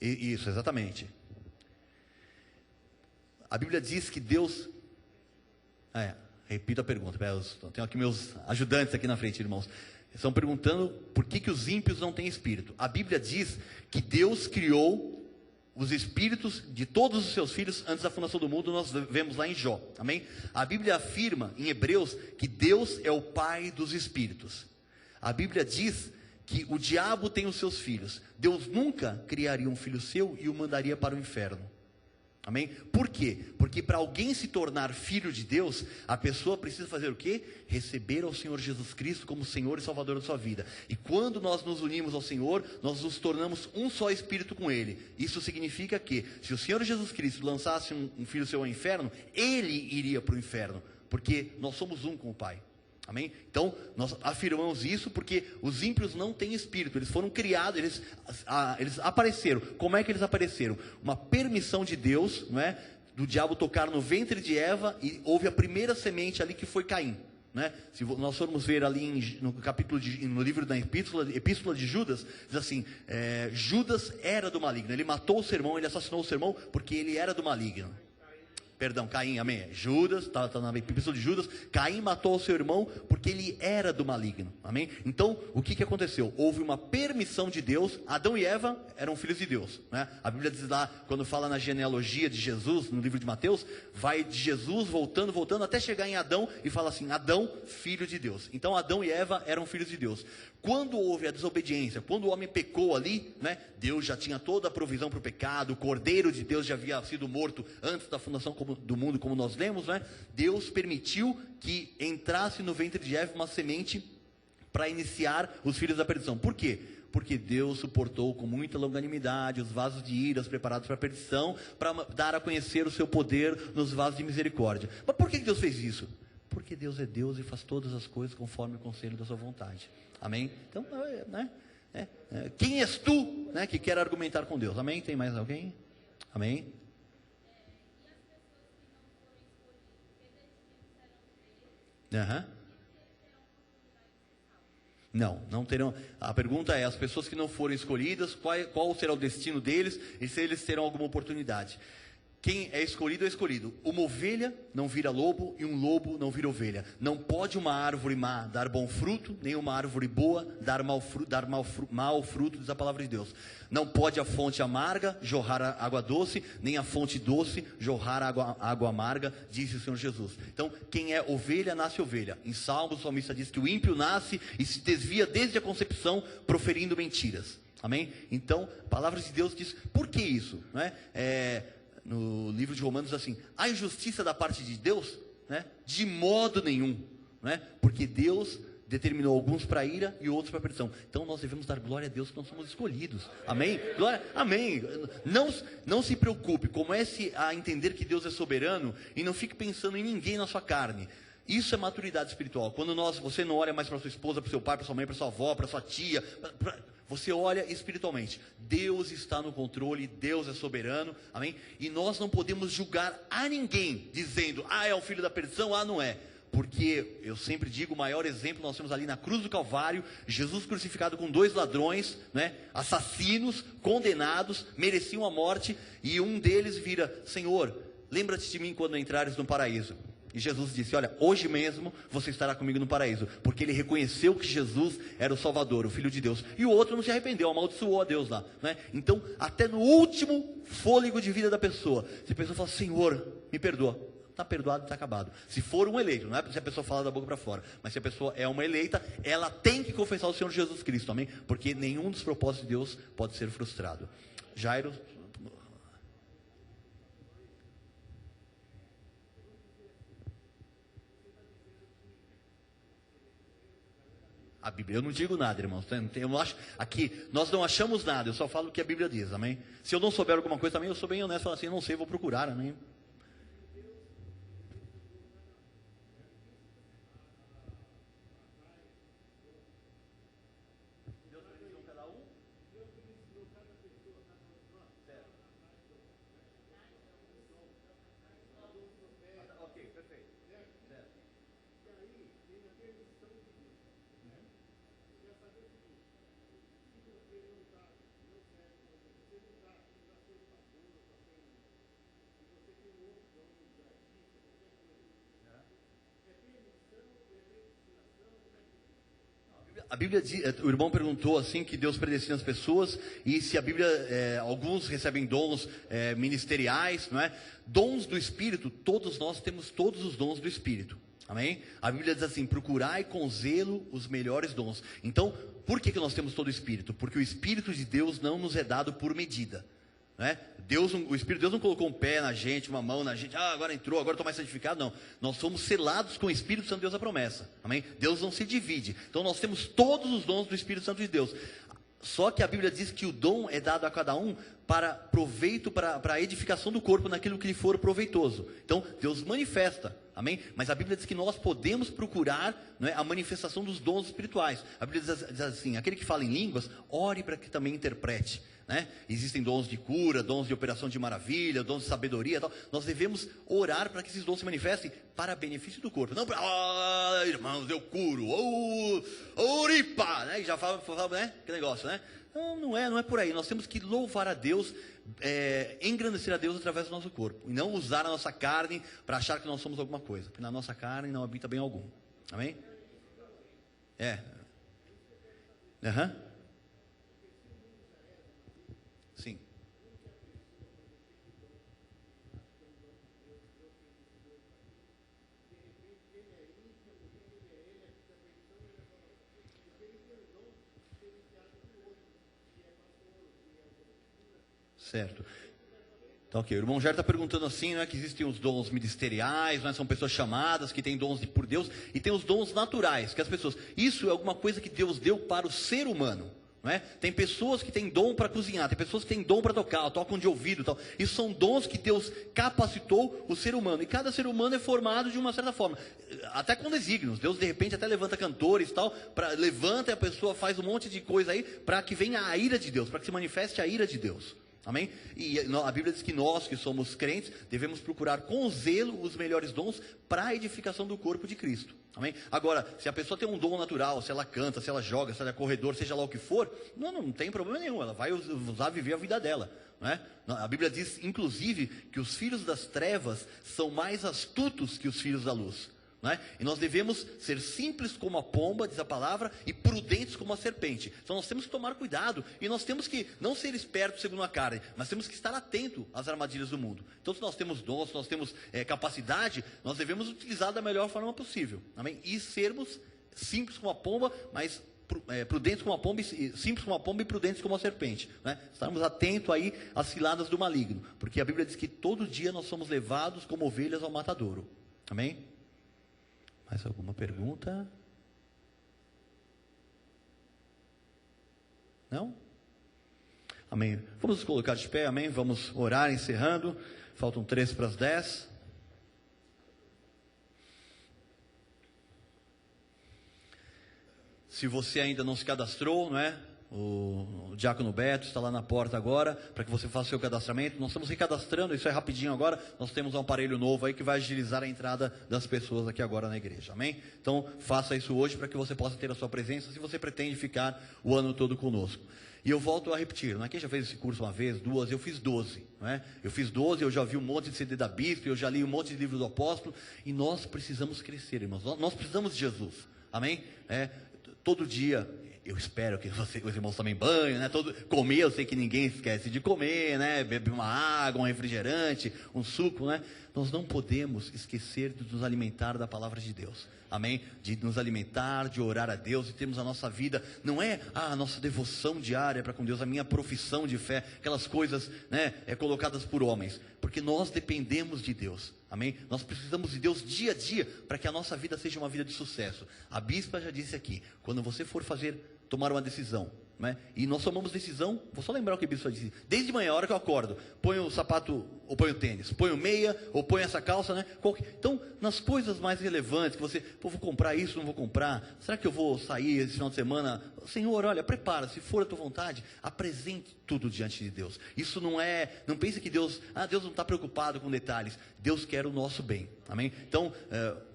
Isso, exatamente. A Bíblia diz que Deus... repito a pergunta. Tenho aqui meus ajudantes aqui na frente, irmãos. Estão perguntando por que os ímpios não têm espírito. A Bíblia diz que Deus criou os espíritos de todos os seus filhos antes da fundação do mundo. Nós vemos lá em Jó, amém? A Bíblia afirma em Hebreus que Deus é o pai dos espíritos. A Bíblia diz que o diabo tem os seus filhos. Deus nunca criaria um filho seu e o mandaria para o inferno. Amém? Por quê? Porque para alguém se tornar filho de Deus, a pessoa precisa fazer o quê? Receber ao Senhor Jesus Cristo como Senhor e Salvador da sua vida. E quando nós nos unimos ao Senhor, nós nos tornamos um só espírito com Ele. Isso significa que, se o Senhor Jesus Cristo lançasse um filho seu ao inferno, Ele iria para o inferno, porque nós somos um com o Pai. Amém? Então, nós afirmamos isso porque os ímpios não têm espírito. Eles foram criados, eles apareceram. Como é que eles apareceram? Uma permissão de Deus, não é? Do diabo tocar no ventre de Eva, e houve a primeira semente ali, que foi Caim, né? Se nós formos ver ali no capítulo no livro da epístola de Judas, diz assim, Judas era do maligno. Ele matou o seu irmão, ele assassinou o seu irmão porque ele era do maligno. Perdão, Caim, amém. Judas, está na epístola de Judas. Caim matou o seu irmão porque ele era do maligno, amém? Então, o que aconteceu? Houve uma permissão de Deus. Adão e Eva eram filhos de Deus, né? A Bíblia diz lá, quando fala na genealogia de Jesus, no livro de Mateus, vai de Jesus voltando, até chegar em Adão, e fala assim, Adão, filho de Deus. Então, Adão e Eva eram filhos de Deus. Quando houve a desobediência, quando o homem pecou ali, né, Deus já tinha toda a provisão para o pecado, o Cordeiro de Deus já havia sido morto antes da fundação do mundo, como nós lemos, né? Deus permitiu que entrasse no ventre de Eva uma semente para iniciar os filhos da perdição. Por quê? Porque Deus suportou com muita longanimidade os vasos de ira preparados para a perdição, para dar a conhecer o seu poder nos vasos de misericórdia. Mas por que Deus fez isso? Porque Deus é Deus e faz todas as coisas conforme o conselho da sua vontade. Amém? Então, né? Quem és tu, né, que quer argumentar com Deus? Amém? Tem mais alguém? Amém? Não terão. A pergunta é, as pessoas que não forem escolhidas, qual será o destino deles, e se eles terão alguma oportunidade? Quem é escolhido é escolhido. Uma ovelha não vira lobo e um lobo não vira ovelha. Não pode uma árvore má dar bom fruto, nem uma árvore boa dar mau fruto, diz a palavra de Deus. Não pode a fonte amarga jorrar água doce, nem a fonte doce jorrar água amarga, disse o Senhor Jesus. Então, quem é ovelha, nasce ovelha. Em Salmos, o salmista diz que o ímpio nasce e se desvia desde a concepção, proferindo mentiras. Amém? Então, a palavra de Deus diz, por que isso? Não é? No livro de Romanos assim, a injustiça da parte de Deus, né? De modo nenhum, né? Porque Deus determinou alguns para ira e outros para perdição. Então nós devemos dar glória a Deus que nós somos escolhidos. Amém? Glória, amém. Não se preocupe, comece a entender que Deus é soberano e não fique pensando em ninguém na sua carne. Isso é maturidade espiritual. Quando você não olha mais para sua esposa, para seu pai, para sua mãe, para sua avó, para sua tia, você olha espiritualmente. Deus está no controle, Deus é soberano, amém? E nós não podemos julgar a ninguém, dizendo, é o filho da perdição, não é. Porque, eu sempre digo, o maior exemplo nós temos ali na cruz do Calvário, Jesus crucificado com 2 ladrões, né? Assassinos, condenados, mereciam a morte, e um deles vira, Senhor, lembra-te de mim quando entrares no paraíso. E Jesus disse, olha, hoje mesmo você estará comigo no paraíso, porque ele reconheceu que Jesus era o Salvador, o Filho de Deus, e o outro não se arrependeu, amaldiçoou a Deus lá, né? Então, até no último fôlego de vida da pessoa, se a pessoa fala, Senhor, me perdoa, está perdoado, está acabado. Se for um eleito, não é se a pessoa fala da boca para fora, mas se a pessoa é uma eleita, ela tem que confessar o Senhor Jesus Cristo, amém? Porque nenhum dos propósitos de Deus pode ser frustrado. Jairo. A Bíblia, eu não digo nada, irmãos. Eu não acho, aqui, nós não achamos nada, eu só falo o que a Bíblia diz, amém? Se eu não souber alguma coisa também, eu sou bem honesto, falo assim, eu não sei, vou procurar, amém? A Bíblia diz, o irmão perguntou assim, que Deus predestina as pessoas, e se a Bíblia, alguns recebem dons ministeriais, não é? Dons do Espírito, todos nós temos todos os dons do Espírito, amém? A Bíblia diz assim, procurai com zelo os melhores dons. Então, por que nós temos todo o Espírito? Porque o Espírito de Deus não nos é dado por medida. Né? O Espírito de Deus não colocou um pé na gente, uma mão na gente, agora entrou, agora estou mais santificado, não. Nós somos selados com o Espírito Santo de Deus, a promessa, amém? Deus não se divide, então nós temos todos os dons do Espírito Santo de Deus. Só que a Bíblia diz que o dom é dado a cada um para proveito, para a edificação do corpo naquilo que lhe for proveitoso. Então Deus manifesta, amém? Mas a Bíblia diz que nós podemos procurar, não é, a manifestação dos dons espirituais. A Bíblia diz assim, aquele que fala em línguas, ore para que também interprete. Né? Existem dons de cura, dons de operação de maravilha, dons de sabedoria, tal. Nós devemos orar para que esses dons se manifestem para benefício do corpo, não para, irmãos, eu curo, oripa, né? E já fala, né? Que negócio, né? Não é por aí. Nós temos que louvar a Deus, engrandecer a Deus através do nosso corpo, e não usar a nossa carne para achar que nós somos alguma coisa, porque na nossa carne não habita bem algum, amém? Sim. Certo. Então, ok, o irmão Jair está perguntando assim, não é, que existem os dons ministeriais, não é, são pessoas chamadas que têm dons por Deus, e tem os dons naturais, que as pessoas, isso é alguma coisa que Deus deu para o ser humano. Não é? Tem pessoas que têm dom para cozinhar, tem pessoas que têm dom para tocar, tocam de ouvido, tal. Isso são dons que Deus capacitou o ser humano, e cada ser humano é formado de uma certa forma, até com desígnios. Deus de repente até levanta cantores, tal, levanta e a pessoa faz um monte de coisa aí, para que venha a ira de Deus, para que se manifeste a ira de Deus, amém? E a Bíblia diz que nós que somos crentes, devemos procurar com zelo os melhores dons, para a edificação do corpo de Cristo. Amém? Agora, se a pessoa tem um dom natural, se ela canta, se ela joga, se ela é corredor, seja lá o que for, não tem problema nenhum, ela vai usar viver a vida dela. Não é? A Bíblia diz, inclusive, que os filhos das trevas são mais astutos que os filhos da luz. Não é? E nós devemos ser simples como a pomba, diz a palavra, e prudentes como a serpente. Então nós temos que tomar cuidado, e nós temos que não ser espertos segundo a carne, mas temos que estar atento às armadilhas do mundo. Então se nós temos dons, se nós temos capacidade, nós devemos utilizar da melhor forma possível. Amém? E sermos simples como a pomba, mas prudentes como a pomba, simples como a pomba e prudentes como a serpente, né? Estarmos atentos aí às ciladas do maligno, porque a Bíblia diz que todo dia nós somos levados como ovelhas ao matadouro. Amém? Mais alguma pergunta? Não? Amém. Vamos nos colocar de pé, amém? Vamos orar, encerrando. Faltam 3 para as 10. Se você ainda não se cadastrou, não é? O Diácono Beto está lá na porta agora, para que você faça o seu cadastramento. Nós estamos recadastrando, isso é rapidinho agora. Nós temos um aparelho novo aí que vai agilizar a entrada das pessoas aqui agora na igreja, amém? Então faça isso hoje para que você possa ter a sua presença, se você pretende ficar o ano todo conosco. E eu volto a repetir, não é? Quem já fez esse curso uma vez, duas, eu fiz 12, não é? Eu fiz 12, eu já vi um monte de CD da Bispo, eu já li um monte de livro do apóstolo, e nós precisamos crescer, irmãos, nós precisamos de Jesus, amém? Todo dia, eu espero que os irmãos tomem banho, né? Comer, eu sei que ninguém esquece de comer, né? Beber uma água, um refrigerante, um suco, né? Nós não podemos esquecer de nos alimentar da palavra de Deus, amém? De nos alimentar, de orar a Deus, e termos a nossa vida, não é a nossa devoção diária para com Deus, a minha profissão de fé, aquelas coisas, né? Colocadas por homens, porque nós dependemos de Deus, amém? Nós precisamos de Deus dia a dia, para que a nossa vida seja uma vida de sucesso. A bispa já disse aqui, quando você for tomar uma decisão, né? E nós tomamos decisão, vou só lembrar o que a bispa disse, desde manhã, a hora que eu acordo, ponho o sapato ou ponho o tênis, ponho meia ou ponho essa calça, né? Então, nas coisas mais relevantes, que você, vou comprar isso, não vou comprar, será que eu vou sair esse final de semana? Senhor, olha, prepara, se for a tua vontade, apresente tudo diante de Deus. Isso não pense que Deus não está preocupado com detalhes, Deus quer o nosso bem, amém? Então,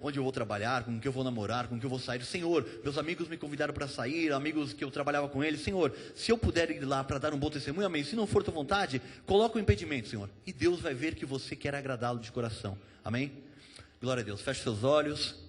onde eu vou trabalhar, com que eu vou namorar, com que eu vou sair, Senhor, meus amigos me convidaram para sair, amigos que eu trabalhava com eles, Senhor, se eu puder ir lá para dar um bom testemunho, amém, se não for a tua vontade, coloca o impedimento, Senhor, e Deus vai ver que você quer agradá-lo de coração, amém? Glória a Deus, feche seus olhos.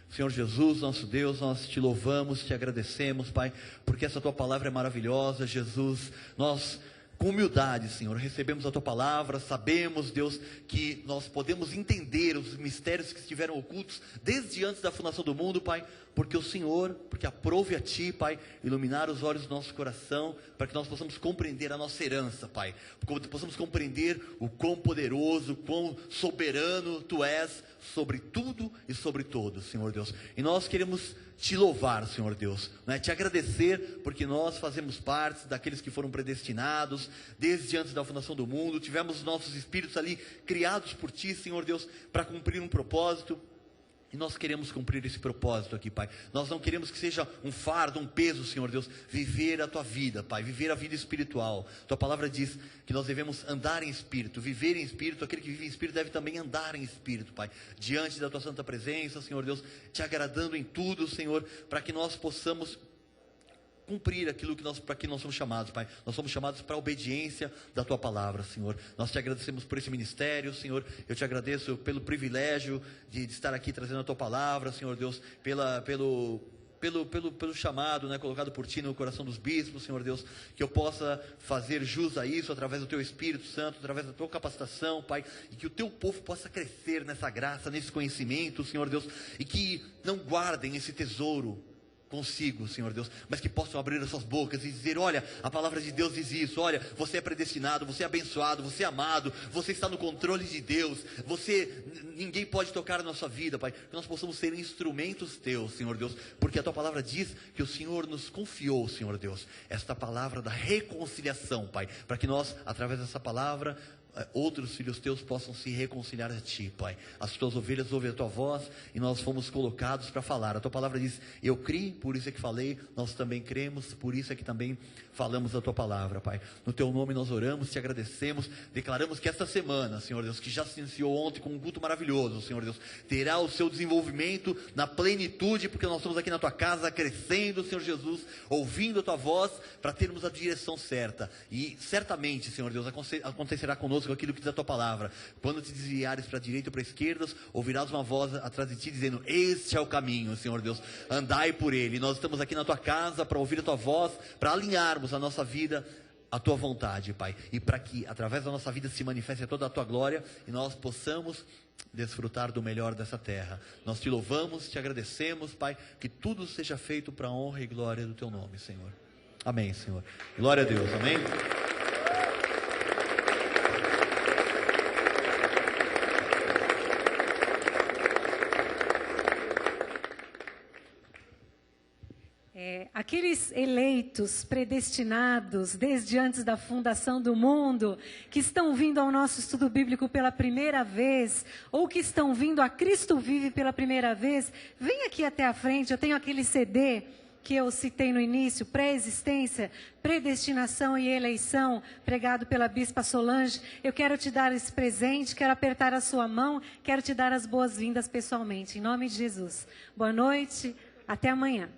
Senhor Jesus, nosso Deus, nós te louvamos, te agradecemos, Pai, porque essa tua palavra é maravilhosa, Jesus. Nós, com humildade, Senhor, recebemos a tua palavra, sabemos, Deus, que nós podemos entender os mistérios que estiveram ocultos desde antes da fundação do mundo, Pai, porque aprove a Ti, Pai, iluminar os olhos do nosso coração, para que nós possamos compreender a nossa herança, Pai, possamos compreender o quão poderoso, o quão soberano Tu és sobre tudo e sobre todos, Senhor Deus. E nós queremos te louvar, Senhor Deus, né? Te agradecer, porque nós fazemos parte daqueles que foram predestinados desde antes da fundação do mundo. Tivemos nossos espíritos ali criados por Ti, Senhor Deus, para cumprir um propósito. E nós queremos cumprir esse propósito aqui, Pai. Nós não queremos que seja um fardo, um peso, Senhor Deus, viver a Tua vida, Pai, viver a vida espiritual. Tua palavra diz que nós devemos andar em espírito, viver em espírito. Aquele que vive em espírito deve também andar em espírito, Pai, diante da Tua santa presença, Senhor Deus, te agradando em tudo, Senhor, para que nós possamos cumprir aquilo para que nós somos chamados, Pai. Nós somos chamados para a obediência da Tua palavra, Senhor. Nós te agradecemos por esse ministério, Senhor. Eu te agradeço pelo privilégio de estar aqui trazendo a Tua palavra, Senhor Deus, pelo chamado, né, colocado por Ti no coração dos bispos, Senhor Deus, que eu possa fazer jus a isso através do Teu Espírito Santo, através da Tua capacitação, Pai, e que o Teu povo possa crescer nessa graça, nesse conhecimento, Senhor Deus, e que não guardem esse tesouro consigo, Senhor Deus, mas que possam abrir as suas bocas e dizer: olha, a palavra de Deus diz isso, olha, você é predestinado, você é abençoado, você é amado, você está no controle de Deus, ninguém pode tocar na sua vida, Pai, que nós possamos ser instrumentos Teus, Senhor Deus, porque a Tua palavra diz que o Senhor nos confiou, Senhor Deus, esta palavra da reconciliação, Pai, para que nós, através dessa palavra, outros filhos teus possam se reconciliar a ti, Pai. As tuas ovelhas ouvem a tua voz e nós fomos colocados para falar. A tua palavra diz, eu criei, por isso é que falei, nós também cremos, por isso é que também falamos a tua palavra, Pai. No teu nome nós oramos, te agradecemos, declaramos que esta semana, Senhor Deus, que já se iniciou ontem com um culto maravilhoso, Senhor Deus, terá o seu desenvolvimento na plenitude, porque nós estamos aqui na tua casa crescendo, Senhor Jesus, ouvindo a tua voz para termos a direção certa. E certamente, Senhor Deus, acontecerá conosco aquilo que diz a tua palavra. Quando te desviares para a direita ou para a esquerda, ouvirás uma voz atrás de ti dizendo, este é o caminho, Senhor Deus, andai por ele. Nós estamos aqui na tua casa para ouvir a tua voz, para alinharmos a nossa vida à tua vontade, Pai, e para que através da nossa vida se manifeste toda a tua glória e nós possamos desfrutar do melhor dessa terra. Nós te louvamos, te agradecemos, Pai, que tudo seja feito para a honra e glória do teu nome, Senhor. Amém, Senhor. Glória a Deus, amém. Aqueles eleitos, predestinados, desde antes da fundação do mundo, que estão vindo ao nosso estudo bíblico pela primeira vez, ou que estão vindo a Cristo Vive pela primeira vez, vem aqui até a frente. Eu tenho aquele CD que eu citei no início, Pré-existência, Predestinação e Eleição, pregado pela Bispa Solange. Eu quero te dar esse presente, quero apertar a sua mão, quero te dar as boas-vindas pessoalmente, em nome de Jesus. Boa noite, até amanhã.